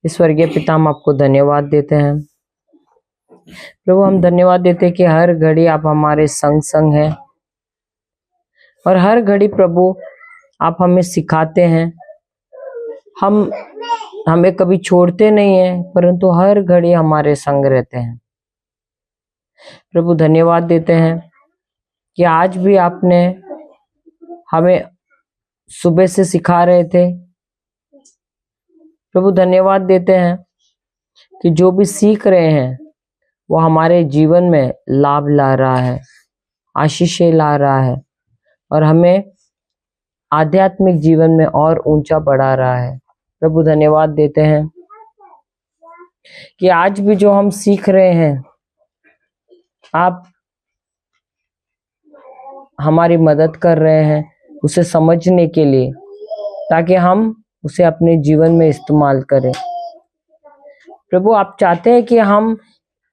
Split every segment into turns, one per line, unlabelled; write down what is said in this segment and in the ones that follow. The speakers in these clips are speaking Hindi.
स्वर्गीय पिता, हम आपको धन्यवाद देते हैं प्रभु। हम धन्यवाद देते हैं कि हर घड़ी आप हमारे संग संग हैं और हर घड़ी प्रभु आप हमें सिखाते हैं। हमें कभी छोड़ते नहीं हैं, परंतु हर घड़ी हमारे संग रहते हैं प्रभु। धन्यवाद देते हैं कि आज भी आपने हमें सुबह से सिखा रहे थे प्रभु। धन्यवाद देते हैं कि जो भी सीख रहे हैं वो हमारे जीवन में लाभ ला रहा है, आशीषें ला रहा है और हमें आध्यात्मिक जीवन में और ऊंचा बढ़ा रहा है प्रभु। धन्यवाद देते हैं कि आज भी जो हम सीख रहे हैं आप हमारी मदद कर रहे हैं उसे समझने के लिए, ताकि हम उसे अपने जीवन में इस्तेमाल करें प्रभु। आप चाहते हैं कि हम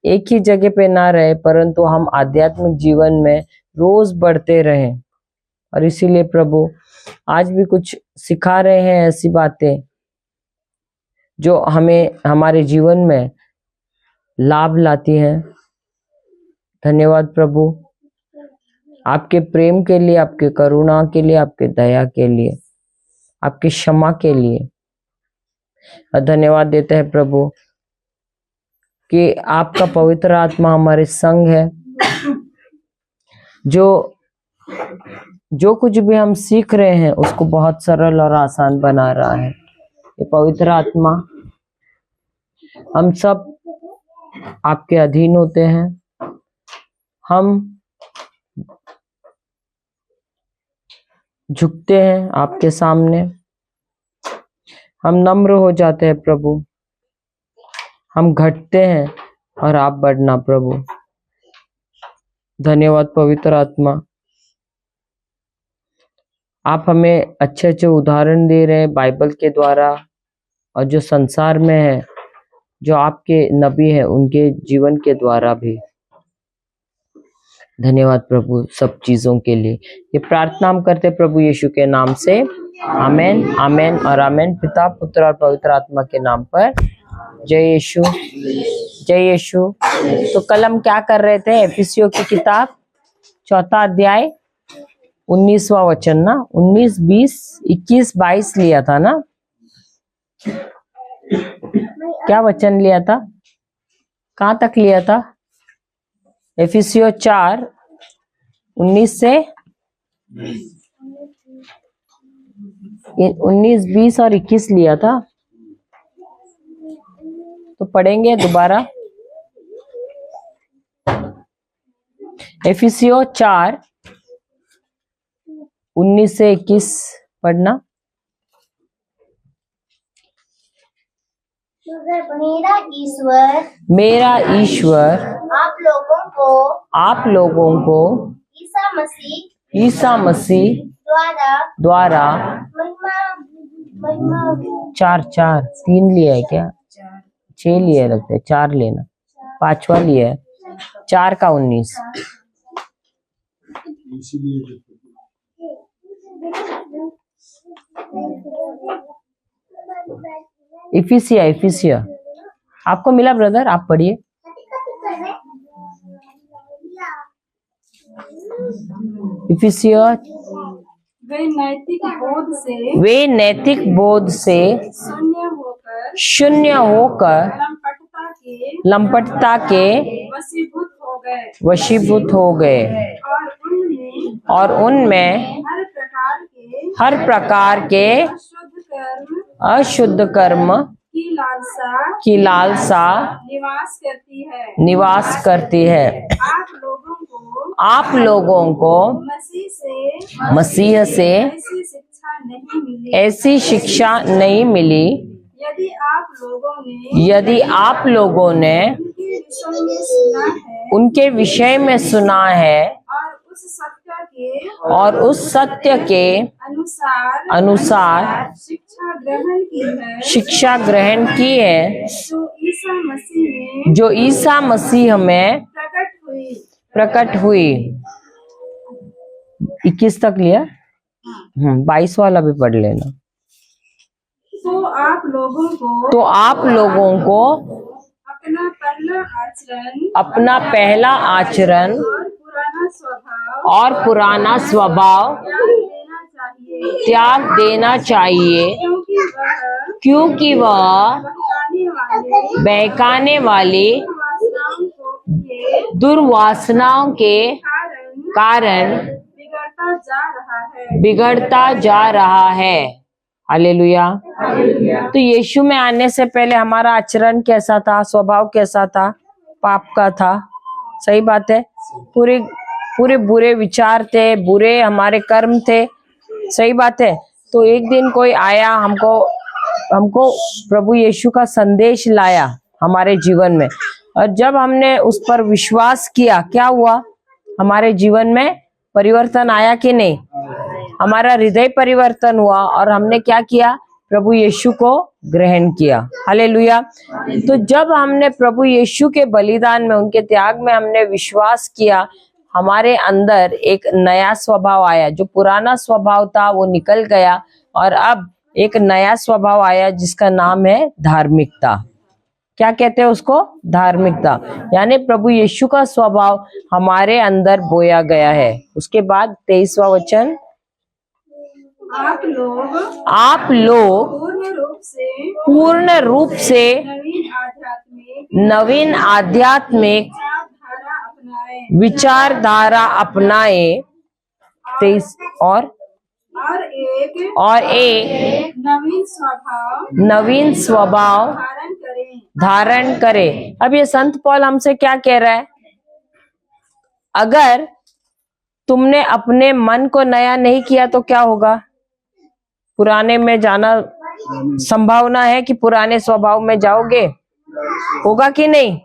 एक ही जगह पे ना रहे, परंतु हम आध्यात्मिक जीवन में रोज बढ़ते रहें। और इसीलिए प्रभु आज भी कुछ सिखा रहे हैं ऐसी बातें जो हमें हमारे जीवन में लाभ लाती हैं। धन्यवाद प्रभु, आपके प्रेम के लिए, आपके करुणा के लिए, आपके दया के लिए, आपकी क्षमा के लिए। और धन्यवाद देते हैं प्रभु कि आपका पवित्र आत्मा हमारे संग है, जो कुछ भी हम सीख रहे हैं उसको बहुत सरल और आसान बना रहा है। ये पवित्र आत्मा, हम सब आपके अधीन होते हैं। हम झुकते हैं आपके सामने, हम नम्र हो जाते हैं प्रभु, हम घटते हैं और आप बढ़ना प्रभु। धन्यवाद पवित्र आत्मा, आप हमें अच्छे अच्छे उदाहरण दे रहे हैं बाइबल के द्वारा, और जो संसार में है, जो आपके नबी हैं उनके जीवन के द्वारा भी। धन्यवाद प्रभु सब चीजों के लिए। ये प्रार्थना हम करते प्रभु यीशु के नाम से, आमेन, आमेन और आमेन। पिता, पुत्र और पवित्र आत्मा के नाम पर। जय यीशु, जय यीशु। तो कल हम क्या कर रहे थे? एफिसियों की किताब 4 अध्याय 19वां वचन ना, 19, 20, 21, 22 लिया था ना? क्या वचन लिया था? कहाँ तक लिया था? एफिसियों 4, 19 से 19, 20 और 21 लिया था। तो पढ़ेंगे दोबारा। एफिसियों 4, 19 से 21 पढ़ना। मेरा ईश्वर आप लोगों को ईसा मसीह द्वारा 4, 3 लिया है क्या? 6 लिया लगता है, 4 लेना, 5वां लिया है। 4 का 19। इफिसिया आपको मिला ब्रदर? आप पढ़िए। इफिसिया वे नैतिक बोध से शून्य होकर लंपटता के वशीभूत हो गए और उनमें हर प्रकार के अशुद्ध कर्म की लालसा निवास करती है। आप लोगों को मसीह से ऐसी शिक्षा नहीं मिली, यदि आप लोगों ने उनके विषय में सुना है और उस सत्य के अनुसार शिक्षा ग्रहण की है जो ईसा मसीह में प्रकट हुई। 21 तक लिया। 22 वाला भी पढ़ लेना।
तो
तो आप लोगों को अपना पहला आचरण और पुराना स्वभाव त्याग देना चाहिए, क्योंकि वह बहकाने वाली दुर्वासनाओं के कारण बिगड़ता जा रहा है। हालेलुया। तो यीशु में आने से पहले हमारा आचरण कैसा था, स्वभाव कैसा था? पाप का था। सही बात है। पूरे बुरे विचार थे, बुरे हमारे कर्म थे। सही बात है। तो एक दिन कोई आया, हमको प्रभु यीशु का संदेश लाया हमारे जीवन में, और जब हमने उस पर विश्वास किया, क्या हुआ? हमारे जीवन में परिवर्तन आया कि नहीं? हमारा हृदय परिवर्तन हुआ और हमने क्या किया? प्रभु यीशु को ग्रहण किया। हालेलुया। तो जब हमने प्रभु यीशु के बलिदान में, उनके त्याग में हमने विश्वास किया, हमारे अंदर एक नया स्वभाव आया। जो पुराना स्वभाव था वो निकल गया और अब एक नया स्वभाव आया जिसका नाम है धार्मिकता। क्या कहते हैं उसको? धार्मिकता। यानी प्रभु यीशु का स्वभाव हमारे अंदर बोया गया है। उसके बाद 23वां वचन, आप लोग पूर्ण रूप से नवीन आध्यात्मिक विचारधारा अपनाए। 23 और एक नवीन स्वभाव धारण करे। अब ये संत पौल हमसे क्या कह रहा है? अगर तुमने अपने मन को नया नहीं किया तो क्या होगा? पुराने में जाना, संभावना है कि पुराने स्वभाव में जाओगे। होगा कि नहीं?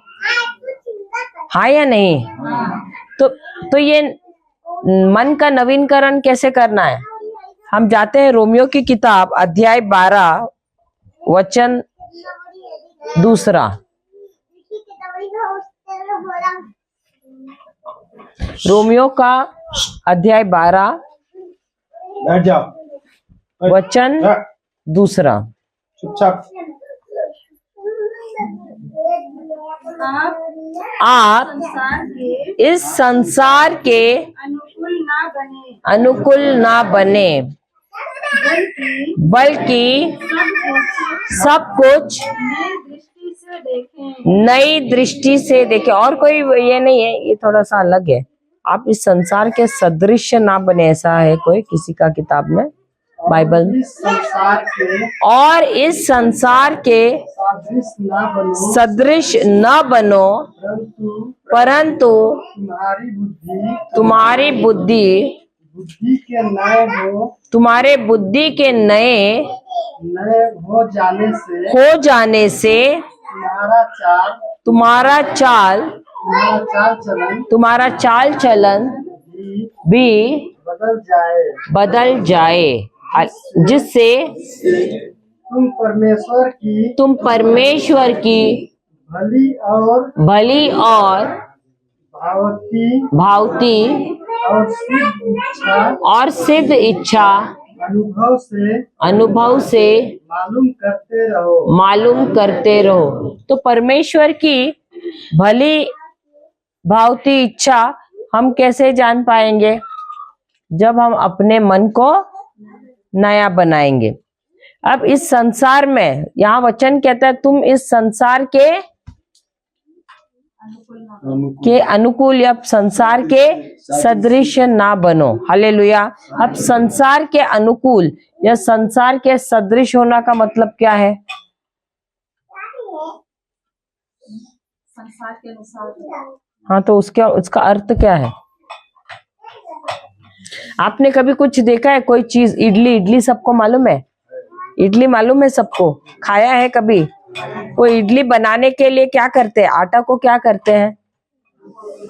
हाँ या नहीं? तो ये मन का नवीनकरण कैसे करना है? हम जाते हैं रोमियो की किताब अध्याय 12 वचन 2। रोमियो का अध्याय 12 वचन 2। आप इस संसार के अनुकूल ना बने, बल्कि सब कुछ नई दृष्टि से देखें। और कोई ये नहीं है, ये थोड़ा सा अलग है। आप इस संसार के सदृश ना बने, ऐसा है कोई किसी का किताब में, बाइबल में। और इस संसार के सदृश न बनो, परंतु तुम्हारी बुद्धि तुम्हारे बुद्धि के नए हो जाने से तुम्हारा चाल चलन भी बदल जाए, जिससे तुम परमेश्वर की भली और भावती और सिद्ध इच्छा अनुभव से मालूम करते रहो। तो परमेश्वर की भली भावती इच्छा हम कैसे जान पाएंगे? जब हम अपने मन को नया बनाएंगे। अब इस संसार में, यहाँ वचन कहता है तुम इस संसार के अनुकूल या संसार के सदृश ना बनो। हालेलुया। अब संसार के अनुकूल या संसार के सदृश होना का मतलब क्या है? संसार के अनुसार। हाँ, तो उसका अर्थ क्या है? आपने कभी कुछ देखा है? कोई चीज, इडली सबको मालूम है? इडली मालूम है सबको? खाया है कभी? वो इडली बनाने के लिए क्या करते हैं? आटा को क्या करते हैं?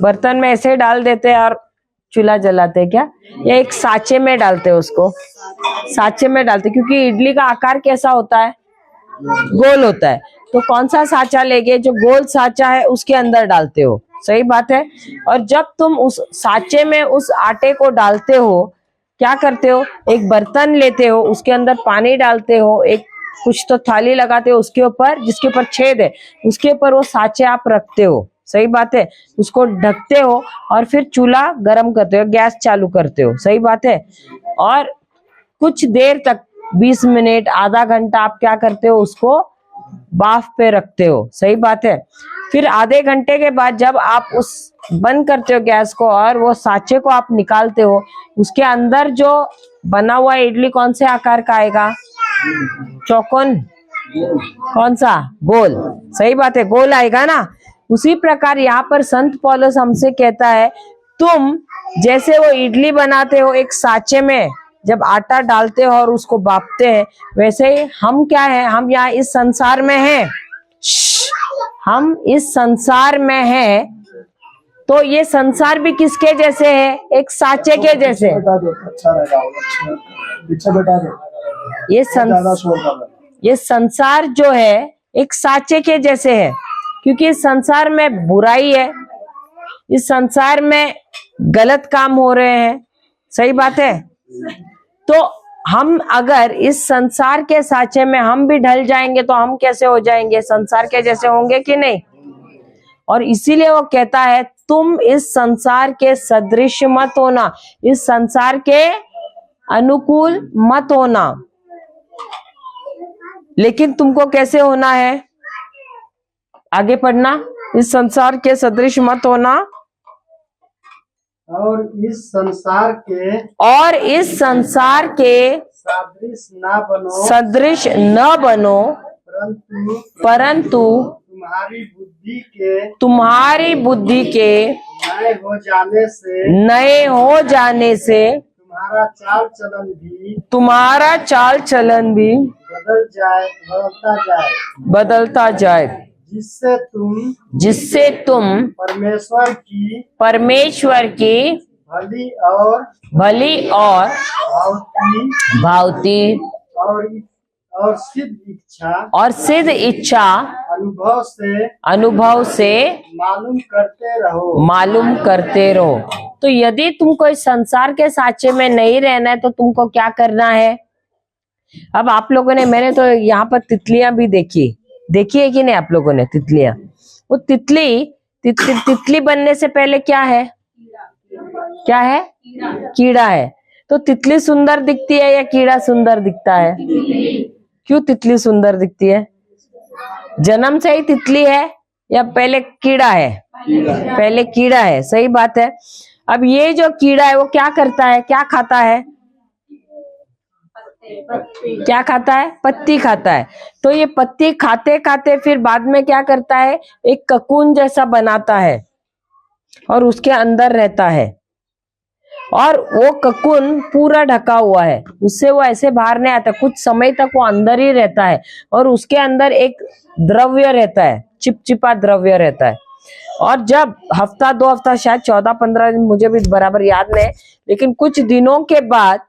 बर्तन में ऐसे डाल देते हैं और चूल्हा जलाते हैं क्या? या एक साँचे में डालते हैं उसको? साँचे में डालते, क्योंकि इडली का आकार कैसा होता है? गोल होता है। तो कौन सा साँचा लेके, जो गोल साँचा है उसके अंदर डालते हो। सही बात है। और जब तुम उस साँचे में उस आटे को डालते हो, क्या करते हो? एक बर्तन लेते हो, उसके अंदर पानी डालते हो, एक कुछ तो थाली लगाते हो उसके ऊपर, जिसके ऊपर छेद है उसके ऊपर वो साँचे आप रखते हो, सही बात है। उसको ढकते हो और फिर चूल्हा गर्म करते हो, गैस चालू करते हो, सही बात है। और कुछ देर तक 20 मिनट आधा घंटा आप क्या करते हो, उसको बाफ पे रखते हो, सही बात है। फिर आधे घंटे के बाद जब आप उस बंद करते हो गैस को और वो साँचे को आप निकालते हो, उसके अंदर जो बना हुआ इडली कौन से आकार का आएगा, चौकोन, कौन सा, गोल, सही बात है, गोल आएगा ना। उसी प्रकार यहाँ पर संत पौलुस हमसे कहता है, तुम जैसे वो इडली बनाते हो एक साँचे में जब आटा डालते हो और उसको बाफते हैं, वैसे ही हम क्या है, हम यहाँ इस संसार में हैं, हम इस संसार में हैं। तो ये संसार भी किसके जैसे है, एक साँचे के जैसे। ये संसार जो है एक साँचे के जैसे है, क्योंकि इस संसार में बुराई है, इस संसार में गलत काम हो रहे हैं, सही बात है। तो हम अगर इस संसार के साँचे में हम भी ढल जाएंगे तो हम कैसे हो जाएंगे, संसार के जैसे होंगे कि नहीं। और इसीलिए वो कहता है, तुम इस संसार के सदृश मत होना, इस संसार के अनुकूल मत होना, लेकिन तुमको कैसे होना है, आगे पढ़ना, इस संसार के सदृश मत होना
और इस संसार के
सदृश न बनो, परंतु तुम्हारी बुद्धि के नए हो जाने से तुम्हारा चाल चलन भी बदलता जाए, जिससे तुम परमेश्वर की भली और भावती और सिद्ध इच्छा अनुभव से मालूम करते रहो। तो यदि तुमको इस संसार के साँचे में नहीं रहना है तो तुमको क्या करना है। अब आप लोगों ने, मैंने तो यहाँ पर तितलियां भी देखी है कि नहीं, आप लोगों ने तितलियां, वो तितली बनने से पहले क्या है, कीड़ा है। तो तितली सुंदर दिखती है या कीड़ा सुंदर दिखता है, क्यों तितली सुंदर दिखती है, जन्म से ही तितली है या पहले कीड़ा है, पहले कीड़ा है, सही बात है। अब ये जो कीड़ा है वो क्या करता है, क्या खाता है, पत्ती खाता है। तो ये पत्ती खाते खाते फिर बाद में क्या करता है, एक ककून जैसा बनाता है और उसके अंदर रहता है, और वो ककून पूरा ढका हुआ है, उससे वो ऐसे बाहर नहीं आता, कुछ समय तक वो अंदर ही रहता है और उसके अंदर एक द्रव्य रहता है, चिपचिपा द्रव्य रहता है। और जब हफ्ता 2 हफ्ता, शायद 14-15 दिन, मुझे भी बराबर याद नहीं, लेकिन कुछ दिनों के बाद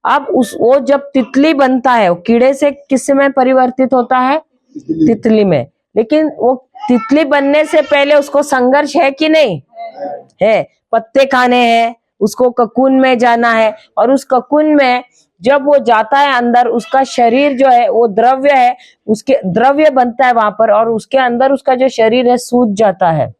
अब वो जब तितली बनता है, वो कीड़े से किस में परिवर्तित होता है, तितली में। लेकिन वो तितली बनने से पहले उसको संघर्ष है कि नहीं है, पत्ते खाने हैं, उसको ककून में जाना है, और उस ककून में जब वो जाता है अंदर, उसका शरीर जो है वो द्रव्य है, उसके द्रव्य बनता है वहां पर, और उसके अंदर उसका जो शरीर है सूज जाता है।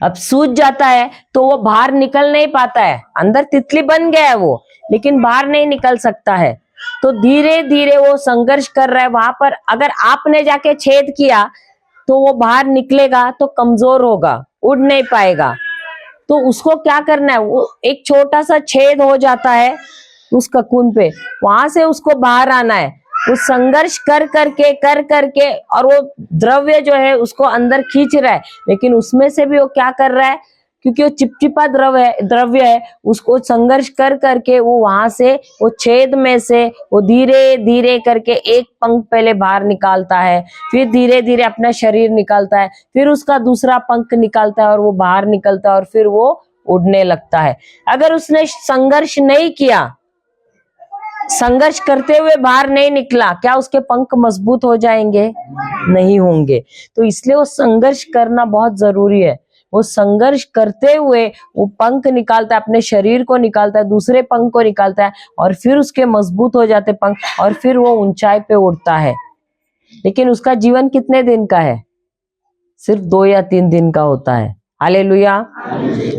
अब सूज जाता है तो वो बाहर निकल नहीं पाता है, अंदर तितली बन गया है वो, लेकिन बाहर नहीं निकल सकता है। तो धीरे धीरे वो संघर्ष कर रहा है वहां पर। अगर आपने जाके छेद किया तो वो बाहर निकलेगा तो कमजोर होगा, उड़ नहीं पाएगा। तो उसको क्या करना है, वो एक छोटा सा छेद हो जाता है उस ककून पे, वहां से उसको बाहर आना है। वो संघर्ष कर करके और वो द्रव्य जो है उसको अंदर खींच रहा है, लेकिन उसमें से भी वो क्या कर रहा है, क्योंकि वो चिपचिपा द्रव्य है, उसको संघर्ष कर करके वो वहां से, वो छेद में से वो धीरे धीरे करके एक पंख पहले बाहर निकालता है, फिर धीरे धीरे अपना शरीर निकालता है, फिर उसका दूसरा पंख निकालता है और वो बाहर निकलता है और फिर वो उड़ने लगता है। अगर उसने संघर्ष नहीं किया, संघर्ष करते हुए बाहर नहीं निकला, क्या उसके पंख मजबूत हो जाएंगे? नहीं होंगे। तो इसलिए वो संघर्ष करना बहुत जरूरी है। वो संघर्ष करते हुए वो पंख निकालता है, अपने शरीर को निकालता है, दूसरे पंख को निकालता है, और फिर उसके मजबूत हो जाते पंख, और फिर वो ऊंचाई पे उड़ता है। लेकिन उसका जीवन कितने दिन का है? सिर्फ 2 या 3 दिन का होता है। हालेलुया।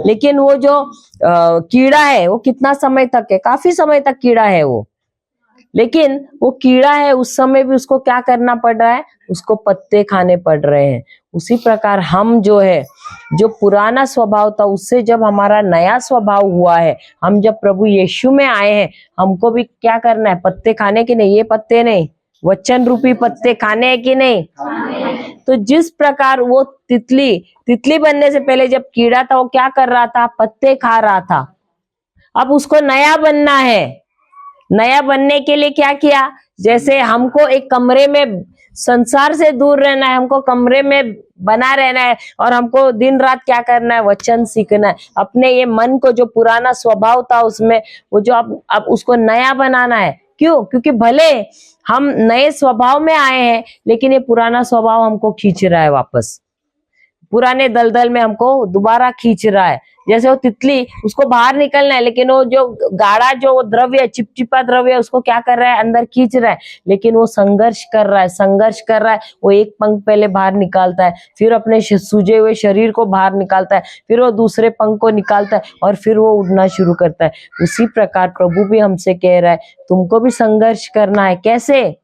लेकिन वो जो कीड़ा है वो कितना समय तक है? काफी समय तक कीड़ा है वो। लेकिन वो कीड़ा है, उस समय भी उसको क्या करना पड़ रहा है? उसको पत्ते खाने पड़ रहे हैं। उसी प्रकार हम जो है, जो पुराना स्वभाव था उससे जब हमारा नया स्वभाव हुआ है, हम जब प्रभु यीशु में आए हैं, हमको भी क्या करना है? पत्ते खाने की नहीं, ये पत्ते नहीं, वचन रूपी पत्ते खाने हैं कि नहीं? तो जिस प्रकार वो तितली बनने से पहले जब कीड़ा था वो क्या कर रहा था? पत्ते खा रहा था। अब उसको नया बनना है। नया बनने के लिए क्या किया? जैसे हमको एक कमरे में संसार से दूर रहना है, हमको कमरे में बना रहना है, और हमको दिन रात क्या करना है? वचन सीखना है। अपने ये मन को, जो पुराना स्वभाव था उसमें, वो जो अब उसको नया बनाना है। क्यों? क्योंकि भले हम नए स्वभाव में आए हैं, लेकिन ये पुराना स्वभाव हमको खींच रहा है वापस, पुराने दलदल में हमको दोबारा खींच रहा है। जैसे वो तितली, उसको बाहर निकलना है, लेकिन वो जो गाढ़ा जो द्रव्य, चिपचिपा द्रव्य, उसको क्या कर रहा है? अंदर खींच रहा है। लेकिन वो संघर्ष कर रहा है। वो एक पंख पहले बाहर निकालता है, फिर अपने सूजे हुए शरीर को बाहर निकालता है, फिर वो दूसरे पंख को निकालता है, और फिर वो उड़ना शुरू करता है। उसी प्रकार प्रभु भी हमसे कह रहा है, तुमको भी संघर्ष करना है। कैसे?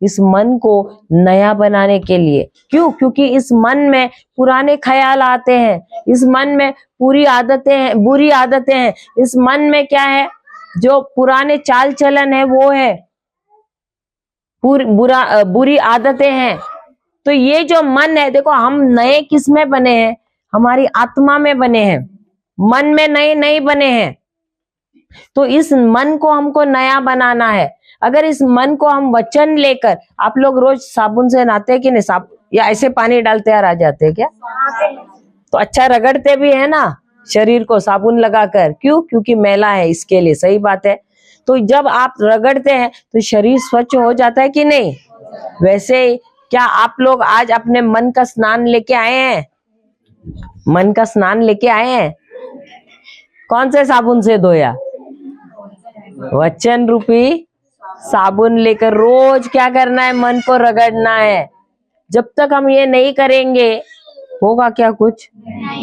इस मन को नया बनाने के लिए। क्यों? क्योंकि इस मन में पुराने ख्याल आते हैं, इस मन में बुरी आदतें हैं, इस मन में क्या है? जो पुराने चाल चलन है वो है, बुरी आदतें हैं। तो ये जो मन है, देखो हम नए किस में बने हैं? हमारी आत्मा में बने हैं, मन में नए नहीं बने हैं। तो इस मन को हमको नया बनाना है। अगर इस मन को हम वचन लेकर, आप लोग रोज साबुन से नहाते हैं कि नहीं? या ऐसे पानी डालते आ जाते हैं क्या? तो अच्छा रगड़ते भी है ना शरीर को साबुन लगाकर। क्यों? क्योंकि मैला है, इसके लिए। सही बात है। तो जब आप रगड़ते हैं तो शरीर स्वच्छ हो जाता है कि नहीं? वैसे क्या आप लोग आज अपने मन का स्नान लेके आए हैं? मन का स्नान लेके आए हैं? कौन से साबुन से धोया? वचन रूपी साबुन लेकर रोज क्या करना है? मन को रगड़ना है। जब तक हम ये नहीं करेंगे, होगा क्या? कुछ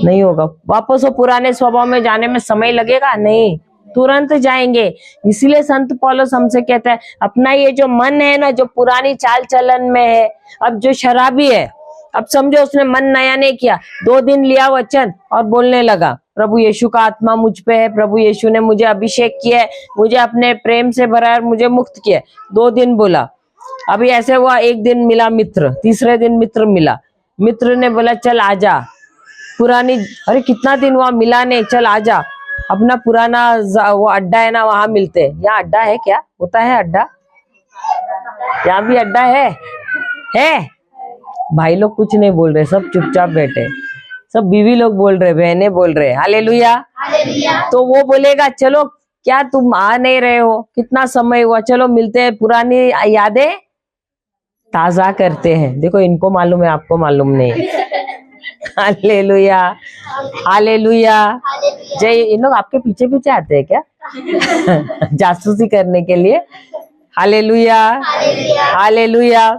नहीं होगा। वापस वो पुराने स्वभाव में जाने में समय लगेगा? नहीं, तुरंत जाएंगे। इसीलिए संत पौलुस हमसे कहता है, अपना ये जो मन है ना, जो पुरानी चाल चलन में है, अब जो शराबी है, अब समझो उसने मन नया नहीं किया, 2 दिन लिया वचन और बोलने लगा, प्रभु यीशु का आत्मा मुझ पे है, प्रभु यीशु ने मुझे अभिषेक किया है, मुझे अपने प्रेम से भरा है, मुझे मुक्त किया। 2 दिन बोला। अभी ऐसे हुआ, 1 दिन मिला मित्र, तीसरे दिन मित्र मिला, मित्र ने बोला चल आजा, पुरानी, अरे कितना दिन हुआ मिला नहीं, चल आजा, अपना पुराना वो अड्डा है ना, वहां मिलते हैं। यहाँ अड्डा है क्या? होता है अड्डा? यहाँ भी अड्डा है? भाई लोग कुछ नहीं बोल रहे, सब चुपचाप बैठे, सब बीवी लोग बोल रहे, बहनें बोल रहे, हालेलुया। तो वो बोलेगा चलो, क्या तुम आ नहीं रहे हो, कितना समय हुआ, चलो मिलते हैं, पुरानी यादें ताजा करते हैं। देखो इनको मालूम है, आपको मालूम नहीं। Hallelujah, hallelujah. जय। इन लोग आपके पीछे पीछे आते हैं क्या? जासूसी करने के लिए? Hallelujah, hallelujah.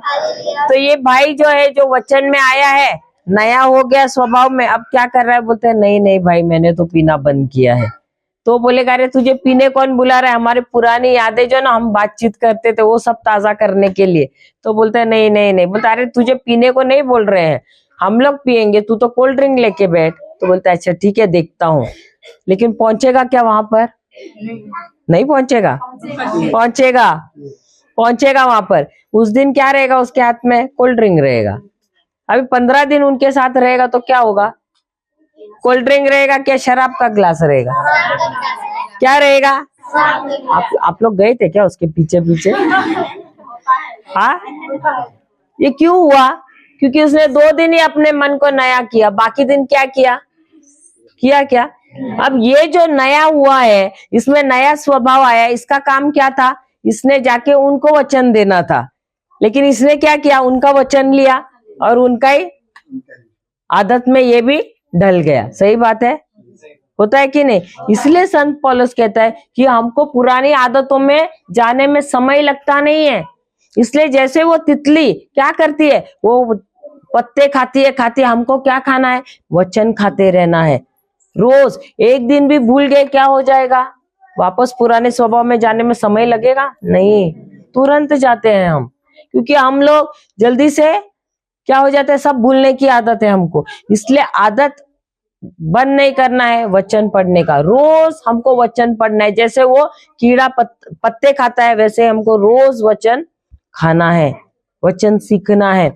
तो ये भाई जो है, जो वचन में आया है, नया हो गया स्वभाव में, अब क्या कर रहा है? बोलते हैं नहीं नहीं भाई, मैंने तो पीना बंद किया है। तो बोलेगा अरे तुझे पीने कौन बुला रहा है? हमारी पुरानी यादें जो ना, हम बातचीत करते थे, वो सब ताजा करने के लिए। तो बोलते हैं नहीं नहीं नहीं। बोलता अरे तुझे पीने को नहीं बोल रहे हैं, हम लोग पियेंगे, तू तो कोल्ड ड्रिंक लेके बैठ। तो बोलता है अच्छा ठीक है, देखता हूँ। लेकिन पहुंचेगा क्या वहां पर? नहीं पहुंचेगा। पहुंचेगा वहां पर। उस दिन क्या रहेगा उसके हाथ में? कोल्ड ड्रिंक रहेगा। अभी 15 दिन उनके साथ रहेगा तो क्या होगा? कोल्ड ड्रिंक रहेगा क्या शराब का ग्लास रहेगा? क्या रहेगा? आप लोग गए थे क्या उसके पीछे पीछे? हाँ, ये क्यों हुआ? क्योंकि उसने 2 दिन ही अपने मन को नया किया, बाकी दिन क्या किया? क्या? अब ये जो नया हुआ है, इसमें नया स्वभाव आया, इसका काम क्या था? इसने जाके उनको वचन देना था, लेकिन इसने क्या किया? उनका वचन लिया और उनका ही आदत में ये भी ढल गया। सही बात है, होता है कि नहीं? इसलिए संत पौलुस कहता है कि हमको पुरानी आदतों में जाने में समय लगता नहीं है। इसलिए जैसे वो तितली क्या करती है, वो पत्ते खाती है, हमको क्या खाना है? वचन खाते रहना है रोज। एक दिन भी भूल गए क्या हो जाएगा? वापस पुराने स्वभाव में जाने में समय लगेगा? नहीं, तुरंत जाते हैं हम, क्योंकि हम लोग जल्दी से क्या हो जाते हैं, सब भूलने की आदत है हमको। इसलिए आदत बंद नहीं करना है वचन पढ़ने का। रोज हमको वचन पढ़ना है। जैसे वो कीड़ा पत्ते खाता है, वैसे हमको रोज वचन खाना है, वचन सीखना है।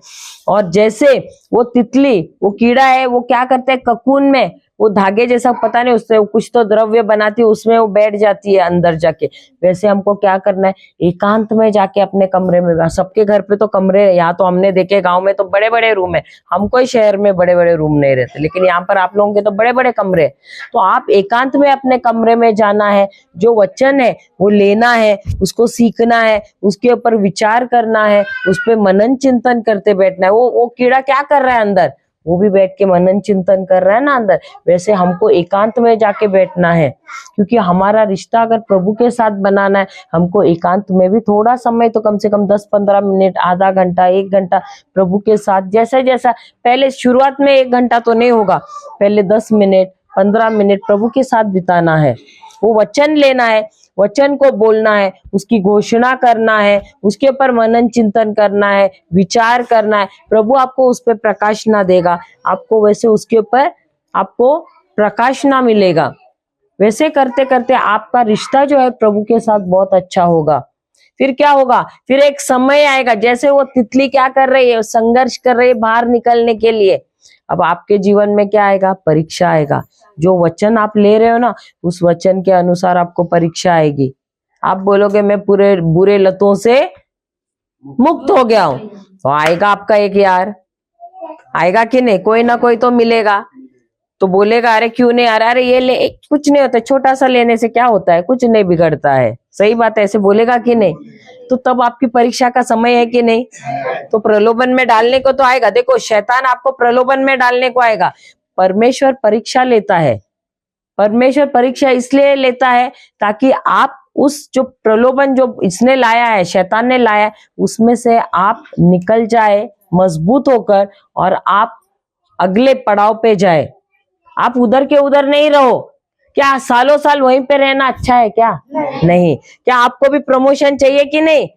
और जैसे वो तितली, वो कीड़ा है, वो क्या करते हैं, ककून में वो धागे जैसा पता नहीं उससे कुछ तो द्रव्य बनाती है, उसमें वो बैठ जाती है अंदर जाके। वैसे हमको क्या करना है, एकांत में जाके अपने कमरे में। सबके घर पे तो कमरे, यहाँ तो हमने देखे गांव में तो बड़े बड़े रूम है, हमको ही शहर में बड़े बड़े रूम नहीं रहते, लेकिन यहाँ पर आप लोगों के तो बड़े बड़े कमरे। तो आप एकांत में अपने कमरे में जाना है, जो वचन है वो लेना है, उसको सीखना है, उसके ऊपर विचार करना है, उस पर मनन चिंतन करते बैठना है। वो कीड़ा क्या कर रहा है अंदर, वो भी बैठ के मनन चिंतन कर रहा है ना अंदर। वैसे हमको एकांत में जाके बैठना है, क्योंकि हमारा रिश्ता अगर प्रभु के साथ बनाना है, हमको एकांत में भी थोड़ा समय, तो कम से कम 10-15 मिनट, आधा घंटा, 1 घंटा प्रभु के साथ, जैसा जैसा पहले शुरुआत में 1 घंटा तो नहीं होगा, पहले 10 मिनट 15 मिनट प्रभु के साथ बिताना है। वो वचन लेना है, वचन को बोलना है, उसकी घोषणा करना है, उसके ऊपर मनन चिंतन करना है, विचार करना है। प्रभु आपको उस पर प्रकाश ना देगा, आपको वैसे उसके ऊपर आपको प्रकाश ना मिलेगा। वैसे करते करते आपका रिश्ता जो है प्रभु के साथ बहुत अच्छा होगा। फिर क्या होगा, फिर एक समय आएगा, जैसे वो तितली क्या कर रही है, संघर्ष कर रही है बाहर निकलने के लिए। अब आपके जीवन में क्या आएगा, परीक्षा आएगा। जो वचन आप ले रहे हो ना, उस वचन के अनुसार आपको परीक्षा आएगी। आप बोलोगे मैं पूरे बुरे लतों से मुक्त हो गया हूं, तो आएगा आपका एक यार, आएगा कि नहीं? कोई ना कोई तो मिलेगा। तो बोलेगा अरे क्यों नहीं आ रहा, अरे ये ले, कुछ नहीं होता, छोटा सा लेने से क्या होता है, कुछ नहीं बिगड़ता है। सही बात है, ऐसे बोलेगा कि नहीं? तो तब आपकी परीक्षा का समय है कि नहीं? तो प्रलोभन में डालने को तो आएगा। देखो, शैतान आपको प्रलोभन में डालने को आएगा। परमेश्वर परीक्षा लेता है। परमेश्वर परीक्षा इसलिए लेता है ताकि आप उस जो प्रलोभन जो इसने लाया है, शैतान ने लाया है, उसमें से आप निकल जाए मजबूत होकर, और आप अगले पड़ाव पे जाए। आप उधर के उधर नहीं रहो। क्या सालों साल वहीं पे रहना अच्छा है क्या? नहीं। क्या आपको भी प्रमोशन चाहिए कि नहीं?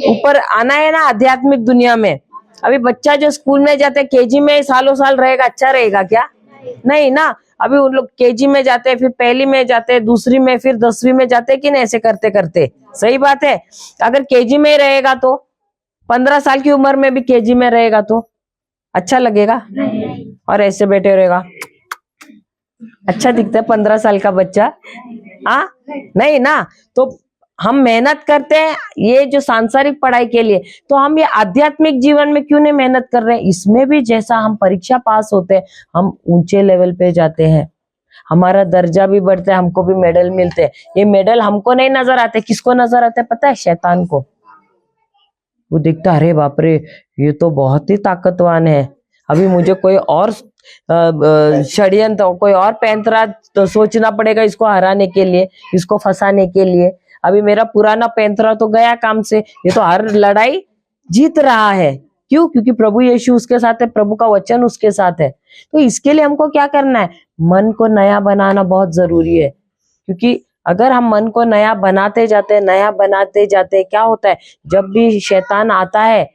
ऊपर आना है ना आध्यात्मिक दुनिया में। अभी बच्चा जो स्कूल में जाते केजी में सालों साल रहेगा, अच्छा रहेगा क्या? नहीं ना। अभी उन लोग केजी में जाते हैं, फिर पहली में जाते हैं, दूसरी में, फिर 10वीं में जाते हैं कि नहीं? ऐसे करते करते। सही बात है। अगर केजी में रहेगा तो 15 साल की उम्र में भी केजी में रहेगा तो अच्छा लगेगा? और ऐसे बैठे रहेगा, अच्छा दिखता है 15 साल का बच्चा? हाँ, नहीं ना। तो हम मेहनत करते हैं ये जो सांसारिक पढ़ाई के लिए, तो हम ये आध्यात्मिक जीवन में क्यों नहीं मेहनत कर रहे हैं? इसमें भी जैसा हम परीक्षा पास होते हैं, हम ऊंचे लेवल पे जाते हैं, हमारा दर्जा भी बढ़ता है, हमको भी मेडल मिलते हैं। ये मेडल हमको नहीं नजर आते, किसको नजर आते पता है? शैतान को। वो दिखता, अरे बाप रे, ये तो बहुत ही ताकतवान है, अभी मुझे कोई और षड्यंत्र, कोई और पैंतरा तो सोचना पड़ेगा इसको हराने के लिए, इसको फंसाने के लिए। अभी मेरा पुराना पैंतरा तो गया काम से, ये तो हर लड़ाई जीत रहा है। क्यों? क्योंकि प्रभु यीशु उसके साथ है, प्रभु का वचन उसके साथ है। तो इसके लिए हमको क्या करना है? मन को नया बनाना बहुत जरूरी है। क्योंकि अगर हम मन को नया बनाते जाते, नया बनाते जाते, क्या होता है, जब भी शैतान आता है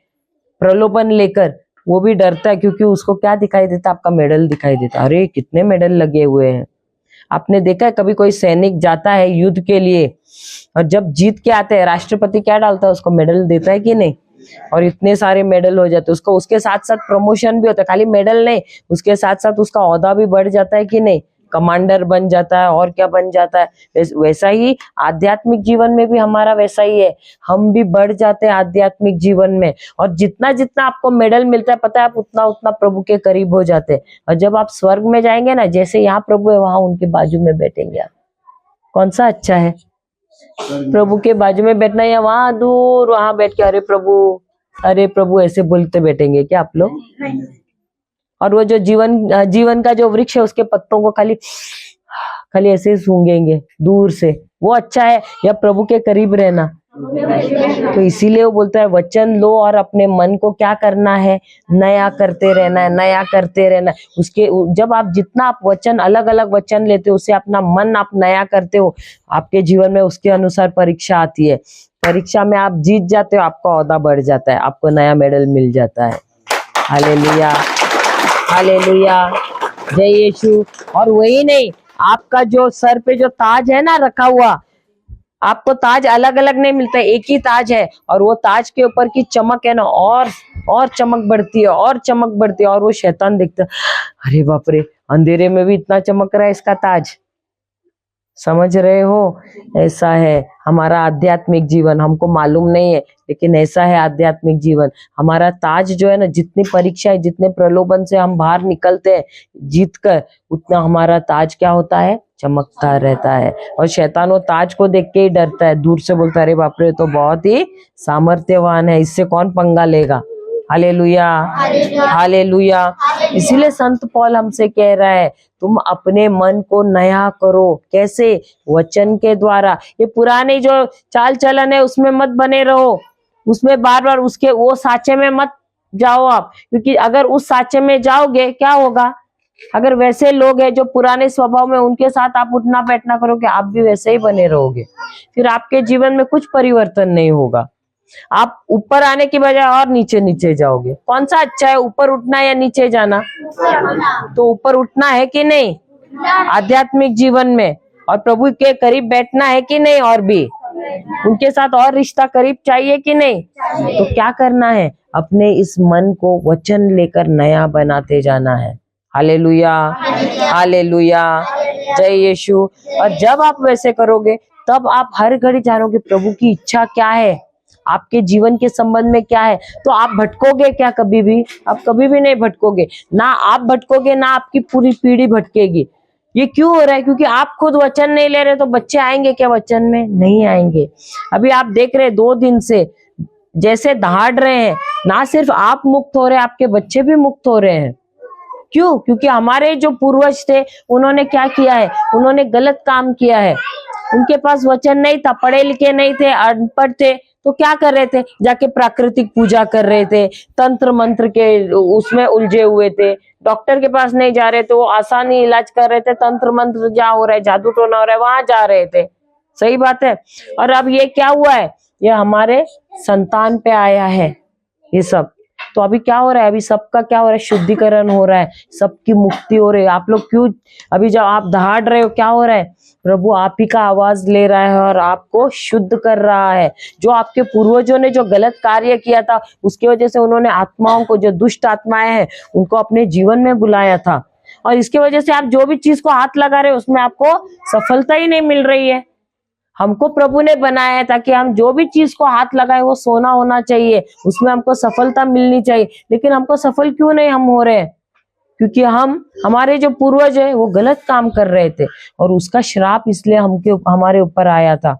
प्रलोभन लेकर, वो भी डरता है, क्योंकि उसको क्या दिखाई देता? आपका मेडल दिखाई देता। अरे कितने मेडल लगे हुए हैं। आपने देखा है कभी कोई सैनिक जाता है युद्ध के लिए, और जब जीत के आते हैं, राष्ट्रपति क्या डालता है? उसको मेडल देता है कि नहीं? और इतने सारे मेडल हो जाते, उसको उसके साथ साथ प्रमोशन भी होता है। खाली मेडल नहीं, उसके साथ साथ उसका ओहदा भी बढ़ जाता है कि नहीं? कमांडर बन जाता है, और क्या बन जाता है। वैसा ही आध्यात्मिक जीवन में भी हमारा वैसा ही है, हम भी बढ़ जाते हैं आध्यात्मिक जीवन में। और जितना जितना आपको मेडल मिलता है, पता है, आप उतना उतना प्रभु के करीब हो जाते हैं। और जब आप स्वर्ग में जाएंगे ना, जैसे यहाँ प्रभु है, वहां उनके बाजू में बैठेंगे आप। कौन सा अच्छा है? प्रभु के बाजू में बैठना, या वहां दूर वहां बैठ के अरे प्रभु ऐसे बोलते बैठेंगे क्या आप लोग? और वो जो जीवन का जो वृक्ष है उसके पत्तों को खाली खाली ऐसे ही सूंघेंगे दूर से, वो अच्छा है या प्रभु के करीब रहना? तो इसीलिए वो बोलता है वचन लो और अपने मन को क्या करना है, नया करते रहना है, नया करते रहना है। उसके जब आप जितना आप वचन अलग अलग वचन लेते हो, उससे अपना मन आप नया करते हो, आपके जीवन में उसके अनुसार परीक्षा आती है। परीक्षा में आप जीत जाते हो, आपका ओहदा बढ़ जाता है, आपको नया मेडल मिल जाता है। हालेलुया, हालेलुया, जय यीशु। और वही नहीं, आपका जो सर पे जो ताज है ना रखा हुआ, आपको ताज अलग अलग नहीं मिलता, एक ही ताज है, और वो ताज के ऊपर की चमक है ना और चमक बढ़ती है और चमक बढ़ती है, और वो शैतान देखता है, अरे बाप रे, अंधेरे में भी इतना चमक रहा है इसका ताज। समझ रहे हो? ऐसा है हमारा आध्यात्मिक जीवन, हमको मालूम नहीं है लेकिन ऐसा है आध्यात्मिक जीवन। हमारा ताज जो है ना, जितनी परीक्षाएं, जितने प्रलोभन से हम बाहर निकलते हैं जीत कर, उतना हमारा ताज क्या होता है, चमकता रहता है। और शैतान वो ताज को देख के ही डरता है, दूर से बोलता है अरे बाप रे, तो बहुत ही सामर्थ्यवान है, इससे कौन पंगा लेगा। Hallelujah, hallelujah. इसीलिए संत पौल हमसे कह रहा है तुम अपने मन को नया करो। कैसे? वचन के द्वारा। ये पुराने जो चाल चलन है उसमें मत बने रहो, उसमें बार बार उसके वो साचे में मत जाओ आप, क्योंकि अगर उस साचे में जाओगे क्या होगा, अगर वैसे लोग हैं जो पुराने स्वभाव में, उनके साथ आप उठना बैठना करोगे, आप भी वैसे ही बने रहोगे, फिर आपके जीवन में कुछ परिवर्तन नहीं होगा। आप ऊपर आने की बजाय और नीचे नीचे जाओगे। कौन सा अच्छा है, ऊपर उठना या नीचे जाना? तो ऊपर उठना है कि नहीं आध्यात्मिक जीवन में, और प्रभु के करीब बैठना है कि नहीं, और भी उनके साथ और रिश्ता करीब चाहिए कि नहीं? तो क्या करना है, अपने इस मन को वचन लेकर नया बनाते जाना है। हालेलुया, हालेलुया, जय यीशु। और जब आप वैसे करोगे तब आप हर घड़ी जानोगे प्रभु की इच्छा क्या है, आपके जीवन के संबंध में क्या है। तो आप भटकोगे क्या कभी भी? आप कभी भी नहीं भटकोगे, ना आप भटकोगे ना आपकी पूरी पीढ़ी भटकेगी। ये क्यों हो रहा है? क्योंकि आप खुद वचन नहीं ले रहे, तो बच्चे आएंगे क्या वचन में? नहीं आएंगे। अभी आप देख रहे 2 दिन से जैसे दहाड़ रहे हैं, ना सिर्फ आप मुक्त हो रहे, आपके बच्चे भी मुक्त हो रहे हैं। क्यों? क्योंकि हमारे जो पूर्वज थे उन्होंने क्या किया है, उन्होंने गलत काम किया है। उनके पास वचन नहीं था, पढ़े लिखे नहीं थे, अनपढ़ थे, तो क्या कर रहे थे, जाके प्राकृतिक पूजा कर रहे थे, तंत्र मंत्र के उसमें उलझे हुए थे, डॉक्टर के पास नहीं जा रहे थे, वो आसानी इलाज कर रहे थे, तंत्र मंत्र जहाँ हो रहा है, जादू टोना हो रहा है, वहां जा रहे थे। सही बात है। और अब ये क्या हुआ है, ये हमारे संतान पे आया है ये सब। तो अभी क्या हो रहा है, अभी सबका क्या हो रहा है, शुद्धिकरण हो रहा है, सबकी मुक्ति हो रही है। आप लोग क्यों अभी जब आप दहाड़ रहे हो, क्या हो रहा है, प्रभु आप ही का आवाज ले रहा है और आपको शुद्ध कर रहा है। जो आपके पूर्वजों ने जो गलत कार्य किया था, उसकी वजह से उन्होंने आत्माओं को, जो दुष्ट आत्माएं हैं, उनको अपने जीवन में बुलाया था, और इसकी वजह से आप जो भी चीज को हाथ लगा रहे हो उसमें आपको सफलता ही नहीं मिल रही है। हमको प्रभु ने बनाया है ताकि हम जो भी चीज को हाथ लगाए वो सोना होना चाहिए, उसमें हमको सफलता मिलनी चाहिए, लेकिन हमको सफल क्यों नहीं हम हो रहे हैं? क्योंकि हमारे जो पूर्वज है वो गलत काम कर रहे थे, और उसका श्राप इसलिए हमारे ऊपर आया था।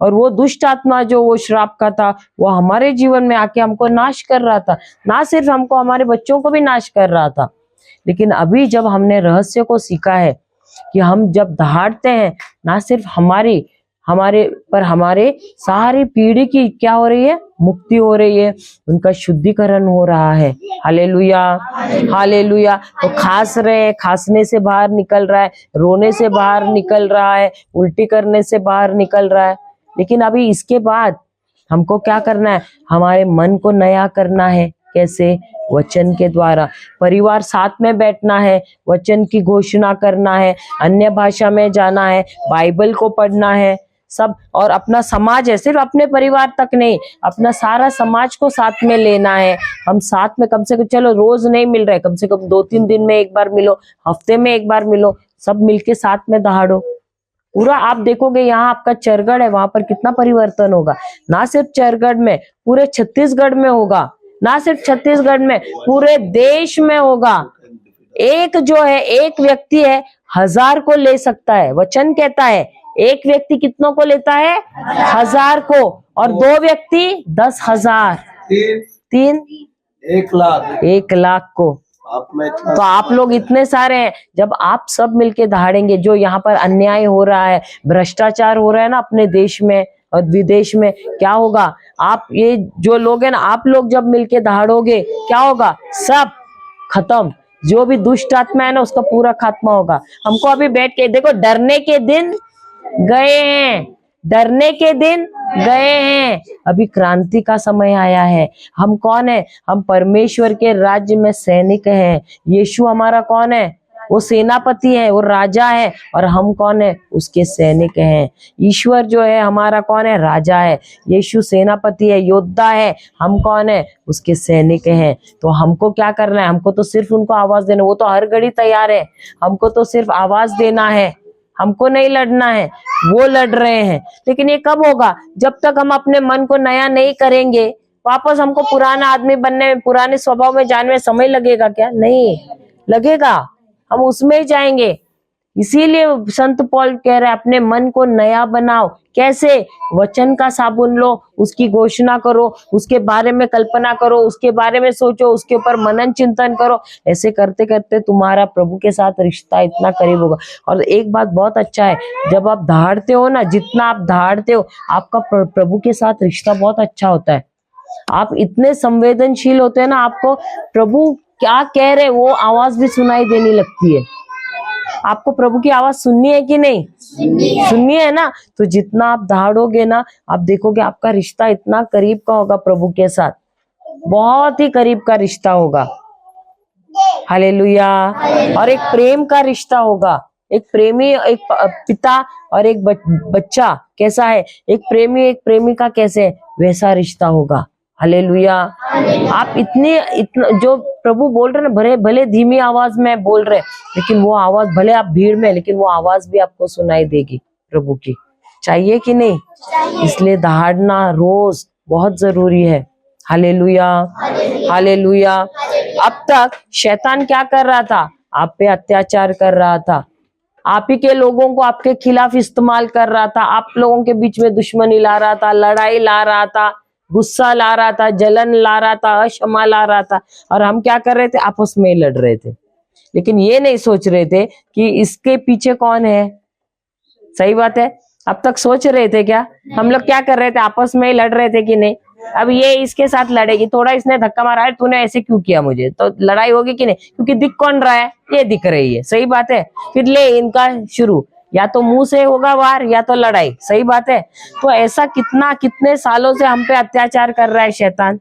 और वो दुष्ट आत्मा जो वो श्राप का था, वो हमारे जीवन में आके हमको नाश कर रहा था, ना सिर्फ हमको, हमारे बच्चों को भी नाश कर रहा था। लेकिन अभी जब हमने रहस्य को सीखा है कि हम जब दहाड़ते हैं, ना सिर्फ हमारे सारी पीढ़ी की क्या हो रही है, मुक्ति हो रही है, उनका शुद्धिकरण हो रहा है। Hallelujah, hallelujah. तो खास रहे, खांसने से बाहर निकल रहा है, रोने से बाहर निकल रहा है, उल्टी करने से बाहर निकल रहा है। लेकिन अभी इसके बाद हमको क्या करना है, हमारे मन को नया करना है। कैसे? वचन के द्वारा। परिवार साथ में बैठना है, वचन की घोषणा करना है, अन्य भाषा में जाना है, बाइबल को पढ़ना है सब। और अपना समाज है, सिर्फ अपने परिवार तक नहीं, अपना सारा समाज को साथ में लेना है। हम साथ में कम से कम, चलो रोज नहीं मिल रहे, कम से कम 2-3 दिन में एक बार मिलो, हफ्ते में एक बार मिलो, सब मिलके साथ में दहाड़ो। पूरा आप देखोगे, यहाँ आपका चरगढ़ है, वहां पर कितना परिवर्तन होगा। ना सिर्फ चरगढ़ में, पूरे छत्तीसगढ़ में होगा, ना सिर्फ छत्तीसगढ़ में, पूरे देश में होगा। एक जो है, एक व्यक्ति है, 1000 को ले सकता है। वचन कहता है एक व्यक्ति कितनों को लेता है, 1000 को, और 2 व्यक्ति 10,000, 3 1 लाख को।
आप में
तो आप लोग इतने सारे हैं, जब आप सब मिलके दहाड़ेंगे, जो यहाँ पर अन्याय हो रहा है, भ्रष्टाचार हो रहा है ना अपने देश में और विदेश में, क्या होगा? आप ये जो लोग हैं ना, आप लोग जब मिलके दहाड़ोगे, क्या होगा? सब खत्म। जो भी दुष्ट आत्मा है ना, उसका पूरा खात्मा होगा। हमको अभी बैठ के देखो, डरने के दिन गए हैं, डरने के दिन गए हैं। अभी क्रांति का समय आया है। हम कौन है? हम परमेश्वर के राज्य में सैनिक हैं। यीशु हमारा कौन है? वो सेनापति है, वो राजा है, और हम कौन है? उसके सैनिक हैं। ईश्वर जो है हमारा कौन है? राजा है। यीशु सेनापति है, योद्धा है। हम कौन है? उसके सैनिक हैं। तो हमको क्या करना है? हमको तो सिर्फ उनको आवाज देना। वो तो हर घड़ी तैयार है, हमको तो सिर्फ आवाज देना है। हमको नहीं लड़ना है, वो लड़ रहे हैं। लेकिन ये कब होगा? जब तक हम अपने मन को नया नहीं करेंगे। वापस हमको पुराना आदमी बनने में, पुराने स्वभाव में जाने में समय लगेगा क्या? नहीं लगेगा, हम उसमें ही जाएंगे। इसीलिए संत पौल कह रहे हैं, अपने मन को नया बनाओ। कैसे? वचन का साबुन लो, उसकी घोषणा करो, उसके बारे में कल्पना करो, उसके बारे में सोचो, उसके ऊपर मनन चिंतन करो। ऐसे करते करते तुम्हारा प्रभु के साथ रिश्ता इतना करीब होगा। और एक बात बहुत अच्छा है, जब आप दहाड़ते हो ना, जितना आप दहाड़ते हो, आपका प्रभु के साथ रिश्ता बहुत अच्छा होता है। आप इतने संवेदनशील होते हैं ना, आपको प्रभु क्या कह रहे वो आवाज भी सुनाई देने लगती है। आपको प्रभु की आवाज सुननी है कि नहीं? सुननी है ना। तो जितना आप दहाड़ोगे ना, आप देखोगे आपका रिश्ता इतना करीब का होगा प्रभु के साथ, बहुत ही करीब का रिश्ता होगा। हालेलुया। और एक प्रेम का रिश्ता होगा। एक प्रेमी, एक पिता और एक बच्चा कैसा है? एक प्रेमी एक प्रेमिका कैसे है? वैसा रिश्ता होगा। हालेलुया। आप इतना जो प्रभु बोल रहे ना, भले भले धीमी आवाज में बोल रहे, लेकिन वो आवाज, भले आप भीड़ में, लेकिन वो आवाज भी आपको सुनाई देगी प्रभु की। चाहिए कि नहीं? इसलिए दहाड़ना रोज बहुत जरूरी है। Hallelujah, hallelujah. अब तक शैतान क्या कर रहा था? आप पे अत्याचार कर रहा था, आप ही के लोगों को आपके खिलाफ इस्तेमाल कर रहा था, आप लोगों के बीच में दुश्मनी ला रहा था, लड़ाई ला रहा था, गुस्सा ला रहा था, जलन ला रहा था, अक्षमा ला रहा था। और हम क्या कर रहे थे? आपस में ही लड़ रहे थे। लेकिन ये नहीं सोच रहे थे कि इसके पीछे कौन है। सही बात है। अब तक सोच रहे थे क्या? हम लोग क्या कर रहे थे? आपस में ही लड़ रहे थे कि नहीं? अब ये इसके साथ लड़ेगी, थोड़ा इसने धक्का मारा है, तूने ऐसे क्यों किया मुझे, तो लड़ाई होगी कि नहीं? क्योंकि दिख कौन रहा है? ये दिख रही है। सही बात है। फिर ले इनका शुरू, या तो मुंह से होगा वार, या तो लड़ाई। सही बात है। तो ऐसा कितने सालों से हम पे अत्याचार कर रहा है शैतान।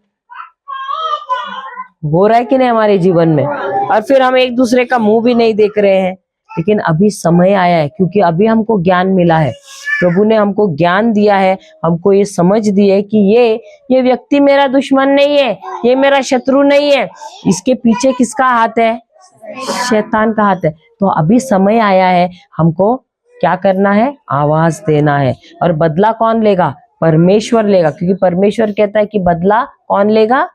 हो रहा है कि नहीं हमारे जीवन में? और फिर हम एक दूसरे का मुंह भी नहीं देख रहे हैं। लेकिन अभी समय आया है, क्योंकि अभी हमको ज्ञान मिला है। प्रभु ने हमको ज्ञान दिया है, हमको ये समझ दी है कि ये व्यक्ति मेरा दुश्मन नहीं है, ये मेरा शत्रु नहीं है। इसके पीछे किसका हाथ है? शैतान का हाथ है। तो अभी समय आया है, हमको क्या करना है? आवाज देना है। और बदला कौन लेगा? परमेश्वर लेगा। क्योंकि परमेश्वर कहता है कि बदला कौन लेगा?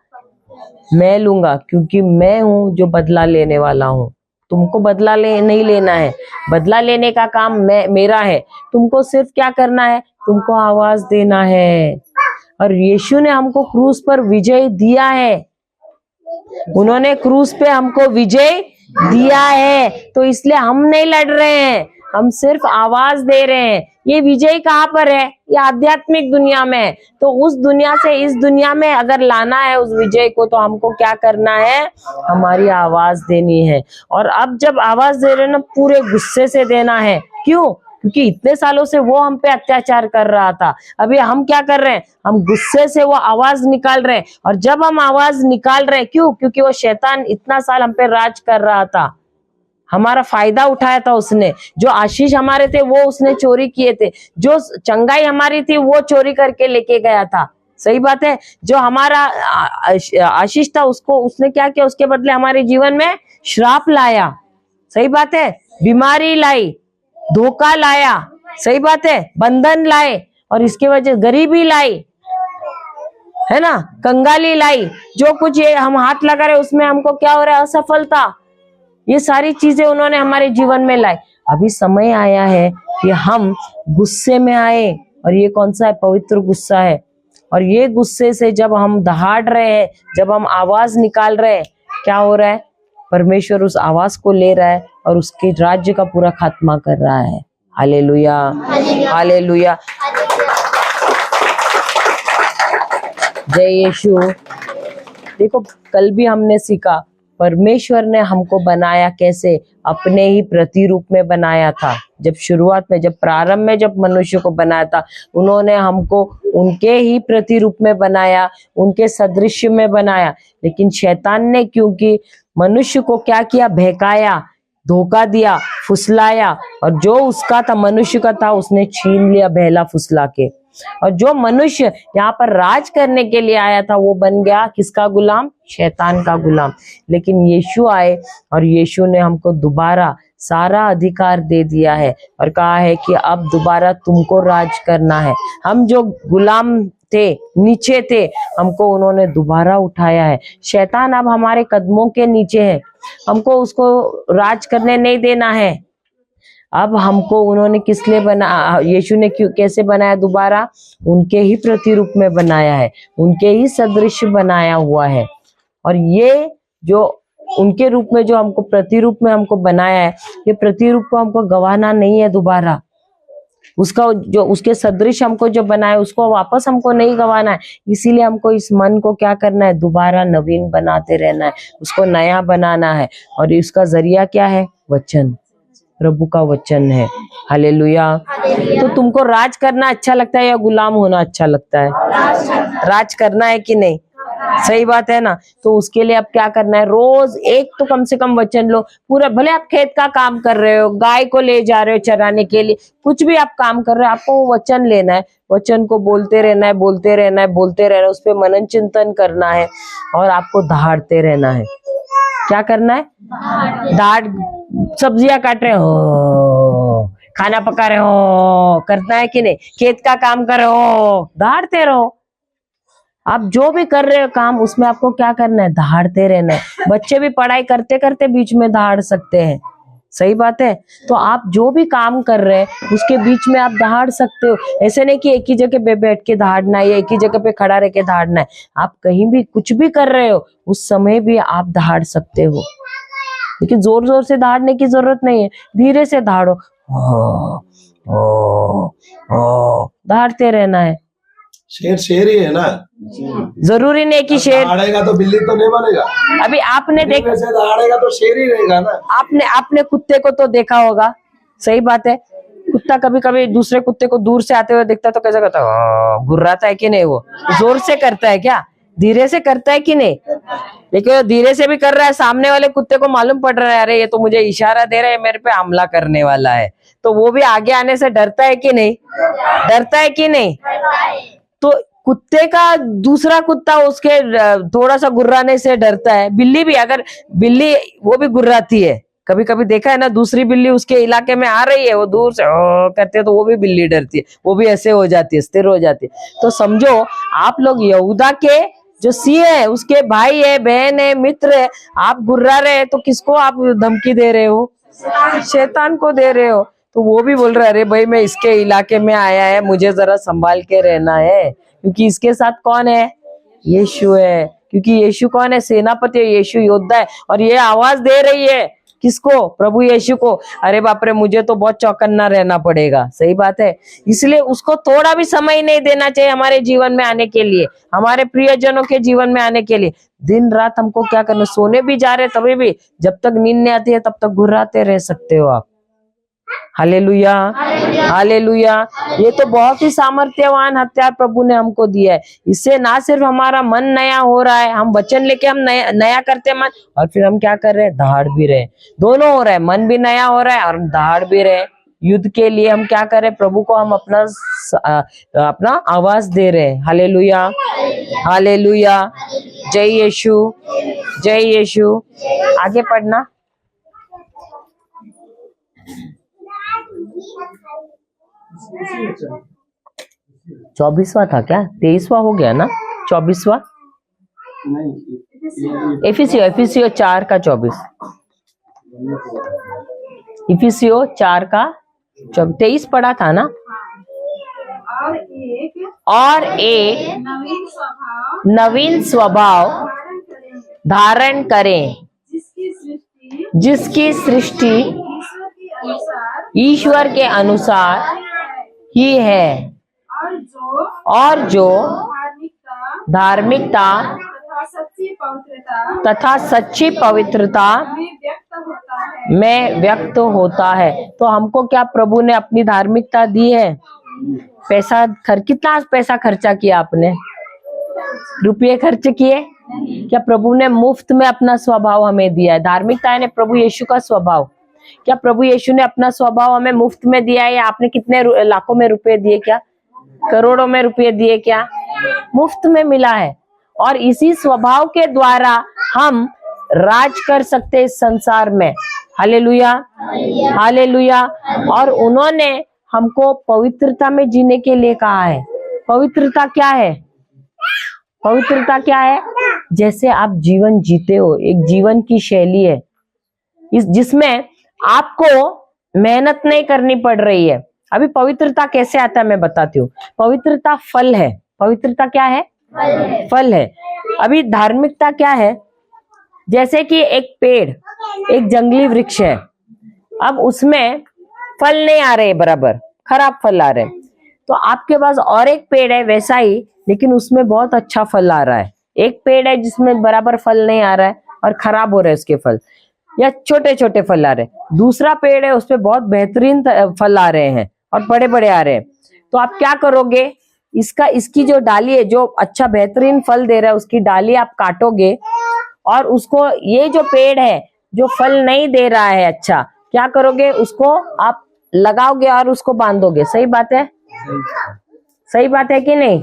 मैं लूंगा, क्योंकि मैं हूं जो बदला लेने वाला हूं। तुमको बदला नहीं लेना है, बदला लेने का काम मेरा है। तुमको सिर्फ क्या करना है? तुमको आवाज देना है। और यीशु ने हमको क्रूस पर विजय दिया है, उन्होंने क्रूस पे हमको विजय दिया है। तो इसलिए हम नहीं लड़ रहे हैं, हम सिर्फ आवाज दे रहे हैं। ये विजय कहाँ पर है? ये आध्यात्मिक दुनिया में है। तो उस दुनिया से इस दुनिया में अगर लाना है उस विजय को, तो हमको क्या करना है? हमारी आवाज देनी है। और अब जब आवाज दे रहे हैं ना, पूरे गुस्से से देना है। क्यों? क्योंकि इतने सालों से वो हम पे अत्याचार कर रहा था। अभी हम क्या कर रहे हैं? हम गुस्से से वो आवाज निकाल रहे हैं। और जब हम आवाज निकाल रहे हैं, क्यों? क्योंकि वो शैतान इतना साल हम पे राज कर रहा था, हमारा फायदा उठाया था उसने। जो आशीष हमारे थे वो उसने चोरी किए थे, जो चंगाई हमारी थी वो चोरी करके लेके गया था। सही बात है। जो हमारा आशीष था उसको उसने क्या किया? उसके बदले हमारे जीवन में श्राप लाया। सही बात है। बीमारी लाई, धोखा लाया। सही बात है। बंधन लाए, और इसके वजह गरीबी लाई, है ना, कंगाली लाई। जो कुछ ये हम हाथ लगा रहे उसमें हमको क्या हो रहा है? असफलता। ये सारी चीजें उन्होंने हमारे जीवन में लाई। अभी समय आया है कि हम गुस्से में आए, और ये कौन सा है? पवित्र गुस्सा है। और ये गुस्से से जब हम दहाड़ रहे हैं, जब हम आवाज निकाल रहे हैं, क्या हो रहा है? परमेश्वर उस आवाज को ले रहा है और उसके राज्य का पूरा खात्मा कर रहा है। हालेलुया, हालेलुया, जय यीशु। देखो, कल भी हमने सीखा परमेश्वर ने हमको बनाया कैसे, अपने ही प्रतिरूप में बनाया था। जब शुरुआत में, जब प्रारंभ में जब मनुष्य को बनाया था, उन्होंने हमको उनके ही प्रतिरूप में बनाया, उनके सदृश्य में बनाया। लेकिन शैतान ने क्योंकि मनुष्य को क्या किया, बहकाया, धोखा दिया, फुसलाया, और जो उसका था, मनुष्य का था, उसने छीन लिया बहला फुसला के। और जो मनुष्य यहाँ पर राज करने के लिए आया था, वो बन गया किसका गुलाम, शैतान का गुलाम। लेकिन यीशु आए और यीशु ने हमको दोबारा सारा अधिकार दे दिया है और कहा है कि अब दोबारा तुमको राज करना है। हम जो गुलाम थे, नीचे थे, हमको उन्होंने दोबारा उठाया है। शैतान अब हमारे कदमों के नीचे है, हमको उसको राज करने नहीं देना है। अब हमको उन्होंने किस लिए बना, यीशु ने क्यों, कैसे बनाया दोबारा, उनके ही प्रतिरूप में बनाया है, उनके ही सदृश बनाया हुआ है। और ये जो उनके रूप में जो हमको प्रतिरूप में हमको बनाया है, ये प्रतिरूप को हमको गंवाना नहीं है दोबारा। उसका जो उसके सदृश हमको जो बनाया है, उसको वापस हमको नहीं गंवाना है। इसीलिए हमको इस मन को क्या करना है, दोबारा नवीन बनाते रहना है, उसको नया बनाना है। और इसका जरिया क्या है, वचन, प्रभु का वचन है। हालेलुया। तो तुमको राज करना अच्छा लगता है या गुलाम होना अच्छा लगता है? राज करना है कि नहीं? सही बात है ना। तो उसके लिए अब क्या करना है, रोज एक तो कम से कम वचन लो। पूरा, भले आप खेत का काम कर रहे हो, गाय को ले जा रहे हो चराने के लिए, कुछ भी आप काम कर रहे हो, आपको वो वचन लेना है, वचन को बोलते रहना है, बोलते रहना है, बोलते रहना है, उस पर मनन चिंतन करना है और आपको दहाड़ते रहना है। क्या करना है, दहाड़, सब्जियां काट रहे हो, खाना पका रहे हो, करना है कि नहीं, खेत का काम कर रहे हो, दहाड़ते रहो। आप जो भी कर रहे हो काम, उसमें आपको क्या करना है, दहाड़ते रहना है। बच्चे भी पढ़ाई करते करते बीच में दहाड़ सकते हैं, सही बात है। तो आप जो भी काम कर रहे हैं उसके बीच में आप दहाड़ सकते हो। ऐसे नहीं कि एक ही जगह पे बैठ के दहाड़ना है या एक ही जगह पे खड़ा रह के दहाड़ना है। आप कहीं भी कुछ भी कर रहे हो, उस समय भी आप दहाड़ सकते हो। लेकिन जोर जोर से दहाड़ने की जरूरत नहीं है, धीरे से दहाड़ो, दहाड़ते रहना है।
शेर शेर ही है ना,
जरूरी नहीं कि शेर
दहाड़ेगा तो बिल्ली तो नहीं बनेगा।
अभी आपने देखा,
वैसे दहाड़ेगा तो शेर ही रहेगा ना।
आपने कुत्ते को तो देखा होगा, सही बात है। कुत्ता कभी कभी दूसरे कुत्ते को दूर से आते हुए दिखता तो कैसा करता है, घुर्राता है कि नहीं, वो जोर से करता है क्या, धीरे से करता है कि नहीं? लेकिन वो धीरे से भी कर रहा है, सामने वाले कुत्ते को मालूम पड़ रहा है, अरे ये तो मुझे इशारा दे रहा है, मेरे पे हमला करने वाला है, तो वो भी आगे आने से डरता है कि नहीं, डरता है कि नहीं? तो कुत्ते का दूसरा कुत्ता उसके थोड़ा सा गुर्राने से डरता है। बिल्ली भी, अगर बिल्ली वो भी गुर्राती है, कभी कभी देखा है ना, दूसरी बिल्ली उसके इलाके में आ रही है, वो दूर से करते हैं तो वो भी बिल्ली डरती है, वो भी ऐसे हो जाती है, स्थिर हो जाती है। तो समझो आप लोग यहूदा के जो सिंह है, उसके भाई है, बहन है, मित्र है, आप गुर्रा रहे हैं तो किसको आप धमकी दे रहे हो? शैतान को दे रहे हो। तो वो भी बोल रहा है, अरे भाई मैं इसके इलाके में आया है, मुझे जरा संभाल के रहना है, क्योंकि इसके साथ कौन है, यीशु है। क्योंकि यीशु कौन है, सेनापति है, यीशु योद्धा है। और ये आवाज दे रही है किसको, प्रभु यीशु को। अरे बाप रे, मुझे तो बहुत चौकन्ना रहना पड़ेगा, सही बात है। इसलिए उसको थोड़ा भी समय नहीं देना चाहिए हमारे जीवन में आने के लिए, हमारे प्रियजनों के जीवन में आने के लिए। दिन रात हमको क्या करना, सोने भी जा रहे तभी भी, जब तक नींद नहीं आती है तब तक घुर्राते रह सकते हो आप। Hallelujah, hallelujah. ये तो बहुत ही सामर्थ्यवान हथियार प्रभु ने हमको दिया है। इससे ना सिर्फ हमारा मन नया हो रहा है, हम वचन लेके हम नया करते मन, और फिर हम क्या कर रहे हैं, दहाड़ भी रहे, दोनों हो रहा है, मन भी नया हो रहा है और दहाड़ भी रहे। युद्ध के लिए हम क्या करें, प्रभु को हम अपना आवाज दे रहे हैं। हालेलुया, हालेलुया, जय यीशु, जय यीशु। आगे पढ़ना। 24वां था क्या, 23वां हो गया ना, 24वां एफिसियो 4 का 24, इफिसियो 4 का 23 पढ़ा था ना। और एक नवीन स्वभाव धारण करें, जिसकी सृष्टि ईश्वर के अनुसार ही है और जो धार्मिकता तथा सच्ची पवित्रता में व्यक्त होता है। तो हमको क्या प्रभु ने अपनी धार्मिकता दी है? कितना पैसा खर्चा किया आपने? रुपये खर्च किए? क्या प्रभु ने मुफ्त में अपना स्वभाव हमें दिया है? धार्मिकता है प्रभु यीशु का स्वभाव। क्या प्रभु यीशु ने अपना स्वभाव हमें मुफ्त में दिया है या आपने कितने लाखों में रुपए दिए? क्या करोड़ों में रुपए दिए? क्या मुफ्त में मिला है। और इसी स्वभाव के द्वारा हम राज कर सकते इस संसार में। Hallelujah, hallelujah. और उन्होंने हमको पवित्रता में जीने के लिए कहा है। पवित्रता क्या है? पवित्रता क्या है? जैसे आप जीवन जीते हो, एक जीवन की शैली है जिसमें आपको मेहनत नहीं करनी पड़ रही है। अभी पवित्रता कैसे आता है मैं बताती हूँ। पवित्रता फल है। पवित्रता क्या है? फल है। अभी धार्मिकता क्या है? जैसे कि एक पेड़, एक जंगली वृक्ष है, अब उसमें फल नहीं आ रहे, बराबर खराब फल आ रहे, तो आपके पास और एक पेड़ है वैसा ही, लेकिन उसमें बहुत अच्छा फल आ रहा है। एक पेड़ है जिसमें बराबर फल नहीं आ रहा है और खराब हो रहे हैं उसके फल, या छोटे छोटे फल आ रहे हैं। दूसरा पेड़ है उसमें बहुत बेहतरीन फल आ रहे हैं और बड़े बड़े आ रहे हैं। तो आप क्या करोगे? इसकी जो डाली है, जो अच्छा बेहतरीन फल दे रहा है, उसकी डाली आप काटोगे और उसको, ये जो पेड़ है जो फल नहीं दे रहा है अच्छा, क्या करोगे? उसको आप लगाओगे और उसको बांधोगे। सही बात है? सही बात है कि नहीं?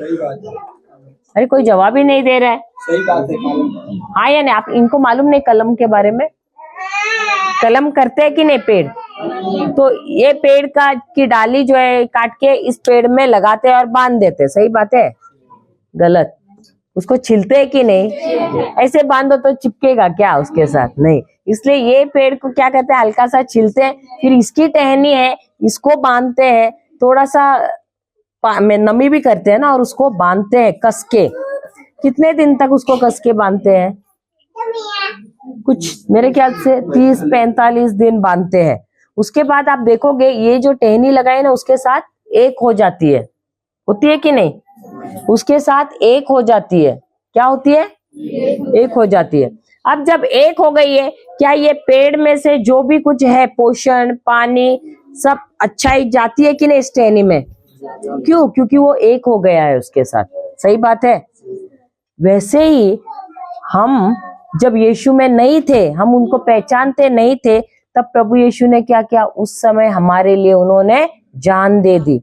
अरे कोई जवाब ही नहीं दे रहा है।
सही बात है।
हाँ या नहीं? आप इनको मालूम नहीं कलम के बारे में? कलम करते हैं कि नहीं पेड़? तो ये पेड़ की डाली जो है काट के इस पेड़ में लगाते हैं और बांध देते हैं। सही बात है? गलत। उसको छिलते हैं कि नहीं? ऐसे बांधो तो चिपकेगा क्या उसके साथ? नहीं। इसलिए ये पेड़ को क्या कहते हैं? हल्का सा छिलते हैं, फिर इसकी टहनी है इसको बांधते हैं, थोड़ा सा में नमी भी करते हैं ना, और उसको बांधते हैं कस के। कितने दिन तक उसको कस के बांधते हैं? कुछ मेरे ख्याल से 30-45 दिन बांधते हैं। उसके बाद आप देखोगे ये जो टहनी लगाई ना उसके साथ एक हो जाती है। होती है कि नहीं? उसके साथ एक हो जाती है। क्या होती है? एक हो जाती है। अब जब एक हो गई है, क्या ये पेड़ में से जो भी कुछ है, पोषण, पानी, सब अच्छाई जाती है कि नहीं इस टहनी में? क्यों? क्योंकि वो एक हो गया है उसके साथ। सही बात है? वैसे ही हम जब यीशु में नहीं थे, हम उनको पहचानते नहीं थे, तब प्रभु यीशु ने क्या किया? उस समय हमारे लिए उन्होंने जान दे दी।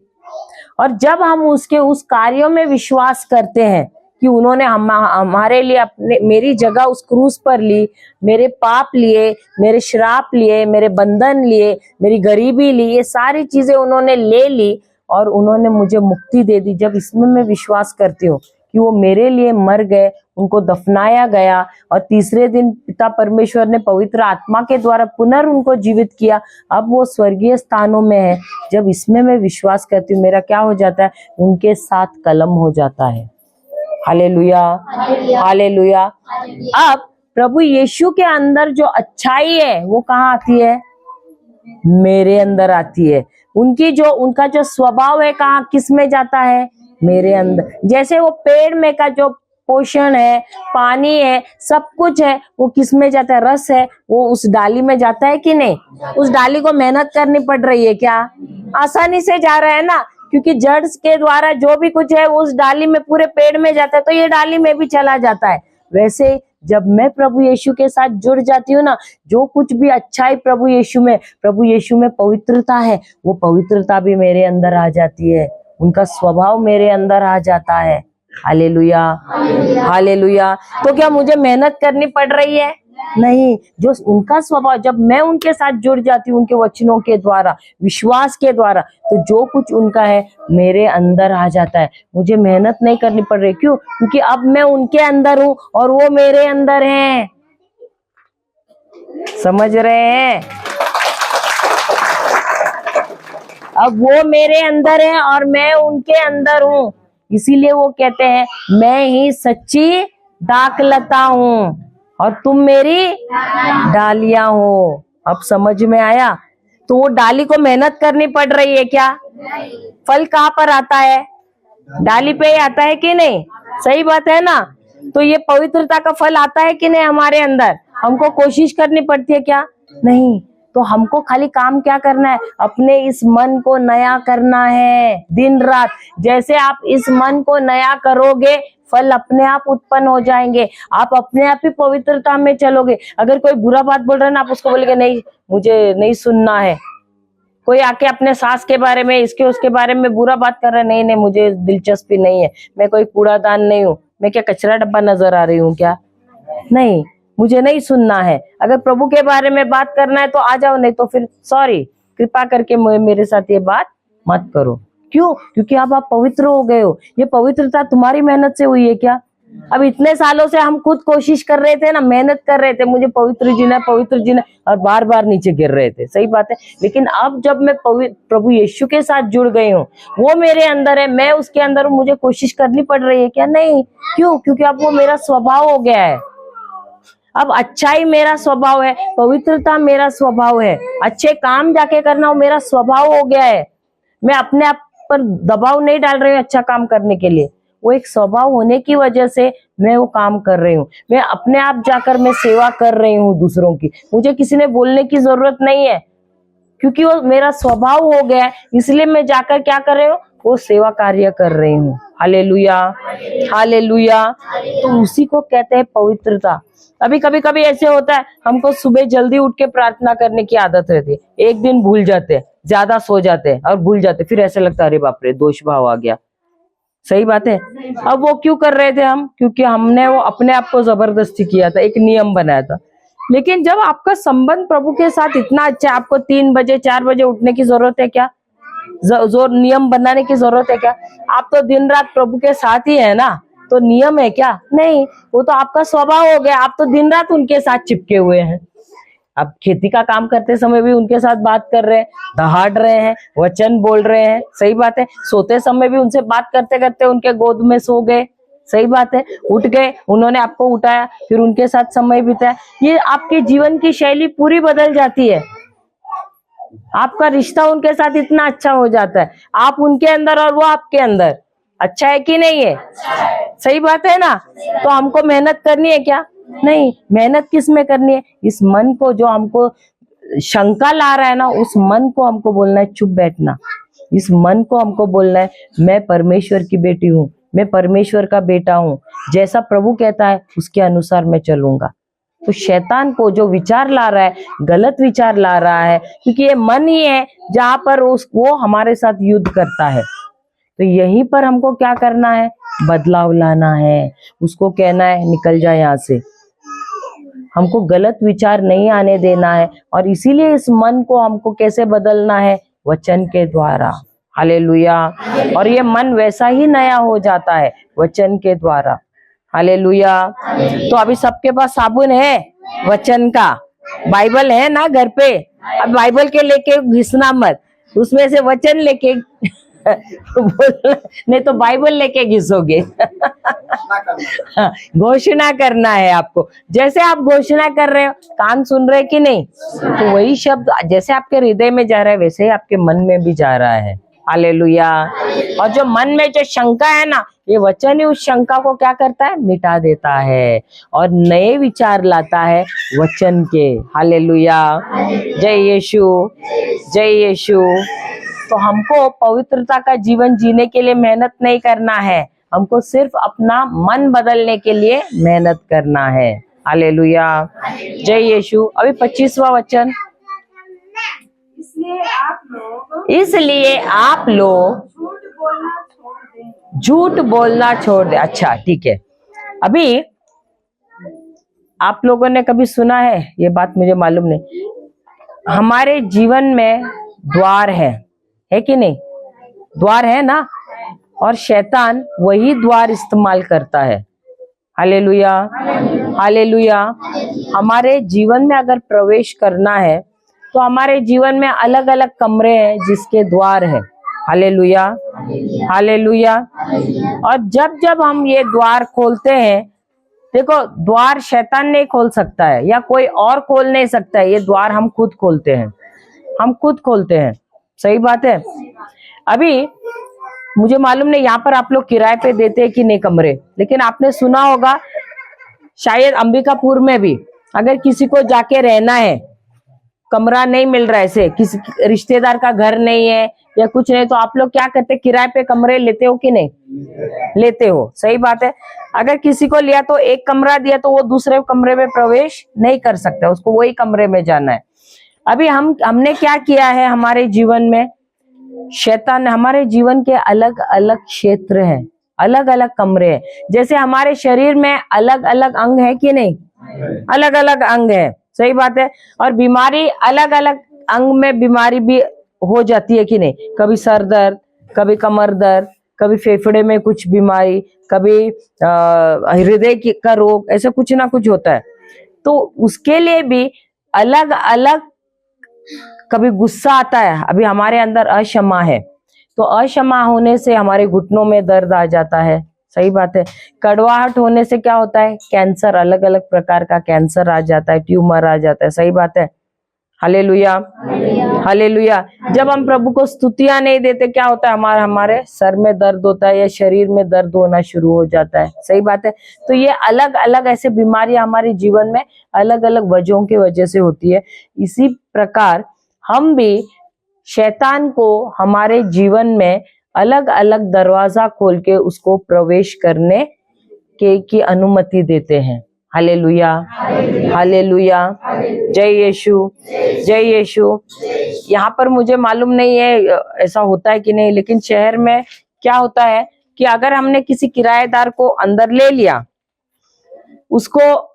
और जब हम उसके उस कार्यों में विश्वास करते हैं कि उन्होंने हमारे लिए मेरी जगह उस क्रूस पर ली, मेरे पाप लिए, मेरे श्राप लिए, मेरे बंधन लिए, मेरी गरीबी ली, ये सारी चीजें उन्होंने ले ली और उन्होंने मुझे मुक्ति दे दी। जब इसमें मैं विश्वास करती हूँ कि वो मेरे लिए मर गए, उनको दफनाया गया और तीसरे दिन पिता परमेश्वर ने पवित्र आत्मा के द्वारा पुनः उनको जीवित किया, अब वो स्वर्गीय स्थानों में है। जब इसमें मैं विश्वास करती हूँ, मेरा क्या हो जाता है? उनके साथ कलम हो जाता है। Hallelujah, hallelujah. अब प्रभु यीशु के अंदर जो अच्छाई है वो कहाँ आती है? मेरे अंदर आती है। उनका जो स्वभाव है कहाँ, किस में जाता है? मेरे अंदर। जैसे वो पेड़ में का जो पोषण है, पानी है, सब कुछ है, वो किस में जाता है? रस है, वो उस डाली में जाता है कि नहीं? उस डाली को मेहनत करनी पड़ रही है क्या? आसानी से जा रहा है ना, क्योंकि जड़ के द्वारा जो भी कुछ है वो उस डाली में, पूरे पेड़ में जाता है, तो ये डाली में भी चला जाता है। वैसे जब मैं प्रभु यीशु के साथ जुड़ जाती हूँ ना, जो कुछ भी अच्छाई प्रभु यीशु में पवित्रता है, वो पवित्रता भी मेरे अंदर आ जाती है, उनका स्वभाव मेरे अंदर आ जाता है। Hallelujah, hallelujah. तो क्या मुझे मेहनत करनी पड़ रही है? नहीं। जो उनका स्वभाव, जब मैं उनके साथ जुड़ जाती हूँ, उनके वचनों के द्वारा, विश्वास के द्वारा, तो जो कुछ उनका है मेरे अंदर आ जाता है। मुझे मेहनत नहीं करनी पड़ रही। क्यों? क्योंकि अब मैं उनके अंदर हूँ और वो मेरे अंदर हैं। समझ रहे हैं? अब वो मेरे अंदर है और मैं उनके अंदर हूँ। इसीलिए वो कहते हैं मैं ही सच्ची दाखलता हूँ और तुम मेरी डालियां हो। अब समझ में आया? तो वो डाली को मेहनत करनी पड़ रही है क्या? फल कहाँ पर आता है? डाली पे ही आता है कि नहीं? सही बात है ना? तो ये पवित्रता का फल आता है कि नहीं हमारे अंदर? हमको कोशिश करनी पड़ती है क्या? नहीं। तो हमको खाली काम क्या करना है? अपने इस मन को नया करना है दिन रात। जैसे आप इस मन को नया करोगे, फल अपने आप उत्पन्न हो जाएंगे। आप अपने आप ही पवित्रता में चलोगे। अगर कोई बुरा बात बोल रहा है ना, आप उसको बोलेंगे नहीं, मुझे नहीं सुनना है। कोई आके अपने सास के बारे में, इसके उसके बारे में बुरा बात कर रहा है, नहीं नहीं मुझे दिलचस्पी नहीं है, मैं कोई कूड़ादान नहीं हूँ, मैं क्या कचरा डब्बा नजर आ रही हूँ क्या? नहीं, मुझे नहीं सुनना है। अगर प्रभु के बारे में बात करना है तो आ जाओ, नहीं तो फिर सॉरी, कृपा करके मेरे साथ ये बात मत करो। क्यों? क्योंकि अब आप पवित्र हो गए हो। ये पवित्रता तुम्हारी मेहनत से हुई है क्या? अब इतने सालों से हम खुद कोशिश कर रहे थे ना, मेहनत कर रहे थे, मुझे पवित्र जीना है, पवित्र जीना है, और बार बार नीचे गिर रहे थे। सही बात है। लेकिन अब जब मैं प्रभु यीशु के साथ जुड़ गई हूँ, वो मेरे अंदर है, मैं उसके अंदर हूँ, मुझे कोशिश करनी पड़ रही है क्या? नहीं। क्यों? क्योंकि अब वो मेरा स्वभाव हो गया है। अब अच्छाई मेरा स्वभाव है, पवित्रता मेरा स्वभाव है, अच्छे काम जाके करना वो मेरा स्वभाव हो गया है। मैं अपने आप पर दबाव नहीं डाल रही हूँ अच्छा काम करने के लिए, वो एक स्वभाव होने की वजह से मैं वो काम कर रही हूँ। मैं अपने आप जाकर मैं सेवा कर रही हूँ दूसरों की, मुझे किसी ने बोलने की जरूरत नहीं है, क्योंकि वो मेरा स्वभाव हो गया है। इसलिए मैं जाकर क्या कर रही हूँ? वो सेवा कार्य कर रही हूँ। Hallelujah, hallelujah. तो उसी को कहते हैं पवित्रता। अभी कभी कभी ऐसे होता है, हमको सुबह जल्दी उठ के प्रार्थना करने की आदत रहती है, एक दिन भूल जाते हैं, ज्यादा सो जाते हैं और भूल जाते, फिर ऐसे लगता है अरे बाप रे दोष भाव आ गया। सही बात है। अब वो क्यों कर रहे थे हम? क्योंकि हमने वो अपने आप को जबरदस्ती किया था, एक नियम बनाया था। लेकिन जब आपका संबंध प्रभु के साथ इतना अच्छा है, आपको 3 बजे 4 बजे उठने की जरूरत है क्या? जो नियम बनाने की जरूरत है क्या? आप तो दिन रात प्रभु के साथ ही है ना, तो नियम है क्या? नहीं, वो तो आपका स्वभाव हो गया। आप तो दिन रात उनके साथ चिपके हुए हैं। अब खेती का काम करते समय भी उनके साथ बात कर रहे हैं, दहाड़ रहे हैं, वचन बोल रहे हैं। सही बात है। सोते समय भी उनसे बात करते करते उनके गोद में सो गए। सही बात है। उठ गए, उन्होंने आपको उठाया, फिर उनके साथ समय बिताया। ये आपके जीवन की शैली पूरी बदल जाती है। आपका रिश्ता उनके साथ इतना अच्छा हो जाता है, आप उनके अंदर और वो आपके अंदर। अच्छा है कि नहीं है? सही बात है ना? तो हमको मेहनत करनी है क्या? नहीं। मेहनत किस में करनी है? इस मन को जो हमको शंका ला रहा है ना, उस मन को हमको बोलना है चुप बैठना। इस मन को हमको बोलना है मैं परमेश्वर की बेटी हूँ, मैं परमेश्वर का बेटा हूँ, जैसा प्रभु कहता है उसके अनुसार मैं चलूंगा। तो शैतान को जो विचार ला रहा है, गलत विचार ला रहा है, क्योंकि ये मन ही है जहां पर वो हमारे साथ युद्ध करता है। तो यहीं पर हमको क्या करना है? बदलाव लाना है। उसको कहना है निकल जा यहाँ से। हमको गलत विचार नहीं आने देना है। और इसीलिए इस मन को हमको कैसे बदलना है? वचन के द्वारा। हालेलुया। और ये मन वैसा ही नया हो जाता है वचन के द्वारा। हालेलुया। तो अभी सबके पास साबुन है वचन का, बाइबल है ना घर पे। अब बाइबल के लेके घिसना मत, उसमें से वचन लेके नहीं तो बाइबल लेके घिसोगे। घोषणा करना है आपको। जैसे आप घोषणा कर रहे हो, कान सुन रहे कि नहीं? तो वही शब्द जैसे आपके हृदय में जा रहा है, वैसे ही आपके मन में भी जा रहा है। हालेलुया। और जो मन में जो शंका है ना, ये वचन ही उस शंका को क्या करता है? मिटा देता है और नए विचार लाता है वचन के। हालेलुया। जय यीशु, जय यीशु। तो हमको पवित्रता का जीवन जीने के लिए मेहनत नहीं करना है, हमको सिर्फ अपना मन बदलने के लिए मेहनत करना है। हालेलुया। जय यीशु। अभी 25वां वचन, इसलिए आप लोग झूठ बोलना छोड़ दे। अच्छा ठीक है। अभी आप लोगों ने कभी सुना है, ये बात मुझे मालूम नहीं, हमारे जीवन में द्वार है कि नहीं? द्वार है ना, और शैतान वही द्वार इस्तेमाल करता है। Hallelujah, hallelujah. हमारे जीवन में अगर प्रवेश करना है तो हमारे जीवन में अलग अलग कमरे हैं जिसके द्वार है। Hallelujah, hallelujah. और जब जब हम ये द्वार खोलते हैं देखो, द्वार शैतान नहीं खोल सकता है या कोई और खोल नहीं सकता है, ये द्वार हम खुद खोलते हैं, हम खुद खोलते हैं। सही बात है। अभी मुझे मालूम नहीं यहाँ पर आप लोग किराए पे देते हैं कि नहीं कमरे, लेकिन आपने सुना होगा शायद अंबिकापुर में भी अगर किसी को जाके रहना है, कमरा नहीं मिल रहा है, ऐसे किसी रिश्तेदार का घर नहीं है या कुछ नहीं, तो आप लोग क्या करते, किराए पे कमरे लेते हो कि नहीं लेते हो? सही बात है। अगर किसी को लिया तो एक कमरा दिया तो वो दूसरे कमरे में प्रवेश नहीं कर सकता, उसको वही कमरे में जाना है। अभी हमने क्या किया है हमारे जीवन में, शैतान हमारे जीवन के अलग अलग क्षेत्र हैं, अलग अलग कमरे हैं। जैसे हमारे शरीर में अलग अलग अंग है कि नहीं, अलग अलग अंग है। सही बात है। और बीमारी अलग अलग अंग में बीमारी भी हो जाती है कि नहीं, कभी सर दर्द, कभी कमर दर्द, कभी फेफड़े में कुछ बीमारी, कभी हृदय का रोग, ऐसा कुछ ना कुछ होता है। तो उसके लिए भी अलग अलग, कभी गुस्सा आता है, अभी हमारे अंदर अक्षमा है तो अक्षमा होने से हमारे घुटनों में दर्द आ जाता है। सही बात है। कड़वाहट होने से क्या होता है, कैंसर, अलग अलग प्रकार का कैंसर आ जाता है, ट्यूमर आ जाता है। सही बात है। Hallelujah, hallelujah. जब हम प्रभु को स्तुतियां नहीं देते क्या होता है, हमारे सर में दर्द होता है या शरीर में दर्द होना शुरू हो जाता है। सही बात है। तो ये अलग अलग ऐसे बीमारियां हमारे जीवन में अलग अलग वजहों की वजह से होती है। इसी प्रकार हम भी शैतान को हमारे जीवन में अलग अलग दरवाजा खोल के उसको प्रवेश करने की अनुमति देते हैं। हालेलुया, हालेलुया, जय यीशु, जय यीशु। यहाँ पर मुझे मालूम नहीं है ऐसा होता है कि नहीं, लेकिन शहर में क्या होता है कि अगर हमने किसी किराएदार को अंदर ले लिया, उसको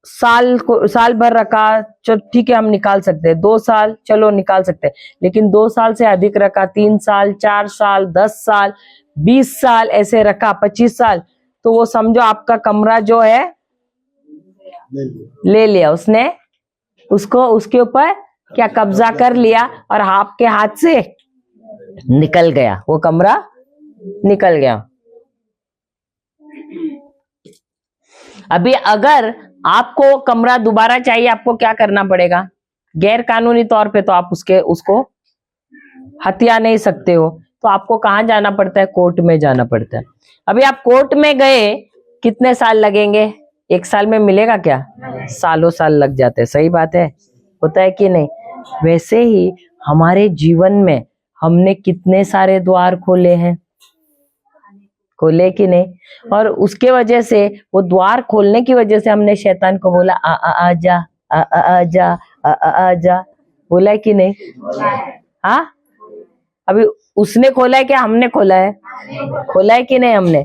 साल भर रखा, चलो ठीक है हम निकाल सकते हैं, 2 साल चलो निकाल सकते हैं, लेकिन 2 साल से अधिक रखा, 3 साल, 4 साल, 10 साल, 20 साल ऐसे रखा, 25 साल, तो वो समझो आपका कमरा जो है ले लिया उसने, उसको उसके ऊपर क्या कब्जा कर लिया और आपके हाथ से निकल गया, वो कमरा निकल गया। अभी अगर आपको कमरा दोबारा चाहिए, आपको क्या करना पड़ेगा, गैर कानूनी तौर पे तो आप उसको हत्या नहीं सकते हो, तो आपको कहाँ जाना पड़ता है, कोर्ट में जाना पड़ता है। अभी आप कोर्ट में गए, कितने साल लगेंगे, 1 साल में मिलेगा क्या, सालों साल लग जाते हैं। सही बात है, होता है कि नहीं। वैसे ही हमारे जीवन में हमने कितने सारे द्वार खोले हैं, खोले कि नहीं, और उसके वजह से, वो द्वार खोलने की वजह से हमने शैतान को बोला आ जा, आ जा, बोला है कि नहीं। हाँ, अभी उसने खोला है क्या, हमने खोला है, खोला है कि नहीं, हमने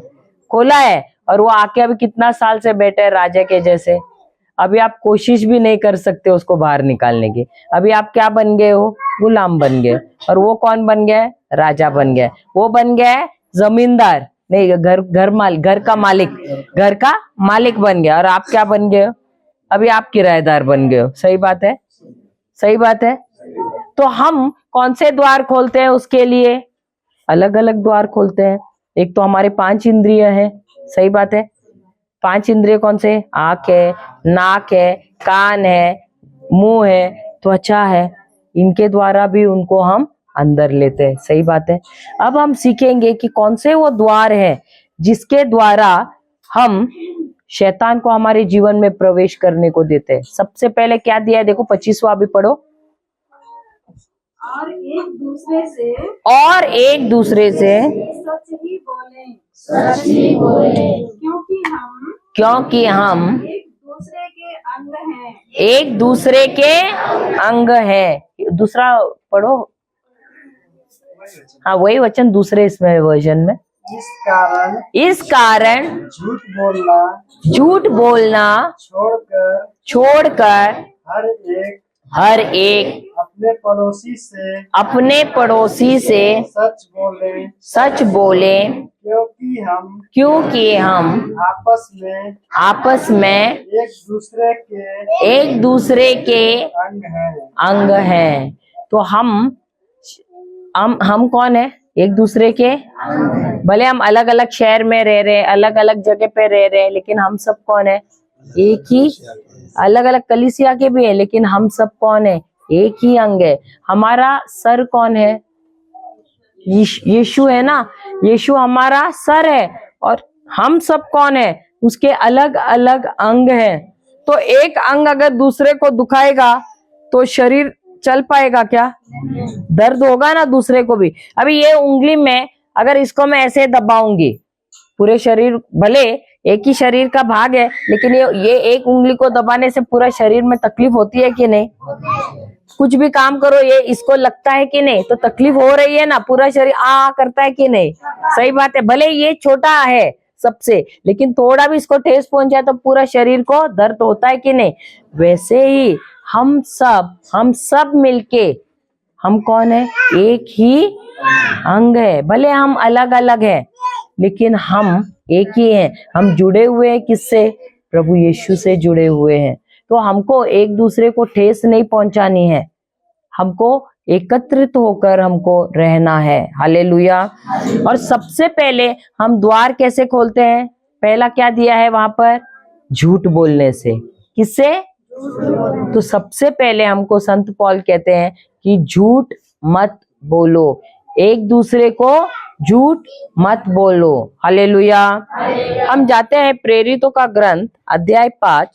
खोला है। और वो आके अभी कितना साल से बैठे हैं राजा के जैसे, अभी आप कोशिश भी नहीं कर सकते उसको बाहर निकालने की। अभी आप क्या बन गए हो, गुलाम बन गए, और वो कौन बन गया है, राजा बन गया। वो बन गया है जमींदार, नहीं घर का मालिक बन गया, और आप क्या बन गए हो, अभी आप किराएदार बन गए हो। सही बात है, सही बात है। तो हम कौन से द्वार खोलते हैं, उसके लिए अलग अलग द्वार खोलते हैं। एक तो हमारे 5 इंद्रिय हैं। सही बात है। 5 इंद्रिय कौन से, आंख है, नाक है, कान है, मुंह है, त्वचा है, इनके द्वारा भी उनको हम अंदर लेते हैं। सही बात है। अब हम सीखेंगे कि कौन से वो द्वार है जिसके द्वारा हम शैतान को हमारे जीवन में प्रवेश करने को देते हैं। सबसे पहले क्या दिया है, देखो 25वां भी पढ़ो।
और एक दूसरे से
सच ही बोले, क्योंकि हम एक दूसरे के अंग हैं। दूसरा पढ़ो। हाँ, वही वचन दूसरे इसमें वर्जन में। इस कारण झूठ बोलना छोड़कर हर एक अपने पड़ोसी से सच बोले, क्योंकि हम आपस में एक दूसरे के अंग हैं। तो हम कौन है, एक दूसरे के, भले हम अलग अलग शहर में रह रहे हैं, अलग अलग जगह पे रह रहे हैं, लेकिन हम सब कौन है, एक ही, अलग अलग कलीसिया के भी है, लेकिन हम सब कौन है? एक ही अंग है। हमारा सर कौन है? यीशु है ना। यीशु हमारा सर है और हम सब कौन है? उसके अलग अलग अंग हैं। तो एक अंग अगर दूसरे को दुखाएगा तो शरीर चल पाएगा क्या? दर्द होगा ना दूसरे को भी। अभी ये उंगली में अगर इसको मैं ऐसे दबाऊंगी, पूरे शरीर, भले एक ही शरीर का भाग है, लेकिन ये एक उंगली को दबाने से पूरा शरीर में तकलीफ होती है कि नहीं? कुछ भी काम करो, ये इसको लगता है कि नहीं? तो तकलीफ हो रही है ना, पूरा शरीर आ करता है कि नहीं? सही बात है। भले ये छोटा है सबसे, लेकिन थोड़ा भी इसको ठेस पहुंच जाए तो पूरा शरीर को दर्द होता है कि नहीं? वैसे ही हम सब मिलके, हम कौन है? एक ही अंग है। भले हम अलग अलग हैं, लेकिन हम एक ही हैं। हम जुड़े हुए हैं किससे? प्रभु यीशु से जुड़े हुए हैं। तो हमको एक दूसरे को ठेस नहीं पहुंचानी है, हमको एकत्रित होकर हमको रहना है। हालेलुया। और सबसे पहले हम द्वार कैसे खोलते हैं? पहला क्या दिया है वहां पर? झूठ बोलने से। किससे? तो सबसे पहले हमको संत पौल कहते हैं कि झूठ मत बोलो, एक दूसरे को झूठ मत बोलो। हालेलुया। हम जाते हैं प्रेरितों का ग्रंथ अध्याय 5,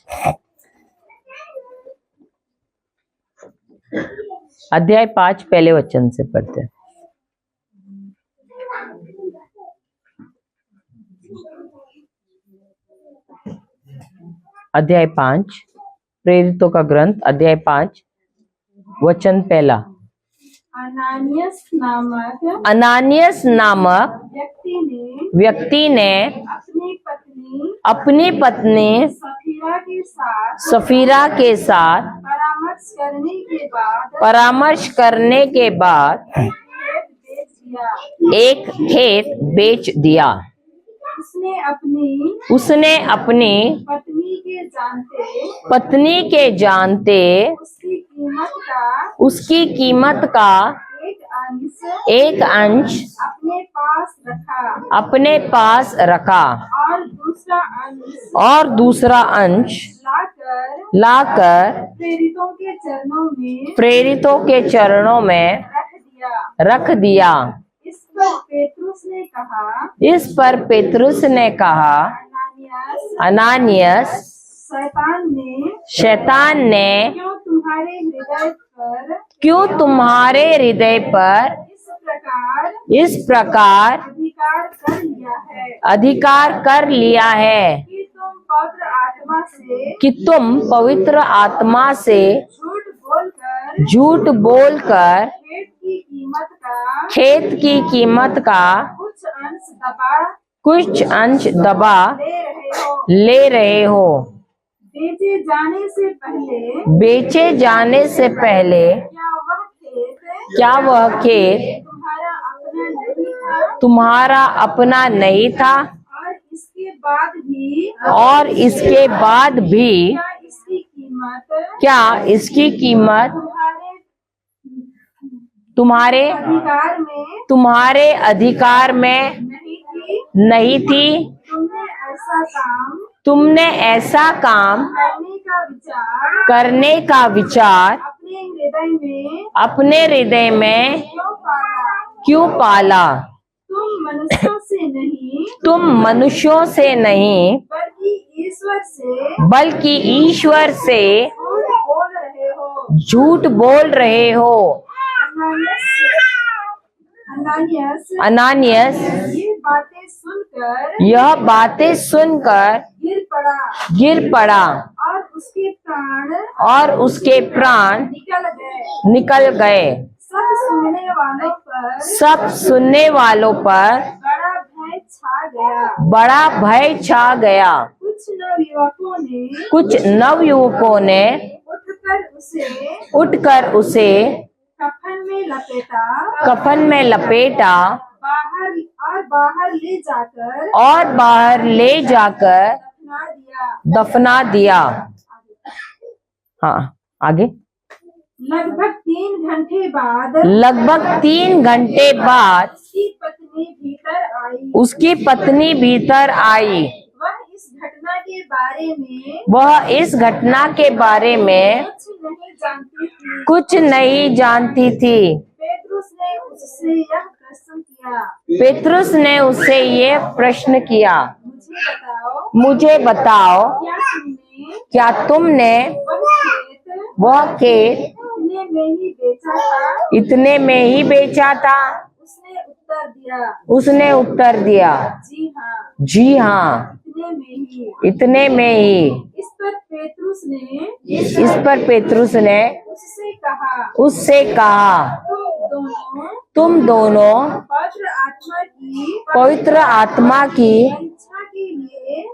अध्याय 5 पहले वचन से पढ़ते हैं। अध्याय 5, प्रेरितों का ग्रंथ अध्याय 5 वचन पहला। अनानियस नामक व्यक्ति ने अपनी पत्नी सफीरा के साथ परामर्श करने के बाद एक खेत बेच दिया। उसने अपनी पत्नी के जानते उसकी कीमत का एक अंश अपने पास रखा और दूसरा अंश लाकर प्रेरितों के चरणों में रख दिया। इस पर पेतरुस ने कहा, अनानियस, शैतान ने क्यों तुम्हारे हृदय पर इस प्रकार अधिकार कर लिया है कि तुम पवित्र आत्मा से झूठ बोलकर खेत की कीमत का कुछ अंश दबा ले रहे हो। बेचे जाने से पहले क्या वह खेत तुम्हारा अपना नहीं था? और इसके बाद भी क्या इसकी कीमत तुम्हारे अधिकार में नहीं थी? तुमने ऐसा काम करने का विचार अपने हृदय में क्यों पाला? तुम मनुष्यों से नहीं बल्कि ईश्वर से झूठ बोल रहे हो। अनानियस यह बातें सुनकर गिर पड़ा और उसके प्राण निकल गए। सब सुनने वालों पर बड़ा भय छा गया। कुछ नवयुवकों ने उठकर उसे कफन में लपेटा और बाहर ले जाकर दफना दिया। हाँ, आगे।
लगभग 3 घंटे बाद
उसकी पत्नी भीतर आई।
वह इस घटना के बारे में
वह इस घटना के बारे में
कुछ नहीं जानती थी।
कुछ नहीं जानती थी।
पेतरुस ने उससे यह प्रश्न किया,
मुझे बताओ
क्या तुमने
वह खेत
इतने में ही बेचा था?
इतने में ही बेचा था?
उसने उत्तर दिया,
जी हाँ,
जी हाँ,
इतने में ही।
इतने में ही।
इस पर पेतरुस ने उससे कहा, तुम दोनों पवित्र आत्मा की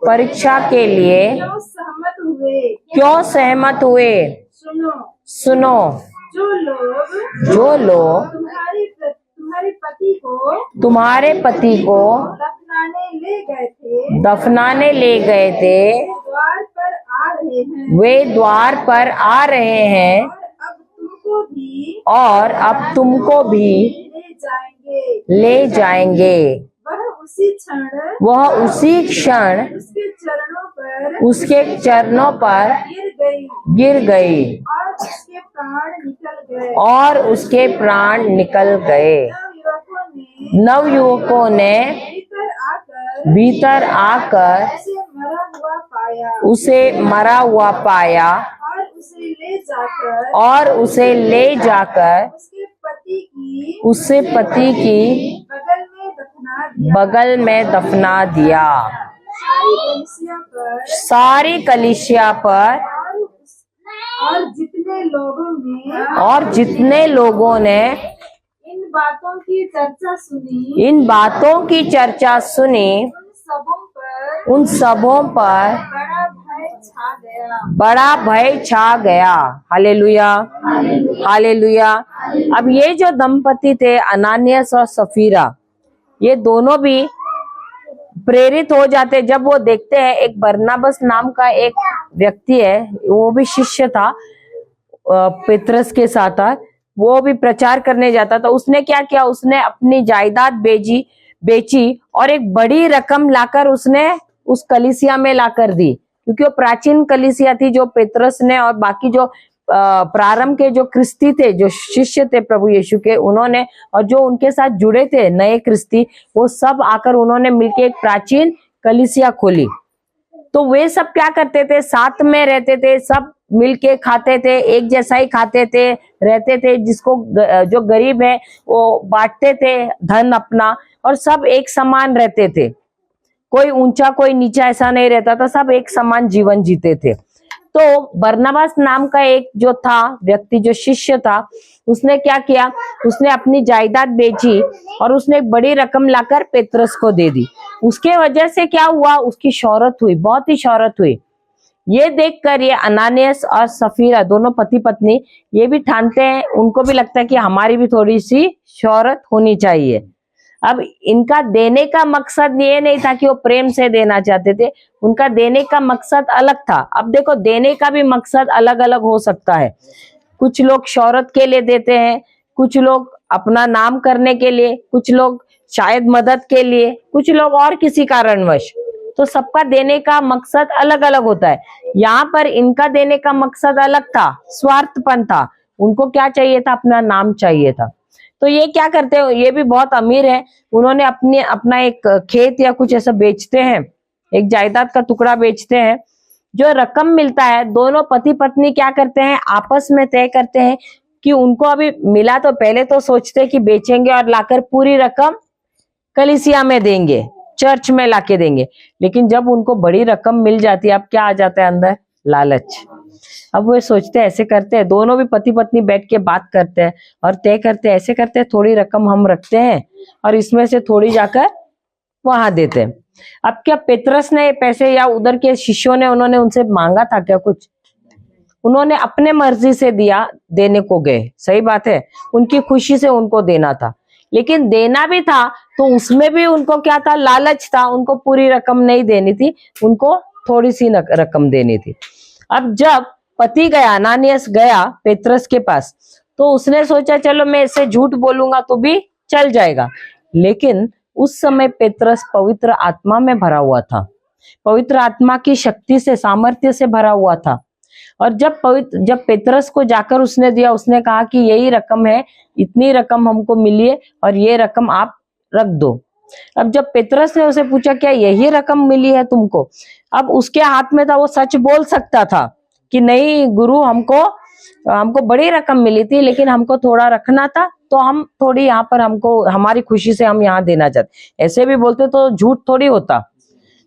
परीक्षा के लिए क्यों सहमत हुए? सुनो, जो लोग तुम्हारे पति को दफनाने ले गए थे वे द्वार पर आ रहे हैं और अब तुमको भी ले जाएंगे। वह उसी क्षण उसके चरणों पर गिर गई और उसके प्राण निकल गए। नवयुवकों ने भीतर आकर उसे मरा हुआ पाया और उसे ले जाकर उससे पति की बगल में दफना दिया। सारी कलीसिया पर और जितने लोगों ने
इन बातों की
चर्चा सुनी उन सबों पर बड़ा भय छा गया। Hallelujah, hallelujah. अब ये जो दंपति थे अनानियास और सफीरा, ये दोनों भी प्रेरित हो जाते जब वो देखते हैं एक बरनबास नाम का एक व्यक्ति है, वो भी शिष्य था पेत्रस के साथ, वो भी प्रचार करने जाता था। उसने क्या किया, उसने अपनी जायदाद बेची और एक बड़ी रकम लाकर उसने उस कलीसिया में लाकर दी, क्योंकि वो प्राचीन कलीसिया थी जो पेत्रस ने और बाकी जो प्रारंभ के जो क्रिस्ती थे, जो शिष्य थे प्रभु यीशु के, उन्होंने और जो उनके साथ जुड़े थे नए क्रिस्ती, वो सब आकर उन्होंने मिलके एक प्राचीन कलीसिया खोली। तो वे सब क्या करते थे, साथ में रहते थे, सब मिलके खाते थे, एक जैसा ही खाते थे, रहते थे, जिसको जो गरीब है वो बांटते थे धन अपना, और सब एक समान रहते थे, कोई ऊंचा कोई नीचा ऐसा नहीं रहता था, सब एक समान जीवन जीते थे। तो बरनबास नाम का एक जो था व्यक्ति, जो शिष्य था, उसने क्या किया, उसने अपनी जायदाद बेची और उसने एक बड़ी रकम लाकर पेत्रस को दे दी। उसके वजह से क्या हुआ, उसकी शोहरत हुई, बहुत ही शोहरत हुई। ये देखकर ये अनानियास और सफीरा दोनों पति पत्नी ये भी ठानते हैं, उनको भी लगता है कि हमारी भी थोड़ी सी शोहरत होनी चाहिए। अब इनका देने का मकसद ये नहीं था कि वो प्रेम से देना चाहते थे, उनका देने का मकसद अलग था। अब देखो, देने का भी मकसद अलग अलग हो सकता है। कुछ लोग शोहरत के लिए देते हैं, कुछ लोग अपना नाम करने के लिए, कुछ लोग शायद मदद के लिए, कुछ लोग और किसी कारणवश। तो सबका देने का मकसद अलग अलग होता है। यहाँ पर इनका देने का मकसद अलग था, स्वार्थपन था। उनको क्या चाहिए था, अपना नाम चाहिए था। तो ये क्या करते हैं, ये भी बहुत अमीर है, उन्होंने अपना एक खेत या कुछ ऐसा बेचते हैं, एक जायदाद का टुकड़ा बेचते हैं। जो रकम मिलता है, दोनों पति पत्नी क्या करते हैं, आपस में तय करते हैं कि उनको अभी मिला तो पहले तो सोचते हैं कि बेचेंगे और लाकर पूरी रकम कलीसिया में देंगे, चर्च में लाके देंगे। लेकिन जब उनको बड़ी रकम मिल जाती है, अब क्या आ जाता है अंदर, लालच। अब वो सोचते हैं, ऐसे करते हैं, दोनों भी पति पत्नी बैठ के बात करते हैं और तय करते हैं, ऐसे करते हैं, थोड़ी रकम हम रखते हैं और इसमें से थोड़ी जाकर वहां देते हैं। अब क्या पेत्रस ने पैसे या उधर के शिष्यों ने उन्होंने उनसे मांगा था क्या कुछ? उन्होंने अपने मर्जी से दिया, देने को गए, सही बात है, उनकी खुशी से उनको देना था। लेकिन देना भी था तो उसमें भी उनको क्या था, लालच था, उनको पूरी रकम नहीं देनी थी, उनको थोड़ी सी रकम देनी थी। अब जब पति गया, अनानियास गया पेत्रस के पास, तो उसने सोचा चलो मैं इससे झूठ बोलूंगा तो भी चल जाएगा। लेकिन उस समय पेत्रस पवित्र आत्मा में भरा हुआ था। पवित्र आत्मा की शक्ति से, सामर्थ्य से भरा हुआ था। और जब पेत्रस को जाकर उसने दिया, उसने कहा कि यही रकम है, इतनी रकम हमको मिली है और ये रकम आप रख दो। अब जब पेत्रस ने उसे पूछा क्या यही रकम मिली है तुमको, अब उसके हाथ में था, वो सच बोल सकता था कि नहीं गुरु, हमको बड़ी रकम मिली थी, लेकिन हमको थोड़ा रखना था, तो हम थोड़ी यहाँ पर, हमको हमारी खुशी से हम यहाँ देना चाहते। ऐसे भी बोलते तो झूठ थोड़ी होता,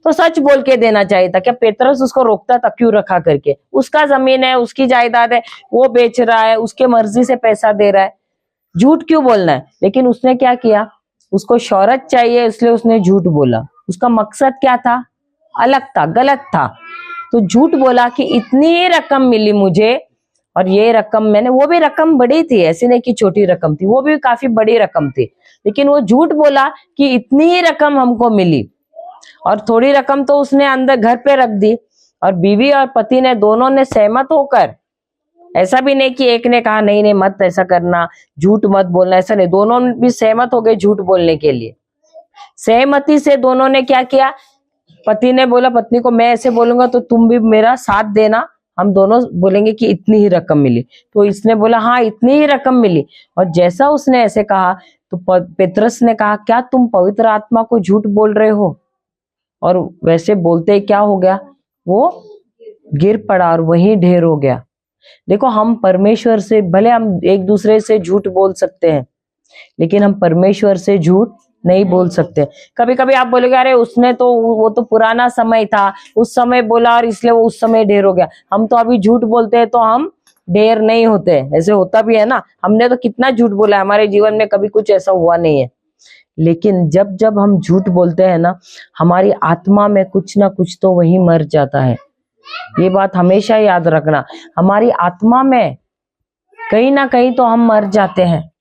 तो सच बोल के देना चाहिए था। क्या पेत्रस उसको रोकता था क्यों रखा करके? उसका जमीन है, उसकी जायदाद है, वो बेच रहा है, उसके मर्जी से पैसा दे रहा है, झूठ क्यों बोलना है? लेकिन उसने क्या किया, उसको शोहरत चाहिए, इसलिए उसने झूठ बोला। उसका मकसद क्या था? अलग था, गलत था। तो झूठ बोला कि इतनी ही रकम मिली मुझे और ये रकम मैंने, वो भी रकम बड़ी थी, ऐसी नहीं कि छोटी रकम थी, वो भी काफी बड़ी रकम थी, लेकिन वो झूठ बोला कि इतनी ही रकम हमको मिली। और थोड़ी रकम तो उसने अंदर घर पे रख दी, और बीवी और पति ने, दोनों ने सहमत होकर, ऐसा भी नहीं कि एक ने कहा नहीं नहीं मत ऐसा करना, झूठ मत बोलना, ऐसा नहीं, दोनों भी सहमत हो गए झूठ बोलने के लिए। सहमति से दोनों ने क्या किया, पति ने बोला पत्नी को मैं ऐसे बोलूंगा तो तुम भी मेरा साथ देना, हम दोनों बोलेंगे कि इतनी ही रकम मिली। तो इसने बोला हाँ इतनी ही रकम मिली। और जैसा उसने ऐसे कहा तो पेत्रस ने कहा क्या तुम पवित्र आत्मा को झूठ बोल रहे हो? और वैसे बोलते ही क्या हो गया, वो गिर पड़ा और वहीं ढेर हो गया। देखो हम परमेश्वर से, भले हम एक दूसरे से झूठ बोल सकते हैं, लेकिन हम परमेश्वर से झूठ नहीं बोल सकते। कभी कभी आप बोलोगे अरे उसने तो, वो तो पुराना समय था, उस समय बोला और इसलिए वो उस समय ढेर हो गया। हम तो अभी झूठ बोलते हैं तो हम ढेर नहीं होते। ऐसे होता भी है ना, हमने तो कितना झूठ बोला है, हमारे जीवन में कभी कुछ ऐसा हुआ नहीं है। लेकिन जब जब हम झूठ बोलते हैं ना, हमारी आत्मा में कुछ ना कुछ तो वही मर जाता है। ये बात हमेशा याद रखना, हमारी आत्मा में कहीं ना कहीं तो हम मर जाते हैं।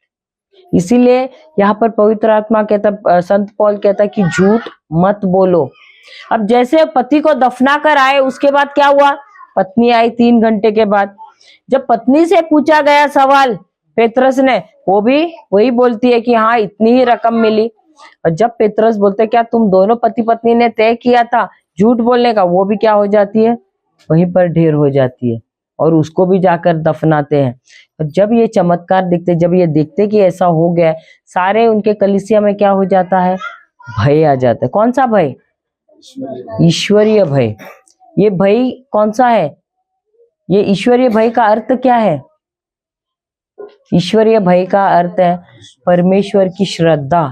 इसीलिए यहाँ पर पवित्र आत्मा कहता, संत पौल कहता कि झूठ मत बोलो। अब जैसे पति को दफना कर आए, उसके बाद क्या हुआ, पत्नी आई 3 घंटे के बाद। जब पत्नी से पूछा गया सवाल पेत्रस ने, वो भी वही बोलती है कि हाँ इतनी ही रकम मिली। और जब पेत्रस बोलते क्या तुम दोनों पति पत्नी ने तय किया था झूठ बोलने का, वो भी क्या हो जाती है, वहीं पर ढेर हो जाती है और उसको भी जाकर दफनाते हैं। और जब ये चमत्कार दिखते, जब ये देखते कि ऐसा हो गया, सारे उनके कलीसिया में क्या हो जाता है, भय आ जाता है। कौन सा भय? ईश्वरीय भय। ये भय कौन सा है? ये ईश्वरीय भय का अर्थ क्या है? ईश्वरीय भय का अर्थ है परमेश्वर की श्रद्धा,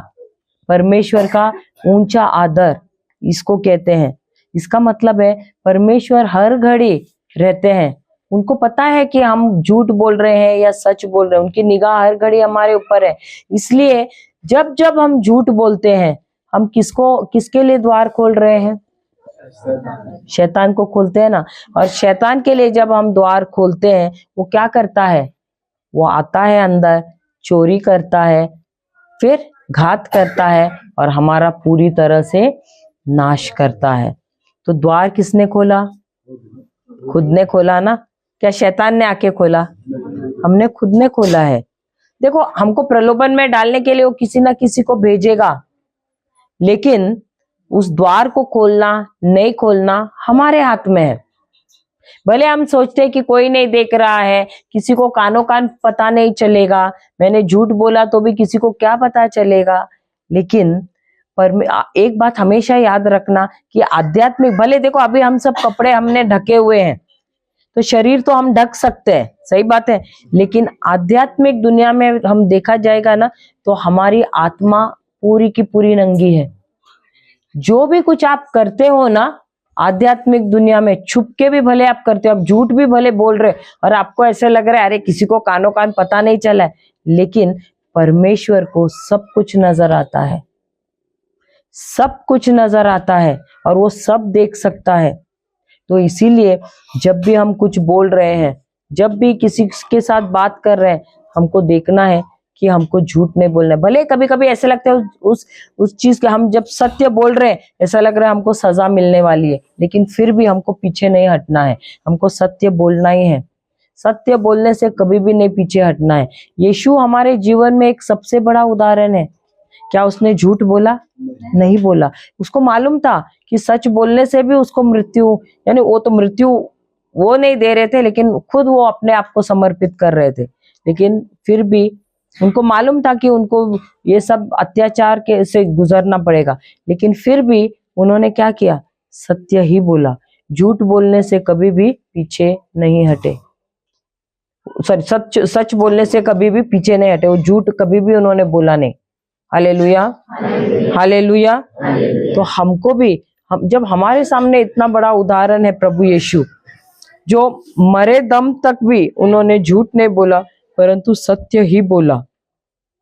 परमेश्वर का ऊंचा आदर, इसको कहते हैं। इसका मतलब है परमेश्वर हर घड़ी रहते हैं, उनको पता है कि हम झूठ बोल रहे हैं या सच बोल रहे हैं, उनकी निगाह हर घड़ी हमारे ऊपर है। इसलिए जब जब हम झूठ बोलते हैं, हम किसके लिए द्वार खोल रहे हैं? शैतान को खोलते हैं ना। और शैतान के लिए जब हम द्वार खोलते हैं, वो क्या करता है, वो आता है अंदर, चोरी करता है, फिर घात करता है और हमारा पूरी तरह से नाश करता है। तो द्वार किसने खोला? खुद ने खोला ना। क्या शैतान ने आके खोला? हमने खुद ने खोला है। देखो हमको प्रलोभन में डालने के लिए वो किसी ना किसी को भेजेगा, लेकिन उस द्वार को खोलना नहीं खोलना हमारे हाथ में है। भले हम सोचते हैं कि कोई नहीं देख रहा है, किसी को कानों कान पता नहीं चलेगा, मैंने झूठ बोला तो भी किसी को क्या पता चलेगा, लेकिन एक बात हमेशा याद रखना कि आध्यात्मिक, भले देखो अभी हम सब कपड़े हमने ढके हुए हैं, तो शरीर तो हम ढक सकते हैं, सही बात है, लेकिन आध्यात्मिक दुनिया में हम देखा जाएगा ना, तो हमारी आत्मा पूरी की पूरी नंगी है। जो भी कुछ आप करते हो ना आध्यात्मिक दुनिया में, छुप के भी भले आप करते हो, आप झूठ भी भले बोल रहे और आपको ऐसे लग रहा है अरे किसी को कानों कान पता नहीं चला है, लेकिन परमेश्वर को सब कुछ नजर आता है, सब कुछ नजर आता है और वो सब देख सकता है। तो इसीलिए जब भी हम कुछ बोल रहे हैं, जब भी किसी के साथ बात कर रहे हैं, हमको देखना है कि हमको झूठ नहीं बोलना है। भले कभी कभी ऐसे लगता है उस चीज के, हम जब सत्य बोल रहे हैं ऐसा लग रहा है हमको सजा मिलने वाली है, लेकिन फिर भी हमको पीछे नहीं हटना है, हमको सत्य बोलना ही है। सत्य बोलने से कभी भी नहीं पीछे हटना है। यीशु हमारे जीवन में एक सबसे बड़ा उदाहरण है क्या उसने झूठ बोला? नहीं बोला। उसको मालूम था कि सच बोलने से भी उसको मृत्यु, यानी वो तो मृत्यु वो नहीं दे रहे थे, लेकिन खुद वो अपने आप को समर्पित कर रहे थे। लेकिन फिर भी उनको मालूम था कि उनको ये सब अत्याचार के से गुजरना पड़ेगा, लेकिन फिर भी उन्होंने क्या किया? सत्य ही बोला। झूठ बोलने से कभी भी पीछे नहीं हटे, सच बोलने से कभी भी पीछे नहीं हटे। वो झूठ कभी भी उन्होंने बोला नहीं। Hallelujah, hallelujah. तो हमको भी, जब हमारे सामने इतना बड़ा उदाहरण है प्रभु यीशु, जो मरे दम तक भी उन्होंने झूठ नहीं बोला, परंतु सत्य ही बोला।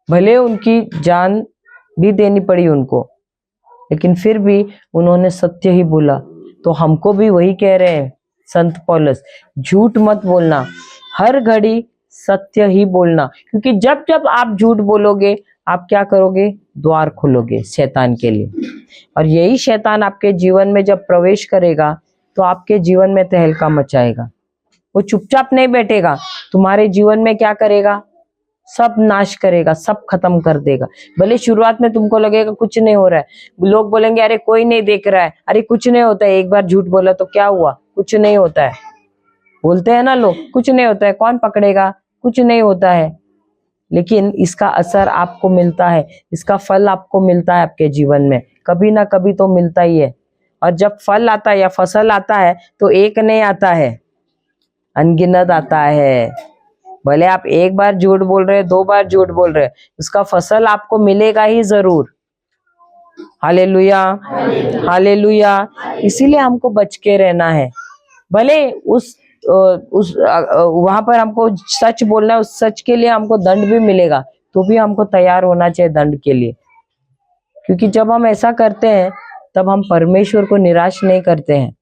भले उनकी जान भी देनी पड़ी उनको, लेकिन फिर भी उन्होंने सत्य ही बोला। तो हमको भी वही कह रहे हैं संत पौलुस, झूठ मत बोलना, हर घड़ी सत्य ही बोलना। क्योंकि जब जब आप झूठ बोलोगे, आप क्या करोगे? द्वार खोलोगे शैतान के लिए। और यही शैतान आपके जीवन में जब प्रवेश करेगा तो आपके जीवन में तहलका मचाएगा। वो चुपचाप नहीं बैठेगा, तुम्हारे जीवन में क्या करेगा? सब नाश करेगा, सब खत्म कर देगा। भले शुरुआत में तुमको लगेगा कुछ नहीं हो रहा है, लोग बोलेंगे अरे कोई नहीं देख रहा है, अरे कुछ नहीं होता है, एक बार झूठ बोला तो क्या हुआ? कुछ नहीं होता है, बोलते हैं ना लोग, कुछ नहीं होता है, कौन पकड़ेगा, कुछ नहीं होता है। लेकिन इसका असर आपको मिलता है, इसका फल आपको मिलता है आपके जीवन में, कभी ना कभी तो मिलता ही है। और जब फल आता है या फसल आता है तो एक नहीं आता है, अनगिनत आता है। भले आप एक बार झूठ बोल रहे, 2 बार झूठ बोल रहे, उसका फसल आपको मिलेगा ही जरूर। Hallelujah, hallelujah. इसीलिए हमको बच के रहना है। भले उस वहां पर हमको सच बोलना है, उस सच के लिए हमको दंड भी मिलेगा, तो भी हमको तैयार होना चाहिए दंड के लिए। क्योंकि जब हम ऐसा करते हैं तब हम परमेश्वर को निराश नहीं करते हैं,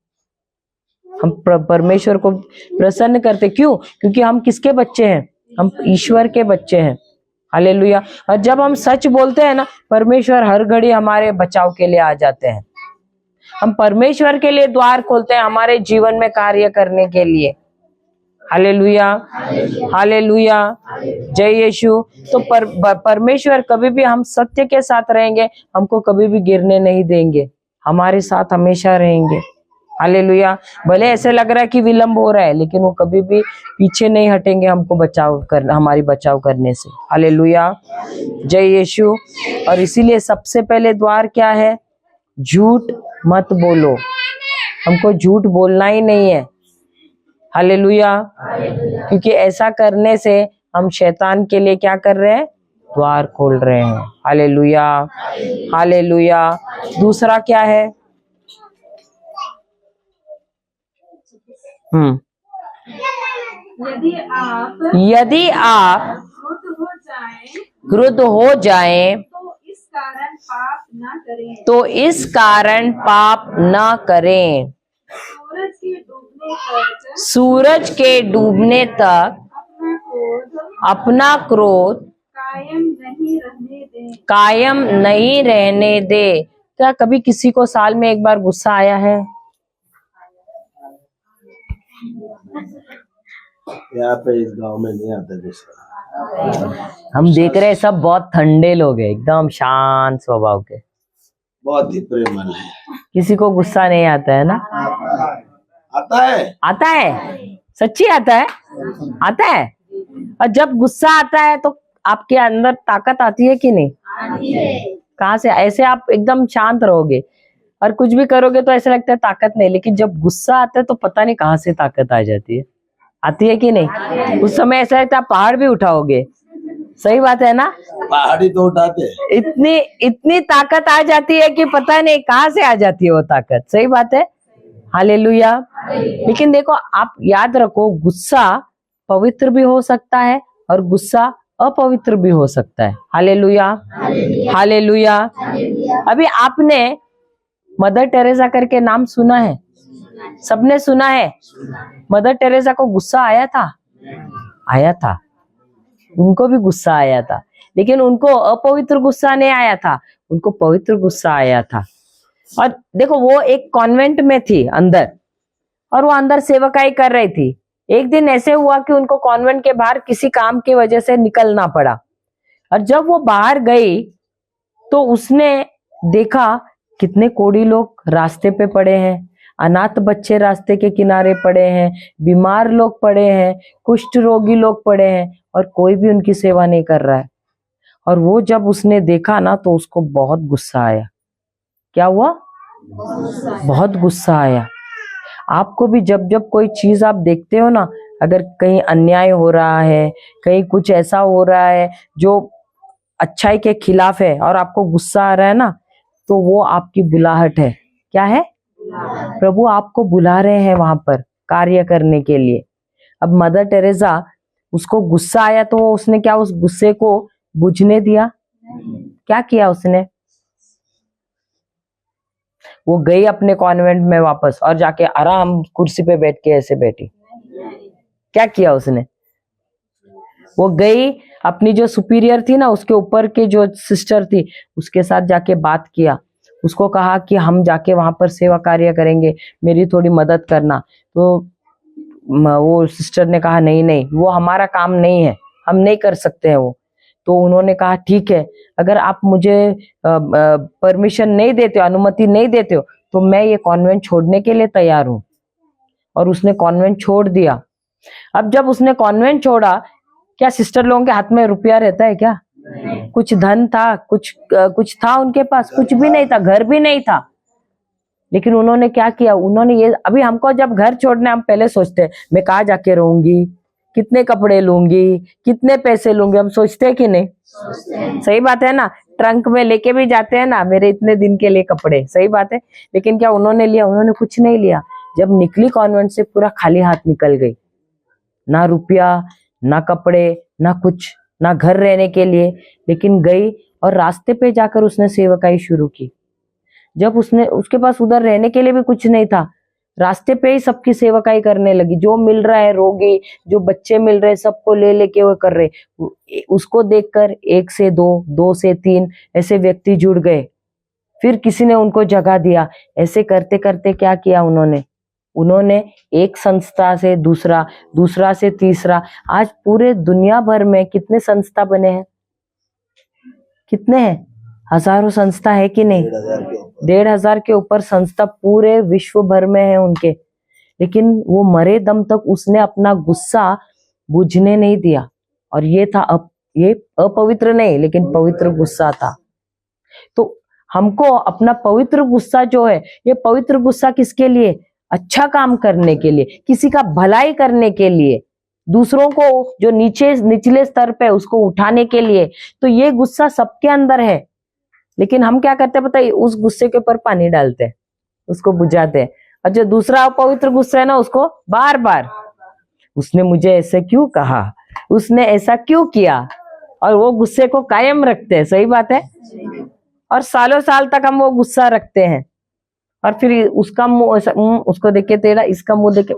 हम परमेश्वर को प्रसन्न करते। क्यों? क्योंकि हम किसके बच्चे हैं? हम ईश्वर के बच्चे हैं। हालेलुया। और जब हम सच बोलते हैं ना, परमेश्वर हर घड़ी हमारे बचाव के लिए आ जाते हैं। हम परमेश्वर के लिए द्वार खोलते हैं हमारे जीवन में कार्य करने के लिए। हालेलुया, हालेलुया, जय यीशु। तो परमेश्वर कभी भी, हम सत्य के साथ रहेंगे, हमको कभी भी गिरने नहीं देंगे, हमारे साथ हमेशा रहेंगे। हालेलुया। भले ऐसे लग रहा है कि विलंब हो रहा है, लेकिन वो कभी भी पीछे नहीं हटेंगे हमको बचाव कर, हमारी बचाव करने से। हालेलुया, जय यीशु। और इसीलिए सबसे पहले द्वार क्या है? झूठ मत बोलो। हमको झूठ बोलना ही नहीं है। हालेलुया। क्योंकि ऐसा करने से हम शैतान के लिए क्या कर रहे हैं? द्वार खोल रहे हैं। Hallelujah, hallelujah. दूसरा क्या है? यदि आप क्रुद्ध हो जाएं तो इस कारण पाप न करें। सूरज के डूबने तक अपना क्रोध कायम नहीं रहने दे। क्या कभी किसी को साल में एक बार गुस्सा आया है?
यहाँ पे इस गांव में नहीं आता गुस्सा।
हम देख रहे हैं सब बहुत ठंडे लोग हैं, एकदम शांत स्वभाव के,
बहुत ही प्रेमल है।
किसी को गुस्सा नहीं आता है ना?
आता है,
आता है, सच्ची आता है, आता है। और जब गुस्सा आता है तो आपके अंदर ताकत आती है कि नहीं? कहाँ से? ऐसे आप एकदम शांत रहोगे और कुछ भी करोगे तो ऐसा लगता है ताकत नहीं, लेकिन जब गुस्सा आता है तो पता नहीं कहाँ से ताकत आ जाती है। आती है कि नहीं? उस समय ऐसा लगता है पहाड़ भी उठाओगे। सही बात है ना?
पहाड़ी तो उठाते हैं।
इतनी ताकत आ जाती है कि पता नहीं कहाँ से आ जाती है वो ताकत। सही बात है, हालेलुया। लेकिन देखो, आप याद रखो, गुस्सा पवित्र भी हो सकता है और गुस्सा अपवित्र भी हो सकता है। Hallelujah, hallelujah. अभी आपने मदर टेरेसा करके नाम सुना है? सबने सुना है। मदर टेरेसा को गुस्सा आया था? आया था, उनको भी गुस्सा आया था, लेकिन उनको अपवित्र गुस्सा नहीं आया था, उनको पवित्र गुस्सा आया था। और देखो, वो एक कॉन्वेंट में थी अंदर, और वो अंदर सेवकाई कर रही थी। एक दिन ऐसे हुआ कि उनको कॉन्वेंट के बाहर किसी काम की वजह से निकलना पड़ा, और जब वो बाहर गई तो उसने देखा कितने कोढ़ी लोग रास्ते पे पड़े हैं, अनाथ बच्चे रास्ते के किनारे पड़े हैं, बीमार लोग पड़े हैं, कुष्ठ रोगी लोग पड़े हैं, और कोई भी उनकी सेवा नहीं कर रहा है। और वो जब उसने देखा ना तो उसको बहुत गुस्सा आया। क्या हुआ? बहुत गुस्सा आया। आपको भी जब जब कोई चीज आप देखते हो ना, अगर कहीं अन्याय हो रहा है, कहीं कुछ ऐसा हो रहा है जो अच्छाई के खिलाफ है और आपको गुस्सा आ रहा है ना, तो वो आपकी बुलाहट है। क्या है? प्रभु आपको बुला रहे हैं वहां पर कार्य करने के लिए। अब मदर टेरेसा, उसको गुस्सा आया तो उसने क्या उस गुस्से को बुझने दिया? क्या किया उसने? वो गई अपने कॉन्वेंट में वापस और जाके आराम कुर्सी पे बैठ के ऐसे बैठी। क्या किया उसने? वो गई अपनी जो सुपीरियर थी ना, उसके ऊपर के जो सिस्टर थी, उसके साथ जाके बात किया। उसको कहा कि हम जाके वहां पर सेवा कार्य करेंगे, मेरी थोड़ी मदद करना। तो वो सिस्टर ने कहा नहीं नहीं, वो हमारा काम नहीं है, हम नहीं कर सकते हैं वो। तो उन्होंने कहा ठीक है, अगर आप मुझे परमिशन नहीं देते हो, अनुमति नहीं देते हो, तो मैं ये कॉन्वेंट छोड़ने के लिए तैयार हूँ। और उसने कॉन्वेंट छोड़ दिया। अब जब उसने कॉन्वेंट छोड़ा, क्या सिस्टर लोगों के हाथ में रुपया रहता है क्या? कुछ धन था, कुछ था उनके पास? कुछ भी नहीं था, घर भी नहीं था। लेकिन उन्होंने क्या किया? उन्होंने ये, अभी हमको जब घर छोड़ने, हम पहले सोचते हैं मैं कहाँ जाके रहूंगी, कितने कपड़े लूंगी, कितने पैसे लूंगी, हम सोचते हैं कि नहीं? सही बात है ना? ट्रंक में लेके भी जाते हैं ना, मेरे इतने दिन के लिए कपड़े। सही बात है। लेकिन क्या उन्होंने लिया? उन्होंने कुछ नहीं लिया। जब निकली कॉन्वेंट से, पूरा खाली हाथ निकल गई। ना रुपया, ना कपड़े, ना कुछ, ना घर रहने के लिए। लेकिन गई और रास्ते पे जाकर उसने सेवकाई शुरू की। जब उसके पास उधर रहने के लिए भी कुछ नहीं था, रास्ते पे ही सबकी सेवकाई करने लगी। जो मिल रहा है, रोगी, जो बच्चे मिल रहे, सबको ले लेके वो कर रहे। उसको देखकर 1 से 2, 2 से 3 ऐसे व्यक्ति जुड़ गए। फिर किसी ने उनको जगह दिया। ऐसे करते करते क्या किया उन्होंने एक संस्था से दूसरा, दूसरा से तीसरा, आज पूरे दुनिया भर में कितने संस्था बने हैं? कितने हैं? हजारों संस्था है कि नहीं? 1,500 के ऊपर संस्था पूरे विश्व भर में है उनके। लेकिन वो मरे दम तक उसने अपना गुस्सा बुझने नहीं दिया। और ये अपवित्र नहीं, लेकिन पवित्र गुस्सा था। तो हमको अपना पवित्र गुस्सा जो है, ये पवित्र गुस्सा किसके लिए? अच्छा काम करने के लिए, किसी का भलाई करने के लिए, दूसरों को जो निचले स्तर पे उसको उठाने के लिए। तो ये गुस्सा सबके अंदर है। लेकिन हम क्या करते हैं पता है? उस गुस्से के ऊपर पानी डालते हैं, उसको बुझाते हैं। और जो दूसरा अपवित्र गुस्सा है ना, उसको बार बार, उसने मुझे ऐसे क्यों कहा, उसने ऐसा क्यों किया, और वो गुस्से को कायम रखते हैं। सही बात है। और सालों साल तक हम वो गुस्सा रखते हैं। और फिर उसका मुंह उसको देख के टेढ़ा, इसका मुंह देख के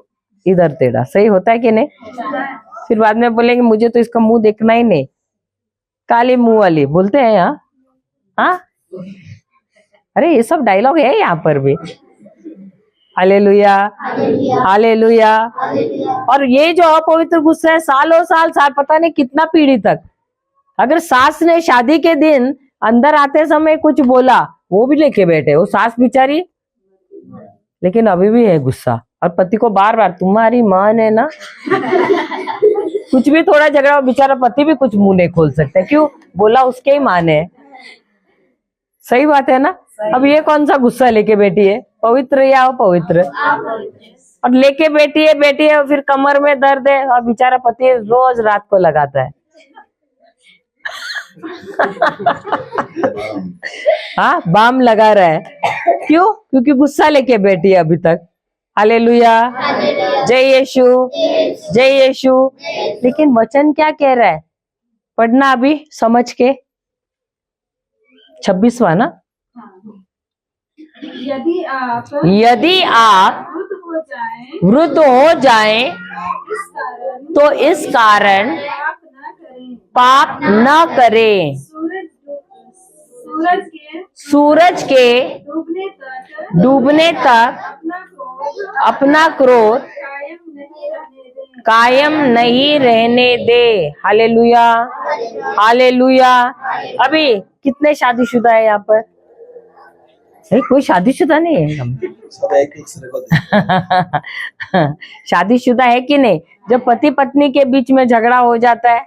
इधर टेढ़ा। सही होता है कि नहीं? फिर बाद में बोलेंगे मुझे तो इसका मुंह देखना ही नहीं, काली मुंह वाली बोलते हैं यहाँ। हाँ, अरे ये सब डायलॉग है यहाँ पर भी। Hallelujah, hallelujah. और ये जो अपवित्र गुस्सा है, सालों साल पता नहीं कितना पीढ़ी तक, अगर सास ने शादी के दिन अंदर आते समय कुछ बोला, वो भी लेके बैठे, वो सास बेचारी। लेकिन अभी भी है गुस्सा। और पति को बार बार, तुम्हारी माँ ने ना कुछ भी थोड़ा झगड़ा, बेचारा पति भी कुछ मुंह नहीं खोल सकते। क्यों? बोला उसके ही माँ ने। सही बात है ना? अब ये कौन सा गुस्सा लेके बैठी है? पवित्र या अपवित्र? और लेके बैठी है और फिर कमर में दर्द है, और बेचारा पति रोज रात को लगाता है। हाँ, बाम लगा रहा है। क्यों? क्योंकि गुस्सा लेके बैठी है अभी तक। हालेलुया, जय यीशु, जय यीशु। लेकिन वचन क्या कह रहा है? पढ़ना अभी समझ के। 26वां ना? यदि आप वृद्ध हो जाएं तो इस कारण पाप न करें। सूरज के डूबने तक अपना क्रोध कायम नहीं रहने दे। Hallelujah, hallelujah. अभी कितने शादीशुदा है यहाँ पर? अरे कोई शादीशुदा नहीं है हम।
सब एक दूसरे को देखते
शादीशुदा है कि नहीं? जब पति पत्नी के बीच में झगड़ा हो जाता है,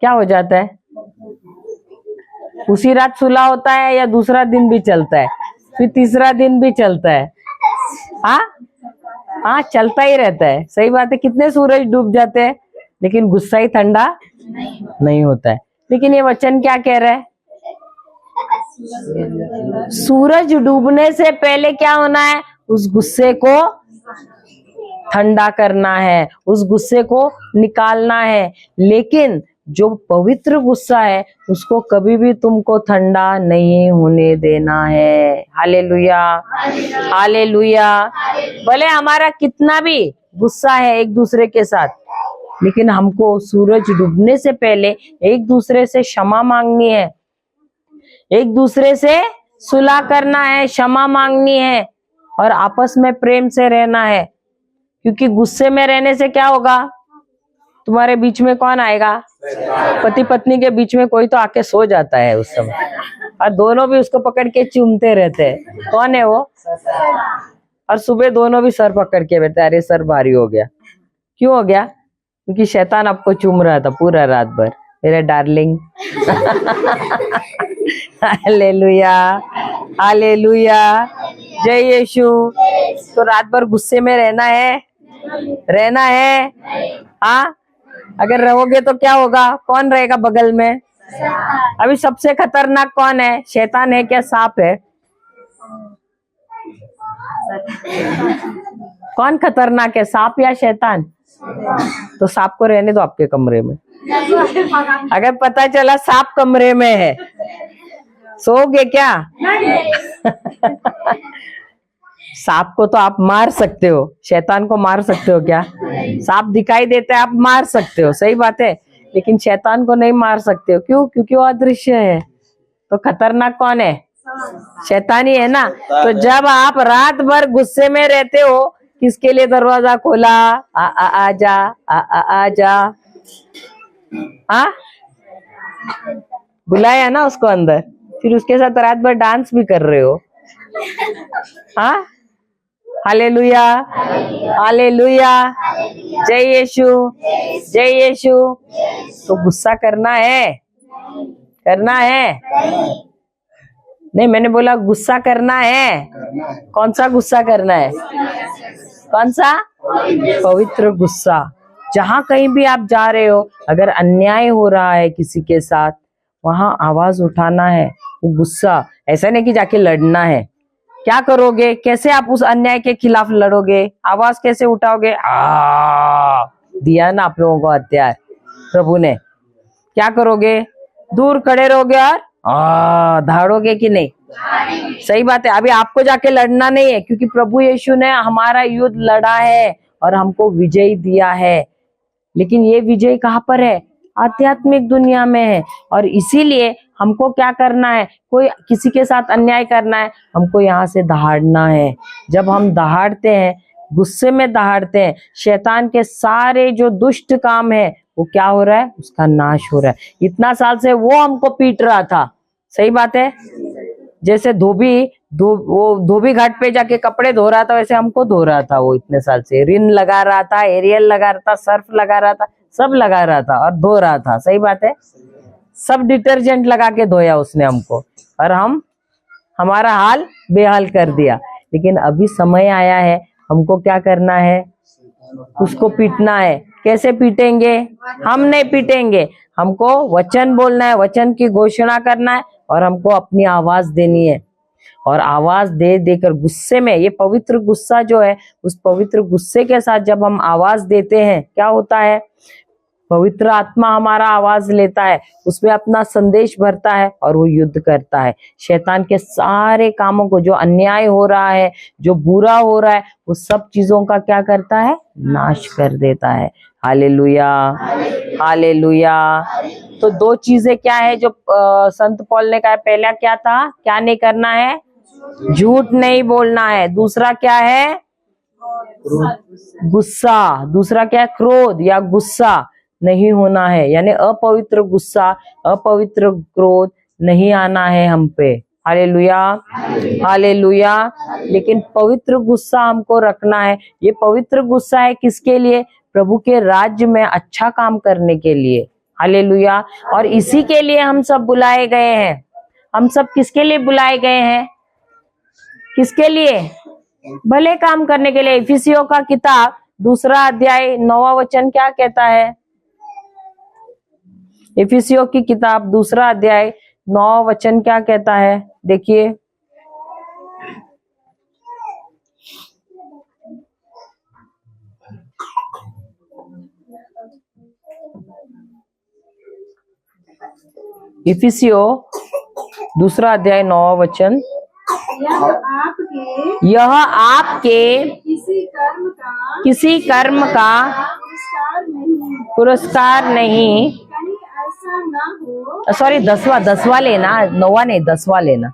क्या हो जाता है? उसी रात सुलह होता है या दूसरा दिन भी चलता है, फिर तीसरा दिन भी चलता है? हाँ हाँ, चलता ही रहता है। सही बात है। कितने सूरज डूब जाते हैं लेकिन गुस्सा ही ठंडा नहीं होता है। लेकिन ये वचन क्या कह रहा है? सूरज डूबने से पहले क्या होना है? उस गुस्से को ठंडा करना है, उस गुस्से को निकालना है। लेकिन जो पवित्र गुस्सा है उसको कभी भी तुमको ठंडा नहीं होने देना है। Hallelujah, hallelujah. भले हमारा कितना भी गुस्सा है एक दूसरे के साथ, लेकिन हमको सूरज डूबने से पहले एक दूसरे से क्षमा मांगनी है, एक दूसरे से सुलह करना है, क्षमा मांगनी है और आपस में प्रेम से रहना है। क्योंकि गुस्से में रहने से क्या होगा? तुम्हारे बीच में कौन आएगा? पति पत्नी के बीच में कोई तो आके सो जाता है उस समय, और दोनों भी उसको पकड़ के चूमते रहते हैं। कौन है वो? और सुबह दोनों भी सर पकड़ के बैठे, अरे सर भारी हो गया। क्यों हो गया? क्योंकि शैतान आपको चूम रहा था पूरा रात भर, मेरे डार्लिंग। हालेलुया, हालेलुया, जय यीशु। तो रात भर गुस्से में रहना है? रहना है? हाँ, अगर रहोगे तो क्या होगा? कौन रहेगा बगल में? अभी सबसे खतरनाक कौन है? शैतान है क्या सांप है? कौन खतरनाक है, सांप या शैतान? तो सांप को रहने दो आपके कमरे में। अगर पता चला सांप कमरे में है, सोओगे क्या? सांप को तो आप मार सकते हो, शैतान को मार सकते हो क्या? सांप दिखाई देता है, आप मार सकते हो, सही बात है, लेकिन शैतान को नहीं मार सकते हो। क्यों? क्योंकि वो अदृश्य है। तो खतरनाक कौन है? शैतान ही है ना। तो जब आप रात भर गुस्से में रहते हो, किसके लिए दरवाजा खोला? आजा, आजा, हाँ, बुलाया ना उसको अंदर, फिर उसके साथ रात भर डांस भी कर रहे हो। हाँ, हालेलुया, हालेलुया, जय यीशु, जय यीशु। तो गुस्सा करना है? करना है? नहीं, मैंने बोला गुस्सा करना है। कौन सा गुस्सा करना है? कौन सा? पवित्र गुस्सा। जहां कहीं भी आप जा रहे हो, अगर अन्याय हो रहा है किसी के साथ, वहां आवाज उठाना है। वो गुस्सा ऐसा नहीं कि जाके लड़ना है। क्या करोगे? कैसे आप उस अन्याय के खिलाफ लड़ोगे? आवाज कैसे उठाओगे? दिया ना आप लोगों को हथियार प्रभु ने। क्या करोगे? दूर खड़े रहोगे और धाड़ोगे कि नहीं? सही बात है। अभी आपको जाके लड़ना नहीं है, क्योंकि प्रभु यीशु ने हमारा युद्ध लड़ा है और हमको विजय दिया है। लेकिन ये विजय कहाँ पर है? आध्यात्मिक दुनिया में है। और इसीलिए हमको क्या करना है? कोई किसी के साथ अन्याय करना है, हमको यहाँ से दहाड़ना है। जब हम दहाड़ते हैं, गुस्से में दहाड़ते हैं, शैतान के सारे जो दुष्ट काम है वो क्या हो रहा है? उसका नाश हो रहा है। इतना साल से वो हमको पीट रहा था, सही बात है। जैसे धोबी घाट पे जाके कपड़े धो रहा था, वैसे हमको धो रहा था वो इतने साल से। रिन लगा रहा था, एरियल लगा रहा था, सर्फ लगा रहा था, सब लगा रहा था और धो रहा था, सही बात है। सब डिटर्जेंट लगा के धोया उसने हमको, और हमारा हाल बेहाल कर दिया। लेकिन अभी समय आया है, हमको क्या करना है? उसको पीटना है। कैसे पीटेंगे? हम नहीं पीटेंगे, हमको वचन बोलना है, वचन की घोषणा करना है और हमको अपनी आवाज देनी है। और आवाज दे देकर गुस्से में, ये पवित्र गुस्सा जो है, उस पवित्र गुस्से के साथ जब हम आवाज देते हैं, क्या होता है? पवित्र आत्मा हमारा आवाज लेता है, उसमें अपना संदेश भरता है और वो युद्ध करता है। शैतान के सारे कामों को, जो अन्याय हो रहा है, जो बुरा हो रहा है, वो सब चीजों का क्या करता है? नाश कर देता है। Hallelujah, hallelujah. तो दो चीजें क्या है जो संत पौल ने कहा? पहला क्या था? क्या नहीं करना है? झूठ नहीं बोलना है। दूसरा क्या है? गुस्सा। दूसरा क्या है? क्रोध या गुस्सा। नहीं होना है, यानी अपवित्र गुस्सा, अपवित्र क्रोध नहीं आना है हम पे। Hallelujah, hallelujah. लेकिन पवित्र गुस्सा हमको रखना है। ये पवित्र गुस्सा है किसके लिए? प्रभु के राज्य में अच्छा काम करने के लिए। हालेलुया। और इसी के लिए हम सब बुलाए गए हैं। हम सब किसके लिए बुलाए गए हैं? किसके लिए? भले काम करने के लिए। इफिसियों का किताब 2 अध्याय 9 वचन क्या कहता है? इफिसियों की किताब 2 अध्याय 9 वचन क्या कहता है? देखिए, इफिसियों 2 अध्याय 9 वचन,
यह आपके
किसी कर्म का पुरस्कार नहीं।
कहीं ऐसा न हो।
सॉरी, 10वां लेना, 9वां नहीं, 10वां लेना।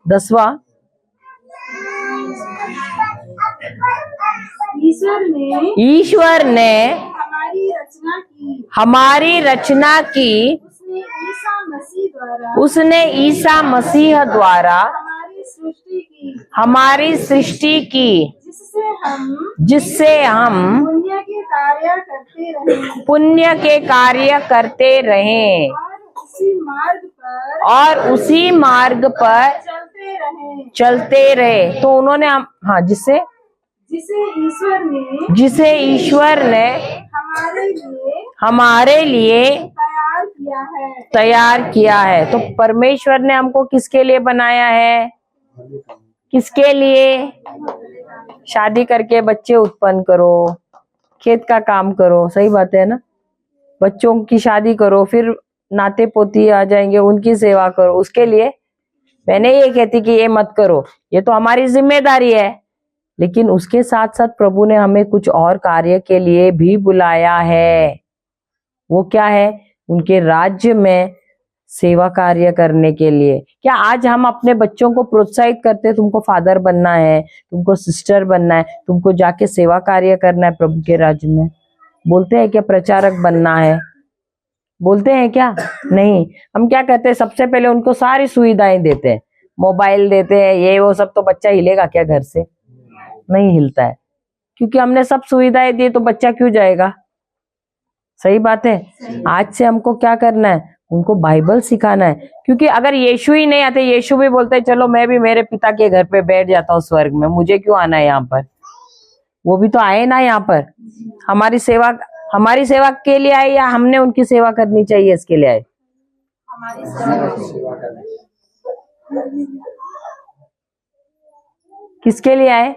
10वां, ईश्वर ने हमारी रचना की, उसने ईसा मसीह द्वारा हमारी सृष्टि की, जिससे हम पुण्य के कार्य करते रहें और उसी मार्ग पर चलते रहे। तो उन्होंने जिसे ईश्वर ने हमारे लिए तैयार किया है। तो परमेश्वर ने हमको किसके लिए बनाया है? किसके लिए? शादी करके बच्चे उत्पन्न करो, खेत का काम करो, सही बात है ना? बच्चों की शादी करो, फिर नाते पोती आ जाएंगे, उनकी सेवा करो। उसके लिए मैंने ये कहती कि ये मत करो, ये तो हमारी जिम्मेदारी है। लेकिन उसके साथ साथ प्रभु ने हमें कुछ और कार्य के लिए भी बुलाया है। वो क्या है? उनके राज्य में सेवा कार्य करने के लिए। क्या आज हम अपने बच्चों को प्रोत्साहित करते हैं, तुमको फादर बनना है, तुमको सिस्टर बनना है, तुमको जाके सेवा कार्य करना है प्रभु के राज्य में? बोलते हैं क्या प्रचारक बनना है? बोलते हैं क्या? नहीं। हम क्या कहते हैं? सबसे पहले उनको सारी सुविधाएं देते हैं, मोबाइल देते हैं, ये वो सब। तो बच्चा हिलेगा क्या घर से? नहीं हिलता है, क्योंकि हमने सब सुविधाएं दी। तो बच्चा क्यों जाएगा? सही बात है। आज से हमको क्या करना है? उनको बाइबल सिखाना है। क्योंकि अगर यीशु ही नहीं आते, यीशु भी बोलते हैं चलो मैं भी मेरे पिता के घर पे बैठ जाता हूँ स्वर्ग में, मुझे क्यों आना है यहाँ पर? वो भी तो आए ना यहाँ पर। हमारी सेवा के लिए आए या हमने उनकी सेवा करनी चाहिए इसके लिए आए? किसके लिए आए?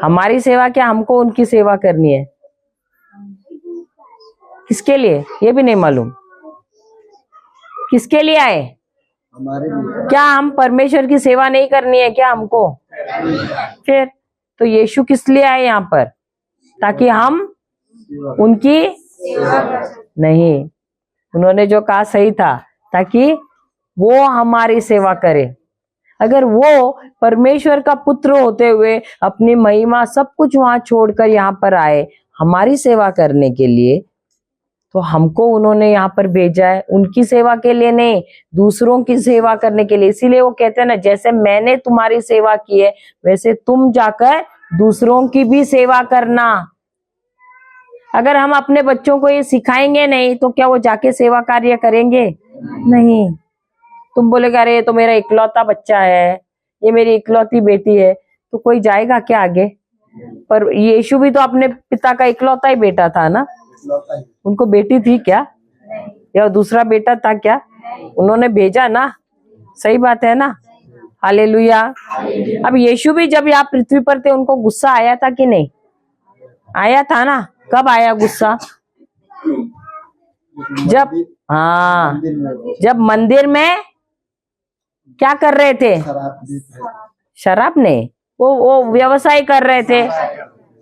हमारी सेवा क्या? हमको उनकी सेवा करनी है। किसके लिए? ये भी नहीं मालूम। किसके लिए आए?
हमारे लिए।
क्या हम परमेश्वर की सेवा नहीं करनी है क्या हमको? फिर तो यीशु किस लिए आए यहाँ पर? ताकि हम उनकी नहीं, उन्होंने जो कहा सही था, ताकि वो हमारी सेवा करे। अगर वो परमेश्वर का पुत्र होते हुए अपनी महिमा सब कुछ वहां छोड़कर यहाँ पर आए हमारी सेवा करने के लिए, तो हमको उन्होंने यहाँ पर भेजा है उनकी सेवा के लिए नहीं, दूसरों की सेवा करने के लिए। इसीलिए वो कहते हैं ना, जैसे मैंने तुम्हारी सेवा की है वैसे तुम जाकर दूसरों की भी सेवा करना। अगर हम अपने बच्चों को ये सिखाएंगे नहीं तो क्या वो जाके सेवा कार्य करेंगे? नहीं। तुम बोलेगा अरे ये तो मेरा इकलौता बच्चा है, ये मेरी इकलौती बेटी है, तो कोई जाएगा क्या आगे? पर यीशु भी तो अपने पिता का इकलौता ही बेटा था ना। उनको बेटी थी क्या? या दूसरा बेटा था क्या? उन्होंने भेजा ना। सही बात है ना? हालेलुया। अब यीशु भी जब यहाँ पृथ्वी पर थे उनको गुस्सा आया था कि नहीं? आया था ना। कब आया गुस्सा? जब मंदिर में क्या कर रहे थे? शराब नहीं, वो व्यवसाय कर रहे थे।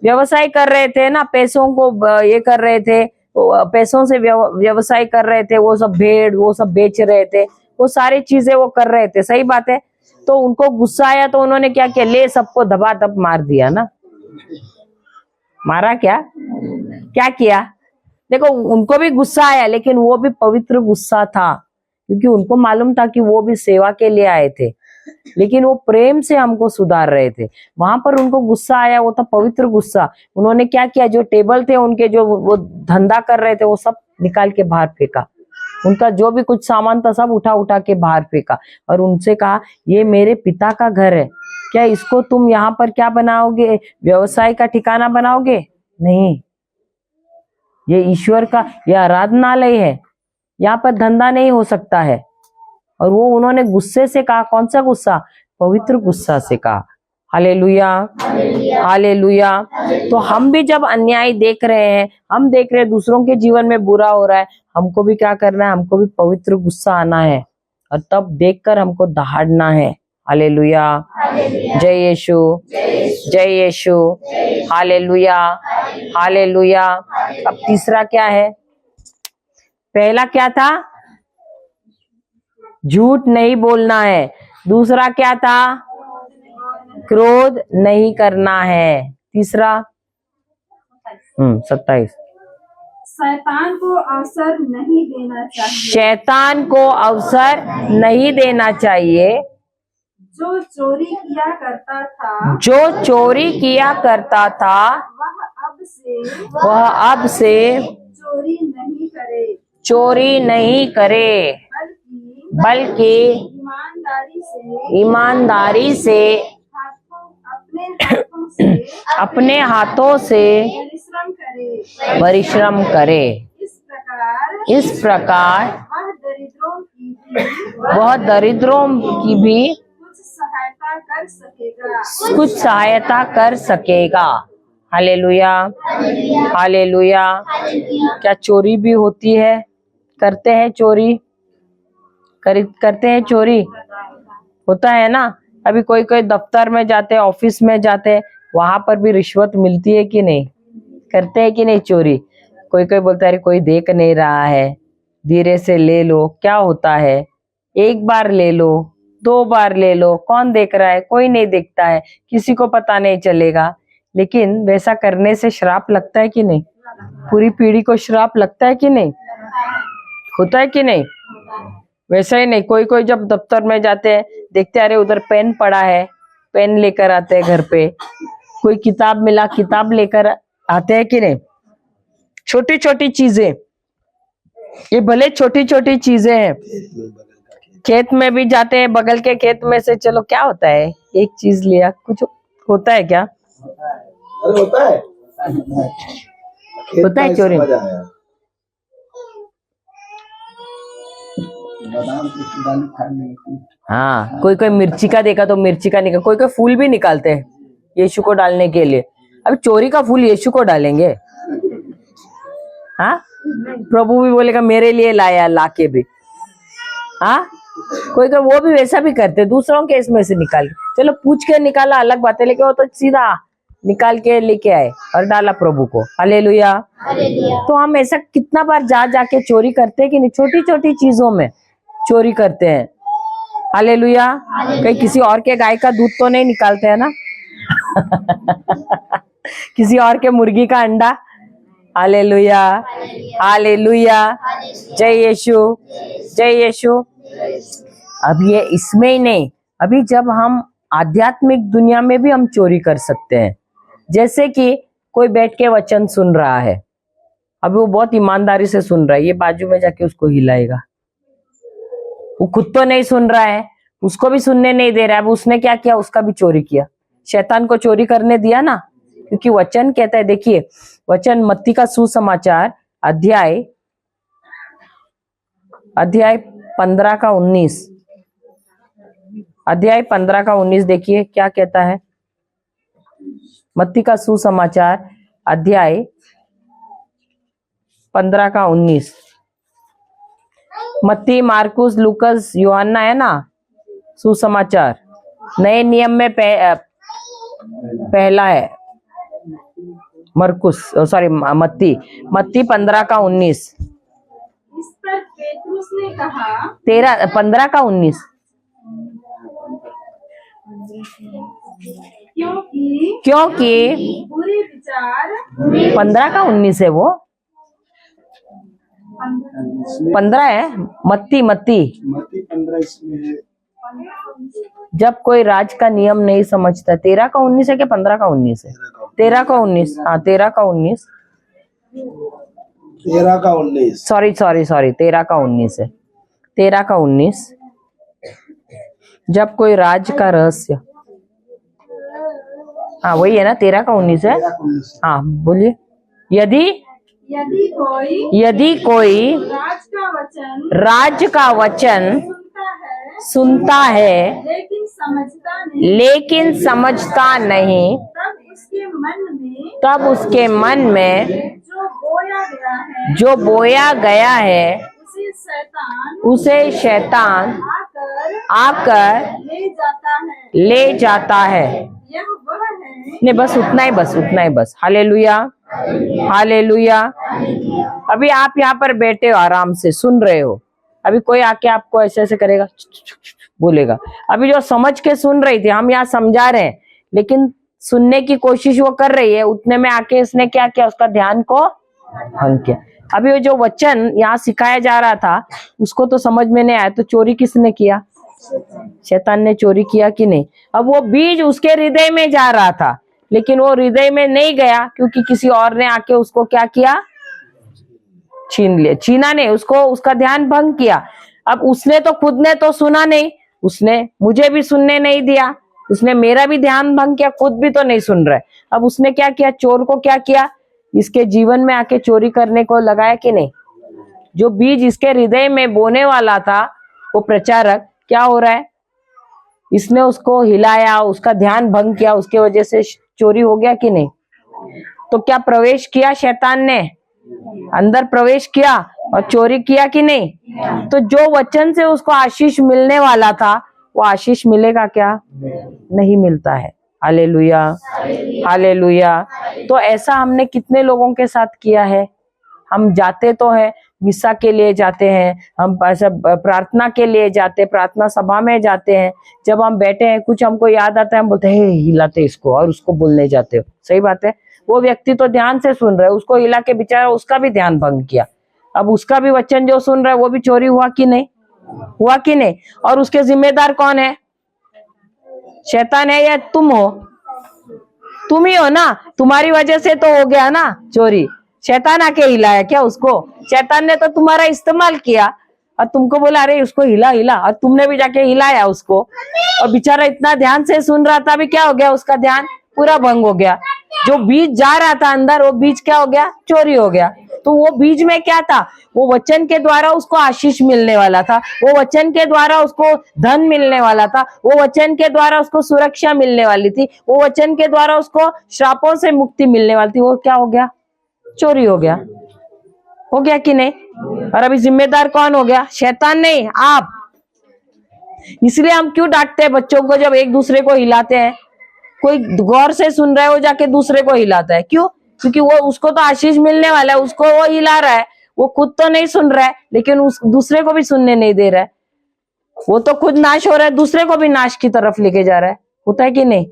व्यवसाय कर रहे थे ना, पैसों को ये कर रहे थे, पैसों से व्यवसाय कर रहे थे। वो सब भेड़ वो सब बेच रहे थे, वो सारी चीजें वो कर रहे थे। सही बात है। तो उनको गुस्सा आया तो उन्होंने क्या किया? ले सबको धबाधब मार दिया ना। मारा क्या? क्या किया? देखो उनको भी गुस्सा आया, लेकिन वो भी पवित्र गुस्सा था, क्योंकि उनको मालूम था कि वो भी सेवा के लिए आए थे, लेकिन वो प्रेम से हमको सुधार रहे थे। वहां पर उनको गुस्सा आया, वो था पवित्र गुस्सा। उन्होंने क्या किया, जो टेबल थे उनके, जो वो धंधा कर रहे थे, वो सब निकाल के बाहर फेंका। उनका जो भी कुछ सामान था सब उठा उठा के बाहर फेंका, और उनसे कहा, ये मेरे पिता का घर है, क्या इसको तुम यहाँ पर क्या बनाओगे, व्यवसाय का ठिकाना बनाओगे? नहीं, ये ईश्वर का, ये आराधनालय है, यहाँ पर धंधा नहीं हो सकता है। और वो उन्होंने गुस्से से कहा। कौन सा गुस्सा? पवित्र गुस्सा से कहा। Hallelujah, hallelujah. तो हम भी जब अन्याय देख रहे हैं, हम देख रहे हैं दूसरों के जीवन में बुरा हो रहा है, हमको भी क्या करना है? हमको भी पवित्र गुस्सा आना है, और तब देखकर हमको दहाड़ना है। हालेलुया, जय यीशु, जय यीशु, हालेलुया, हालेलुया। अब तीसरा क्या है? पहला क्या था? झूठ नहीं बोलना है। दूसरा क्या था? क्रोध नहीं करना है। तीसरा 27,
शैतान को अवसर नहीं देना चाहिए।
शैतान को अवसर नहीं देना चाहिए।
जो चोरी किया करता था,
जो चोरी किया करता था,
वह अब से
चोरी नहीं करे,
चोरी नहीं करे,
बल्कि ईमानदारी से अपने हाथों से परिश्रम करे। इस प्रकार वह दरिद्रों की भी कुछ सहायता कर सकेगा। Hallelujah, hallelujah. क्या चोरी भी होती है? करते हैं चोरी, करते हैं चोरी, होता है ना। अभी कोई कोई दफ्तर में जाते हैं, ऑफिस में जाते हैं, वहां पर भी रिश्वत मिलती है कि नहीं? करते हैं कि नहीं चोरी? कोई कोई बोलता है कोई देख नहीं रहा है, धीरे से ले लो। क्या होता है? एक बार ले लो, 2 बार ले लो, कौन देख रहा है? कोई नहीं देखता है, किसी को पता नहीं चलेगा। लेकिन वैसा करने से श्राप लगता है कि नहीं? पूरी पीढ़ी को श्राप लगता है कि नहीं? होता है कि नहीं? वैसा ही नहीं, कोई कोई जब दफ्तर में जाते हैं, देखते अरे उधर पेन पड़ा है, पेन लेकर आते हैं घर पे। कोई किताब मिला, किताब लेकर आते हैं कि नहीं? छोटी छोटी चीजें, ये भले छोटी छोटी चीजें हैं। खेत में भी जाते हैं, बगल के खेत में से, चलो क्या होता है, एक चीज लिया, कुछ होता है क्या?
अरे होता है,
होता है चोरी। हाँ, कोई कोई मिर्ची का देखा तो मिर्ची का निकाल, कोई कोई फूल भी निकालते हैं यीशु को डालने के लिए। अब चोरी का फूल यीशु को डालेंगे? हाँ, प्रभु भी बोलेगा मेरे लिए लाया, लाके भी। हाँ, कोई कोई वो भी वैसा भी करते, दूसरों के इसमें से निकाल के, चलो पूछ के निकाला अलग बात है, लेकिन वो तो सीधा निकाल के लेके आए और डाला प्रभु को। हालेलुया। तो हम ऐसा कितना बार जा जाके चोरी करते हैं कि नहीं? छोटी छोटी चीजों में चोरी करते हैं। हालेलुया। कहीं किसी और के गाय का दूध तो नहीं निकालते हैं ना? किसी और के मुर्गी का अंडा। हालेलुया, हालेलुया, जय यीशु, जय यीशु। अब ये इसमें ही नहीं, अभी जब हम आध्यात्मिक दुनिया में भी हम चोरी कर सकते हैं। जैसे कि कोई बैठ के वचन सुन रहा है, अभी वो बहुत ईमानदारी से सुन रहा है, ये बाजू में जाके उसको हिलाएगा। वो खुद तो नहीं सुन रहा है, उसको भी सुनने नहीं दे रहा है। अब उसने क्या किया? उसका भी चोरी किया। शैतान को चोरी करने दिया ना, क्योंकि वचन कहता है, देखिए वचन मत्ती का सुसमाचार अध्याय 15 का 19, अध्याय 15 का 19 देखिए क्या कहता है। मत्ती का सुसमाचार अध्याय 15 का 19। मत्ती, मार्कुस, लूकस, यूहन्ना है ना सुसमाचार। नए नियम में पहला है मरकुस, सॉरी मत्ती 15 का 19।
इस पर पेतरुस ने कहा,
15 का 19, क्योंकि
बुरे विचार
15 का 19 है वो। 15 है, मत्ती मत्ती।
मत्ती 15 इसमें है।
जब कोई राज का नियम नहीं समझता, 13 का 19 है कि 15 का 19 है? 13 का 19, हाँ 13 का 19,
13 का 19।
सॉरी 13 का 19 है, 13 का 19। जब कोई राज का रहस्य, हाँ वही है ना, 13 का 19 है। हाँ बोलिए। यदि कोई राज का वचन सुनता है लेकिन समझता नहीं, तब उसके मन में जो बोया गया है उसे शैतान आकर ले जाता है। नहीं बस उतना ही बस। Hallelujah hallelujah. अभी आप यहाँ पर बैठे हो, आराम से सुन रहे हो। अभी कोई आके आपको ऐसे ऐसे करेगा, बोलेगा। अभी जो समझ के सुन रही थी, हम यहाँ समझा रहे हैं, लेकिन सुनने की कोशिश वो कर रही है, उतने में आके इसने क्या किया, उसका ध्यान को भंग किया। अभी वो जो वचन यहाँ सिखाया जा रहा था उसको तो समझ में नहीं आया, तो चोरी किसने किया? शैतान ने चोरी किया कि नहीं? अब वो बीज उसके हृदय में जा रहा था, लेकिन वो हृदय में नहीं गया, क्योंकि किसी और ने आके उसको क्या किया? छीन लिया। छीना नहीं, उसको उसका ध्यान भंग किया। अब उसने तो खुद ने तो सुना नहीं, उसने मुझे भी सुनने नहीं दिया, उसने मेरा भी ध्यान भंग किया, खुद भी तो नहीं सुन रहा है। अब उसने क्या किया? चोर को क्या किया? इसके जीवन में आके चोरी करने को लगाया कि नहीं? जो बीज इसके हृदय में बोने वाला था, वो प्रचारक क्या हो रहा है? इसने उसको हिलाया, उसका ध्यान भंग किया, उसके वजह से चोरी हो गया कि नहीं? तो क्या प्रवेश किया शैतान ने? अंदर प्रवेश किया और चोरी किया कि नहीं? तो जो वचन से उसको आशीष मिलने वाला था, वो आशीष मिलेगा क्या? नहीं मिलता है। Hallelujah hallelujah. तो ऐसा हमने कितने लोगों के साथ किया है? हम जाते तो हैं, मिसा के लिए जाते हैं, हम ऐसा प्रार्थना के लिए जाते, प्रार्थना सभा में जाते हैं। जब हम बैठे हैं, कुछ हमको याद आता है, हम बोलते हैं हिलाते इसको और उसको बोलने जाते हो। सही बात है। वो व्यक्ति तो ध्यान से सुन रहा है, उसको हिला के बेचारा उसका भी ध्यान भंग किया। अब उसका भी वचन जो सुन रहा है वो भी चोरी हुआ कि नहीं? हुआ कि नहीं? और उसके जिम्मेदार कौन है? शैतान है या तुम हो? तुम ही हो ना। तुम्हारी वजह से तो हो गया ना चोरी। शैतान आके हिलाया क्या उसको? शैतान ने तो तुम्हारा इस्तेमाल किया और तुमको बोला अरे उसको हिला हिला, और तुमने भी जाके हिलाया उसको, और बेचारा इतना ध्यान से सुन रहा था, अभी क्या हो गया? उसका ध्यान पूरा भंग हो गया। जो बीज जा रहा था अंदर, वो बीज क्या हो गया? चोरी हो गया। तो वो बीज में क्या था? वो वचन के द्वारा उसको आशीष मिलने वाला था, वो वचन के द्वारा उसको धन मिलने वाला था, वो वचन के द्वारा उसको सुरक्षा मिलने वाली थी, वो वचन के द्वारा उसको श्रापों से मुक्ति मिलने वाली थी। वो क्या हो गया? चोरी हो गया। हो गया कि नहीं? और अभी जिम्मेदार कौन हो गया? शैतान नहीं, आप। इसलिए हम क्यों डांटते हैं बच्चों को जब एक दूसरे को हिलाते हैं? कोई गौर से सुन रहा है, वो जाके दूसरे को हिलाता है। क्यों? क्योंकि वो उसको तो आशीष मिलने वाला है, उसको वो हिला रहा है। वो खुद तो नहीं सुन रहा है, लेकिन उस दूसरे को भी सुनने नहीं दे रहा है। वो तो खुद नाश हो रहा है, दूसरे को भी नाश की तरफ लेके जा रहा है। होता है कि नहीं?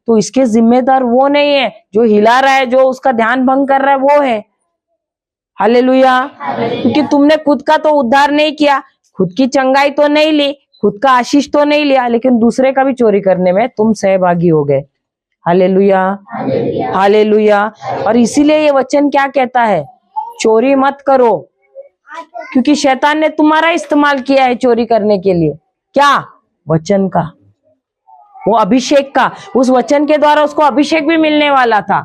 तो इसके जिम्मेदार वो नहीं है जो हिला रहा है, जो उसका ध्यान भंग कर रहा है, वो है। हालेलुया। क्योंकि तुमने खुद का तो उद्धार नहीं किया, खुद की चंगाई तो नहीं ली, खुद का आशीष तो नहीं लिया, लेकिन दूसरे का भी चोरी करने में तुम सहभागी हो गए। Hallelujah hallelujah. और इसीलिए ये वचन क्या कहता है? चोरी मत करो, क्योंकि शैतान ने तुम्हारा इस्तेमाल किया है चोरी करने के लिए। क्या? वचन का, वो अभिषेक का। उस वचन के द्वारा उसको अभिषेक भी मिलने वाला था,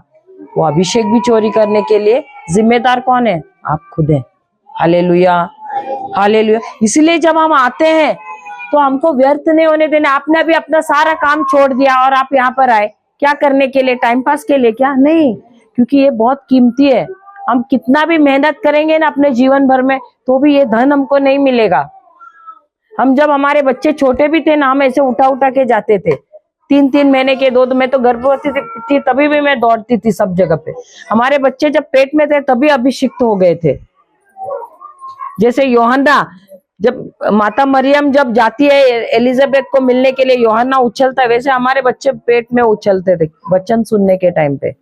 वो अभिषेक भी चोरी करने के लिए जिम्मेदार कौन है? आप खुद हैं। Hallelujah hallelujah. इसलिए जब हम आते हैं तो हमको व्यर्थ नहीं होने देना। आपने भी अपना सारा काम छोड़ दिया और आप यहाँ पर आए, क्या करने के लिए? टाइम पास के लिए? क्या नहीं, क्योंकि ये बहुत कीमती है। हम कितना भी मेहनत करेंगे ना अपने जीवन भर में, तो भी ये धन हमको नहीं मिलेगा। हम जब हमारे बच्चे छोटे भी थे ना, हम ऐसे उठा उठा के जाते थे। 3-3 महीने के दो, मैं तो गर्भवती थी तभी भी मैं दौड़ती थी सब जगह पे। हमारे बच्चे जब पेट में थे तभी अभिषिक्त हो गए थे। जैसे यूहन्ना, जब माता मरियम जब जाती है एलिजाबेथ को मिलने के लिए, यूहन्ना उछलता है, वैसे हमारे बच्चे पेट में उछलते थे वचन सुनने के टाइम पे।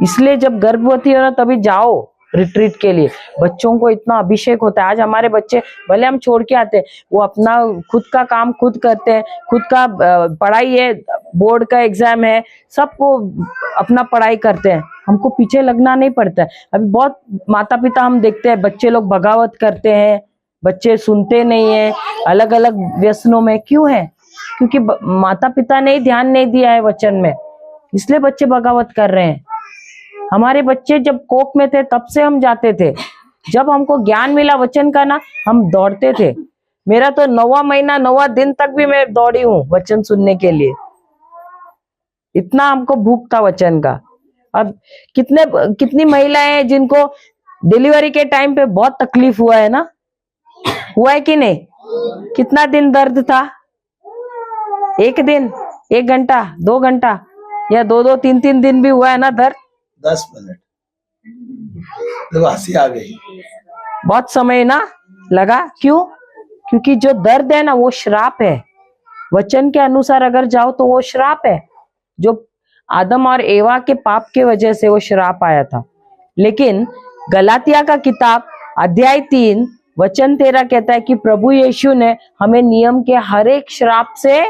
इसलिए जब गर्भवती हो ना तभी जाओ, रिट्रीट के लिए। बच्चों को इतना अभिषेक होता है। आज हमारे बच्चे भले हम छोड़ के आते हैं, वो अपना खुद का काम खुद करते हैं, खुद का पढ़ाई है, बोर्ड का एग्जाम है, सबको अपना पढ़ाई करते हैं, हमको पीछे लगना नहीं पड़ता है। अभी बहुत माता पिता हम देखते हैं, बच्चे लोग बगावत करते हैं, बच्चे सुनते नहीं है, अलग अलग व्यसनों में। क्यों है? क्योंकि माता पिता ने ध्यान नहीं दिया है वचन में, इसलिए बच्चे बगावत कर रहे हैं। हमारे बच्चे जब कोख में थे तब से हम जाते थे, जब हमको ज्ञान मिला वचन का ना, हम दौड़ते थे। मेरा तो 9वां महीना 9वां दिन तक भी मैं दौड़ी हूँ वचन सुनने के लिए, इतना हमको भूख था वचन का। अब कितनी महिलाएं हैं जिनको डिलीवरी के टाइम पे बहुत तकलीफ हुआ है ना, हुआ है कि नहीं? कितना दिन दर्द था? 1 दिन, 1 घंटा, 2 घंटा, या 2-2, 3-3 दिन भी हुआ है ना दर्द?
10 मिनट तो हंसी आ गई।
बहुत समय ना लगा। क्यों? क्योंकि जो दर्द है ना वो श्राप है। वचन के अनुसार अगर जाओ तो वो श्राप है, जो आदम और एवा के पाप के वजह से वो श्राप आया था। लेकिन गलातिया का किताब अध्याय 3 वचन 13 कहता है कि प्रभु यीशु ने हमें नियम के हर एक श्राप से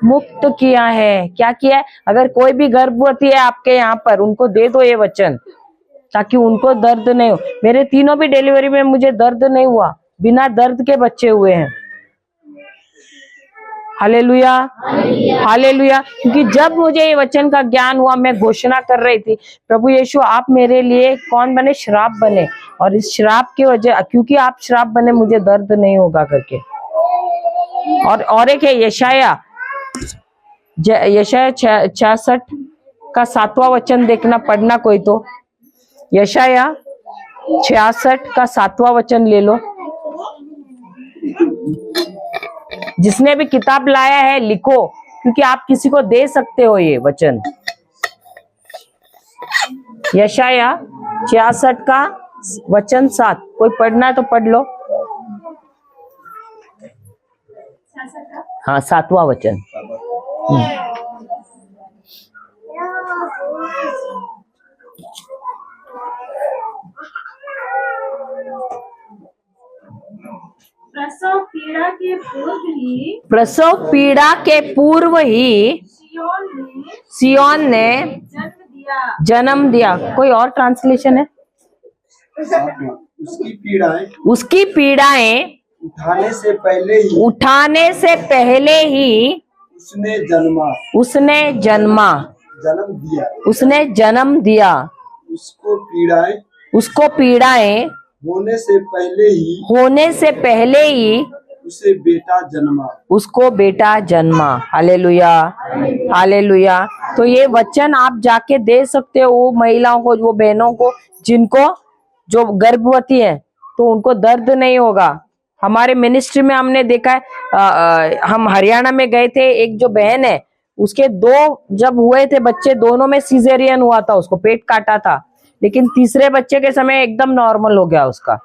मुक्त किया है। क्या किया है? अगर कोई भी गर्भवती है आपके यहाँ पर, उनको दे दो ये वचन, ताकि उनको दर्द नहीं हो। मेरे तीनों भी डिलीवरी में मुझे दर्द नहीं हुआ, बिना दर्द के बच्चे हुए हैं। Hallelujah, hallelujah. क्योंकि जब मुझे ये वचन का ज्ञान हुआ, मैं घोषणा कर रही थी, प्रभु यीशु आप मेरे लिए कौन बने? श्राप बने। और इस श्राप की वजह, क्योंकि आप श्राप बने, मुझे दर्द नहीं होगा करके। और एक है यशाया 66 का 7वां वचन देखना, पढ़ना कोई तो। यशाया 66 का 7वां वचन ले लो। जिसने भी किताब लाया है लिखो, क्योंकि आप किसी को दे सकते हो ये वचन। यशाया 66 का वचन 7, कोई पढ़ना है तो पढ़ लो। हाँ, 7वां वचन।
प्रसव पीड़ा के पूर्व ही,
प्रसव पीड़ा के पूर्व ही सियोन ने जन्म दिया। कोई और ट्रांसलेशन है? उसकी पीड़ाएं
उठाने से
पहले ही उसने जन्म दिया। उसको पीड़ाएं होने से पहले ही उसको बेटा जन्मा। Hallelujah, hallelujah. तो ये वचन आप जाके दे सकते हो वो महिलाओं को, वो बहनों को जिनको जो गर्भवती है, तो उनको दर्द नहीं होगा। हमारे मिनिस्ट्री में हमने देखा है, हम हरियाणा में गए थे, एक जो बहन है उसके 2 जब हुए थे बच्चे, दोनों में सीजेरियन हुआ था, उसको पेट काटा था, लेकिन तीसरे बच्चे के समय एकदम नॉर्मल हो गया उसका,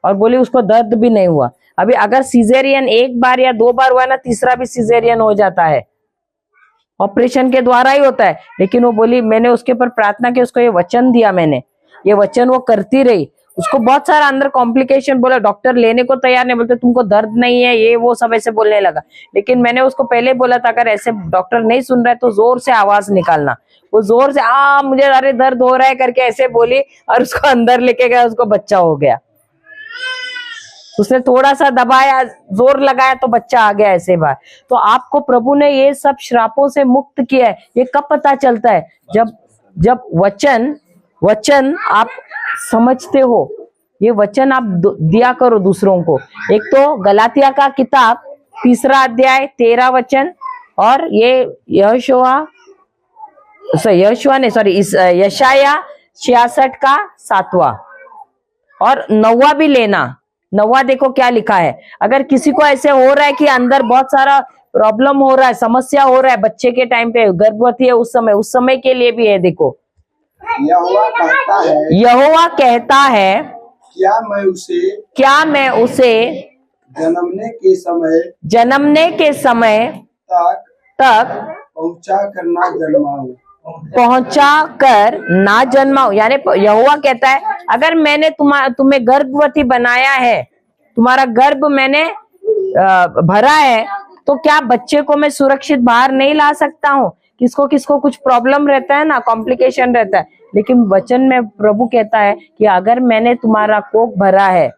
और बोली उसको दर्द भी नहीं हुआ। अभी अगर सीजेरियन 1 बार या 2 बार हुआ ना, तीसरा भी सीजेरियन हो जाता है, ऑपरेशन के द्वारा ही होता है। लेकिन वो बोली, मैंने उसके ऊपर प्रार्थना की, उसको ये वचन दिया, मैंने ये वचन वो करती रही। उसको बहुत सारा अंदर कॉम्प्लिकेशन, बोला डॉक्टर लेने को तैयार नहीं, बोलते तुमको दर्द नहीं है, ये वो सब ऐसे बोलने लगा। लेकिन मैंने उसको पहले बोला था, अगर ऐसे डॉक्टर नहीं सुन रहा है तो जोर से आवाज निकालना। वो जोर से मुझे अरे दर्द हो रहा है करके ऐसे बोली, और उसको अंदर लेके गया, उसको बच्चा हो गया। उसने थोड़ा सा दबाया, जोर लगाया तो बच्चा आ गया ऐसे बार। तो आपको प्रभु ने ये सब श्रापों से मुक्त किया है। ये कब पता चलता है? जब वचन आप समझते हो, ये वचन आप दिया करो दूसरों को। एक तो गलातिया का किताब 3 अध्याय 13 वचन, और ये यशाया 66 का 7वां और 9वां भी लेना। 9वां देखो क्या लिखा है। अगर किसी को ऐसे हो रहा है कि अंदर बहुत सारा प्रॉब्लम हो रहा है, समस्या हो रहा है, बच्चे के टाइम पे, गर्भवती है उस समय के लिए भी है। देखो, यहोवा कहता है, क्या मैं उसे
जन्मने के समय
तक
पहुंचा कर ना जन्माऊं।
पहुंचा कर ना जन्माओ, यानी यहोवा कहता है अगर मैंने तुम्हें गर्भवती बनाया है, तुम्हारा गर्भ मैंने भरा है, तो क्या बच्चे को मैं सुरक्षित बाहर नहीं ला सकता हूँ? किसको किसको कुछ प्रॉब्लम रहता है ना, कॉम्प्लिकेशन रहता है, लेकिन वचन में प्रभु कहता है कि अगर मैंने तुम्हारा कोख भरा है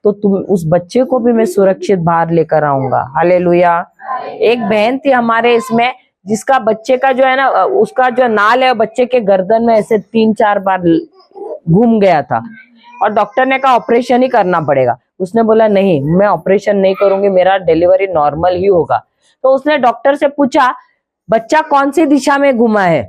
तो तुम उस बच्चे को भी मैं सुरक्षित बाहर लेकर आऊंगा। हालेलुया। एक बहन थी हमारे इसमें, जिसका बच्चे का जो है ना, उसका जो नाल है बच्चे के गर्दन में ऐसे 3-4 बार घूम गया था और डॉक्टर ने कहा ऑपरेशन ही करना पड़ेगा। उसने बोला नहीं, मैं ऑपरेशन नहीं करूंगी, मेरा डिलीवरी नॉर्मल ही होगा। तो उसने डॉक्टर से पूछा बच्चा कौन सी दिशा में घुमा है,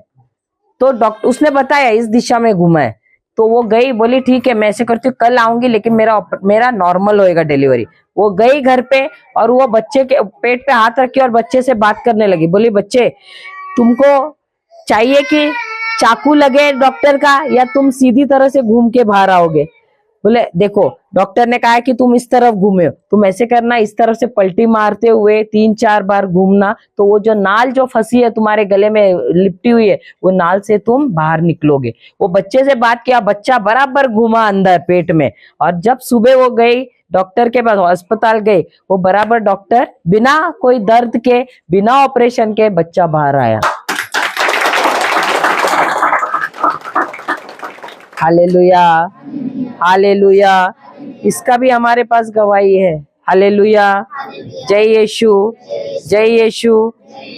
तो डॉक्टर उसने बताया इस दिशा में घुमा है। तो वो गई, बोली ठीक है मैं ऐसे करती हूँ, कल आऊंगी, लेकिन मेरा नॉर्मल होएगा डिलीवरी। वो गई घर पे और वो बच्चे के पेट पे हाथ रखी और बच्चे से बात करने लगी। बोली बच्चे तुमको चाहिए कि चाकू लगे डॉक्टर का, या तुम सीधी तरह से घूम के बाहर आओगे? बोले देखो डॉक्टर ने कहा है कि तुम इस तरफ घूमे हो, तुम ऐसे करना, इस तरफ से पलटी मारते हुए 3-4 बार घूमना, तो वो जो नाल जो फंसी है तुम्हारे गले में लिपटी हुई है, वो नाल से तुम बाहर निकलोगे। वो बच्चे से बात किया, बच्चा बराबर घूमा अंदर पेट में, और जब सुबह वो गई डॉक्टर के पास, अस्पताल गई, वो बराबर डॉक्टर बिना कोई दर्द के, बिना ऑपरेशन के बच्चा बाहर आया। Hallelujah, hallelujah. इसका भी हमारे पास गवाही है। हालेलुया, जय यीशु, जय यीशु।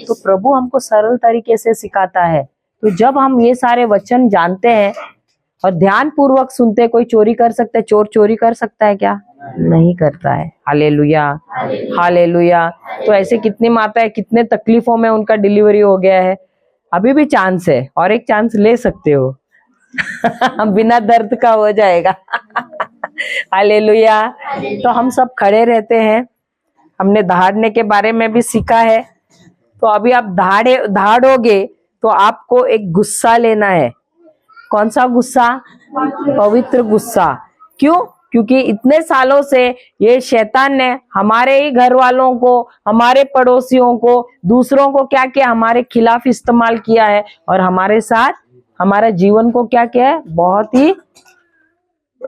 तो प्रभु हमको सरल तरीके से सिखाता है। तो जब हम ये सारे वचन जानते हैं और ध्यान पूर्वक सुनते, कोई चोरी कर सकता है? चोर चोरी कर सकता है क्या? नहीं करता है। Hallelujah, hallelujah. तो ऐसे कितनी माताएं कितने तकलीफों में उनका डिलीवरी हो गया है, अभी भी चांस है, और एक चांस ले सकते हो। बिना दर्द का हो जाएगा। हालेलुया। तो हम सब खड़े रहते हैं। हमने दहाड़ने के बारे में भी सीखा है। तो अभी आप दहाड़ोगे तो आपको एक गुस्सा लेना है। कौन सा गुस्सा? पवित्र गुस्सा। क्यों? क्योंकि इतने सालों से ये शैतान ने हमारे ही घर वालों को, हमारे पड़ोसियों को, दूसरों को क्या किया? हमारे खिलाफ इस्तेमाल किया है, और हमारे साथ हमारा जीवन को क्या किया है? बहुत ही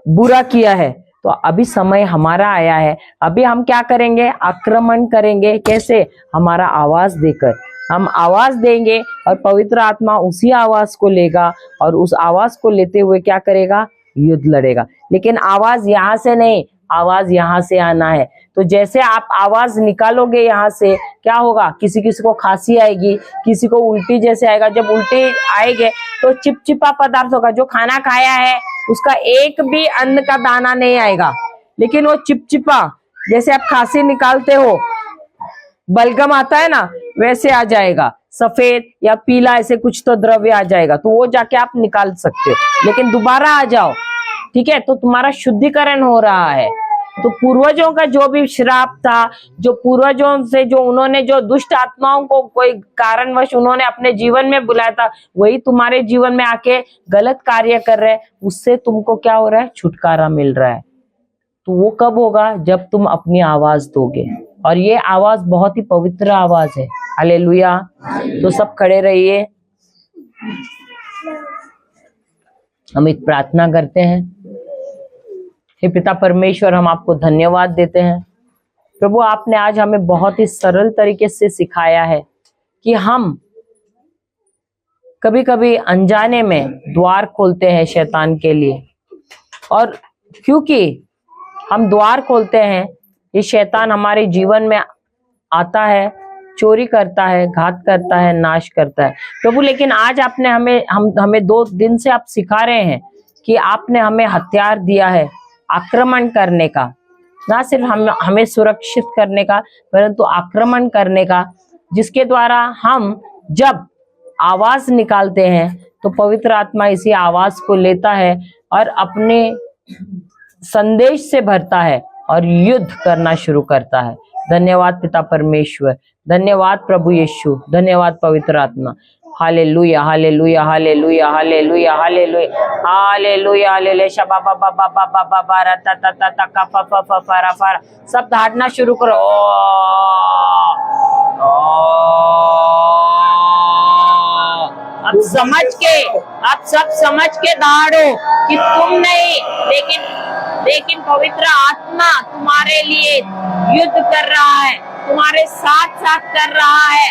बुरा किया है। तो अभी समय हमारा आया है। अभी हम क्या करेंगे? आक्रमण करेंगे। कैसे? हमारा आवाज देकर। हम आवाज देंगे और पवित्र आत्मा उसी आवाज को लेगा, और उस आवाज को लेते हुए क्या करेगा? युद्ध लड़ेगा। लेकिन आवाज यहाँ से नहीं, आवाज यहाँ से आना है। तो जैसे आप आवाज निकालोगे यहाँ से, क्या होगा? किसी किसी को खांसी आएगी, किसी को उल्टी जैसे आएगा। जब उल्टी आएगी तो चिपचिपा पदार्थ होगा। जो खाना खाया है उसका एक भी अन्न का दाना नहीं आएगा, लेकिन वो चिपचिपा, जैसे आप खांसी निकालते हो, बलगम आता है ना, वैसे आ जाएगा। सफेद या पीला ऐसे कुछ तो द्रव्य आ जाएगा, तो वो जाके आप निकाल सकते हो। लेकिन दोबारा आ जाओ, ठीक है, तो तुम्हारा शुद्धिकरण हो रहा है। तो पूर्वजों का जो भी श्राप था, जो पूर्वजों से जो उन्होंने जो दुष्ट आत्माओं को कोई कारणवश उन्होंने अपने जीवन में बुलाया था, वही तुम्हारे जीवन में आके गलत कार्य कर रहे हैं। उससे तुमको क्या हो रहा है? छुटकारा मिल रहा है। तो वो कब होगा? जब तुम अपनी आवाज दोगे, और ये आवाज बहुत ही पवित्र आवाज है। हालेलुया। तो सब खड़े रहिए, हम एक प्रार्थना करते हैं। हे पिता परमेश्वर, हम आपको धन्यवाद देते हैं। प्रभु, आपने आज हमें बहुत ही सरल तरीके से सिखाया है कि हम कभी कभी अनजाने में द्वार खोलते हैं शैतान के लिए, और क्योंकि हम द्वार खोलते हैं, ये शैतान हमारे जीवन में आता है, चोरी करता है, घात करता है, नाश करता है। प्रभु, लेकिन आज आपने हमें 2 दिन से आप सिखा रहे हैं कि आपने हमें हथियार दिया है आक्रमण करने का, ना सिर्फ हमें सुरक्षित करने का, परंतु आक्रमण करने का, जिसके द्वारा हम जब आवाज निकालते हैं तो पवित्र आत्मा इसी आवाज को लेता है और अपने संदेश से भरता है और युद्ध करना शुरू करता है। धन्यवाद पिता परमेश्वर, धन्यवाद प्रभु यीशु, धन्यवाद पवित्र आत्मा। हालेलुया, हालेलुया, हालेलुया, हालेलुया, हालेलुया, हालेलुया, हालेलुया। शबा बा बा बा बा बा बा बा रा ता ता ता ता का फा फा फा फा रा फा रा। सब धाड़ना शुरू करो।
अब सब समझ के दौड़ो कि तुम नहीं, लेकिन पवित्र आत्मा तुम्हारे लिए युद्ध कर रहा है, तुम्हारे साथ साथ कर रहा है।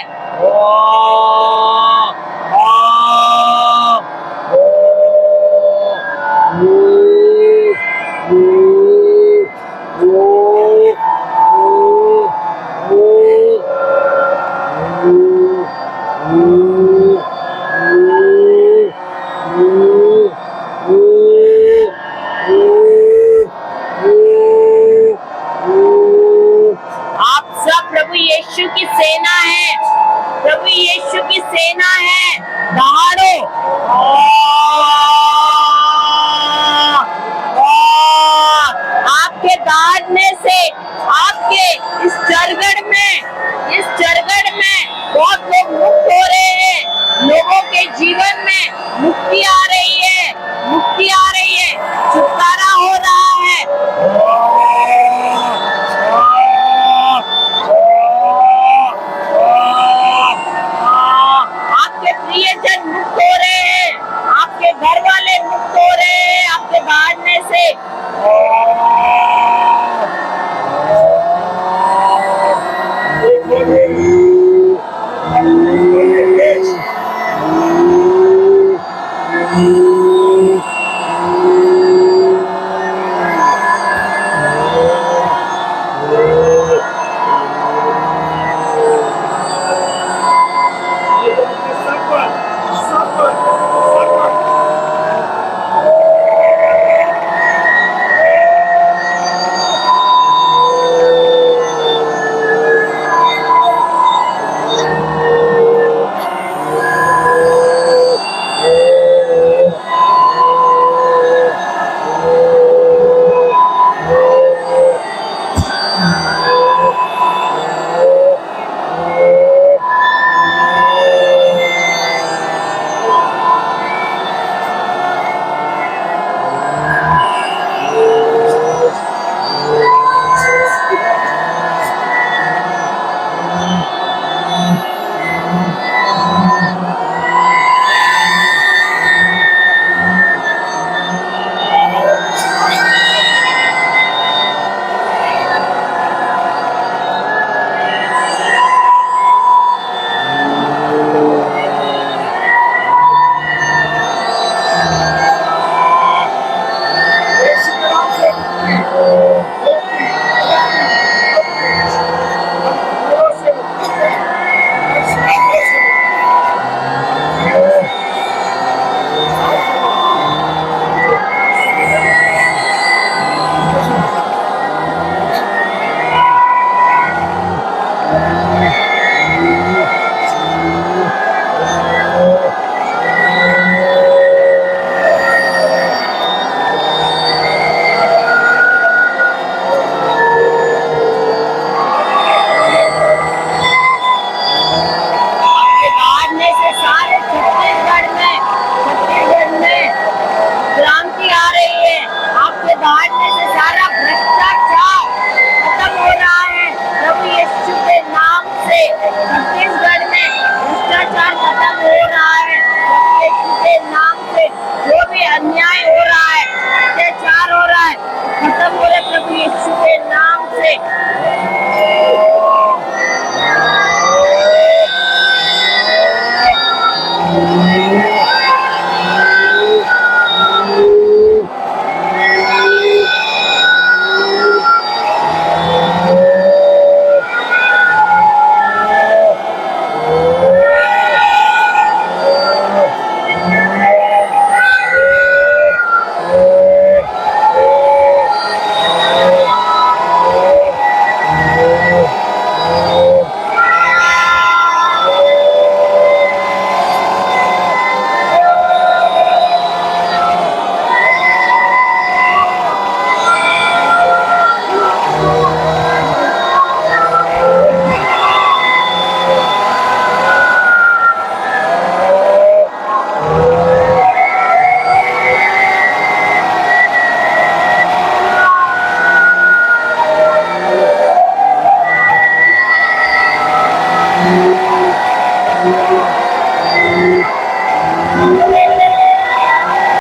ओ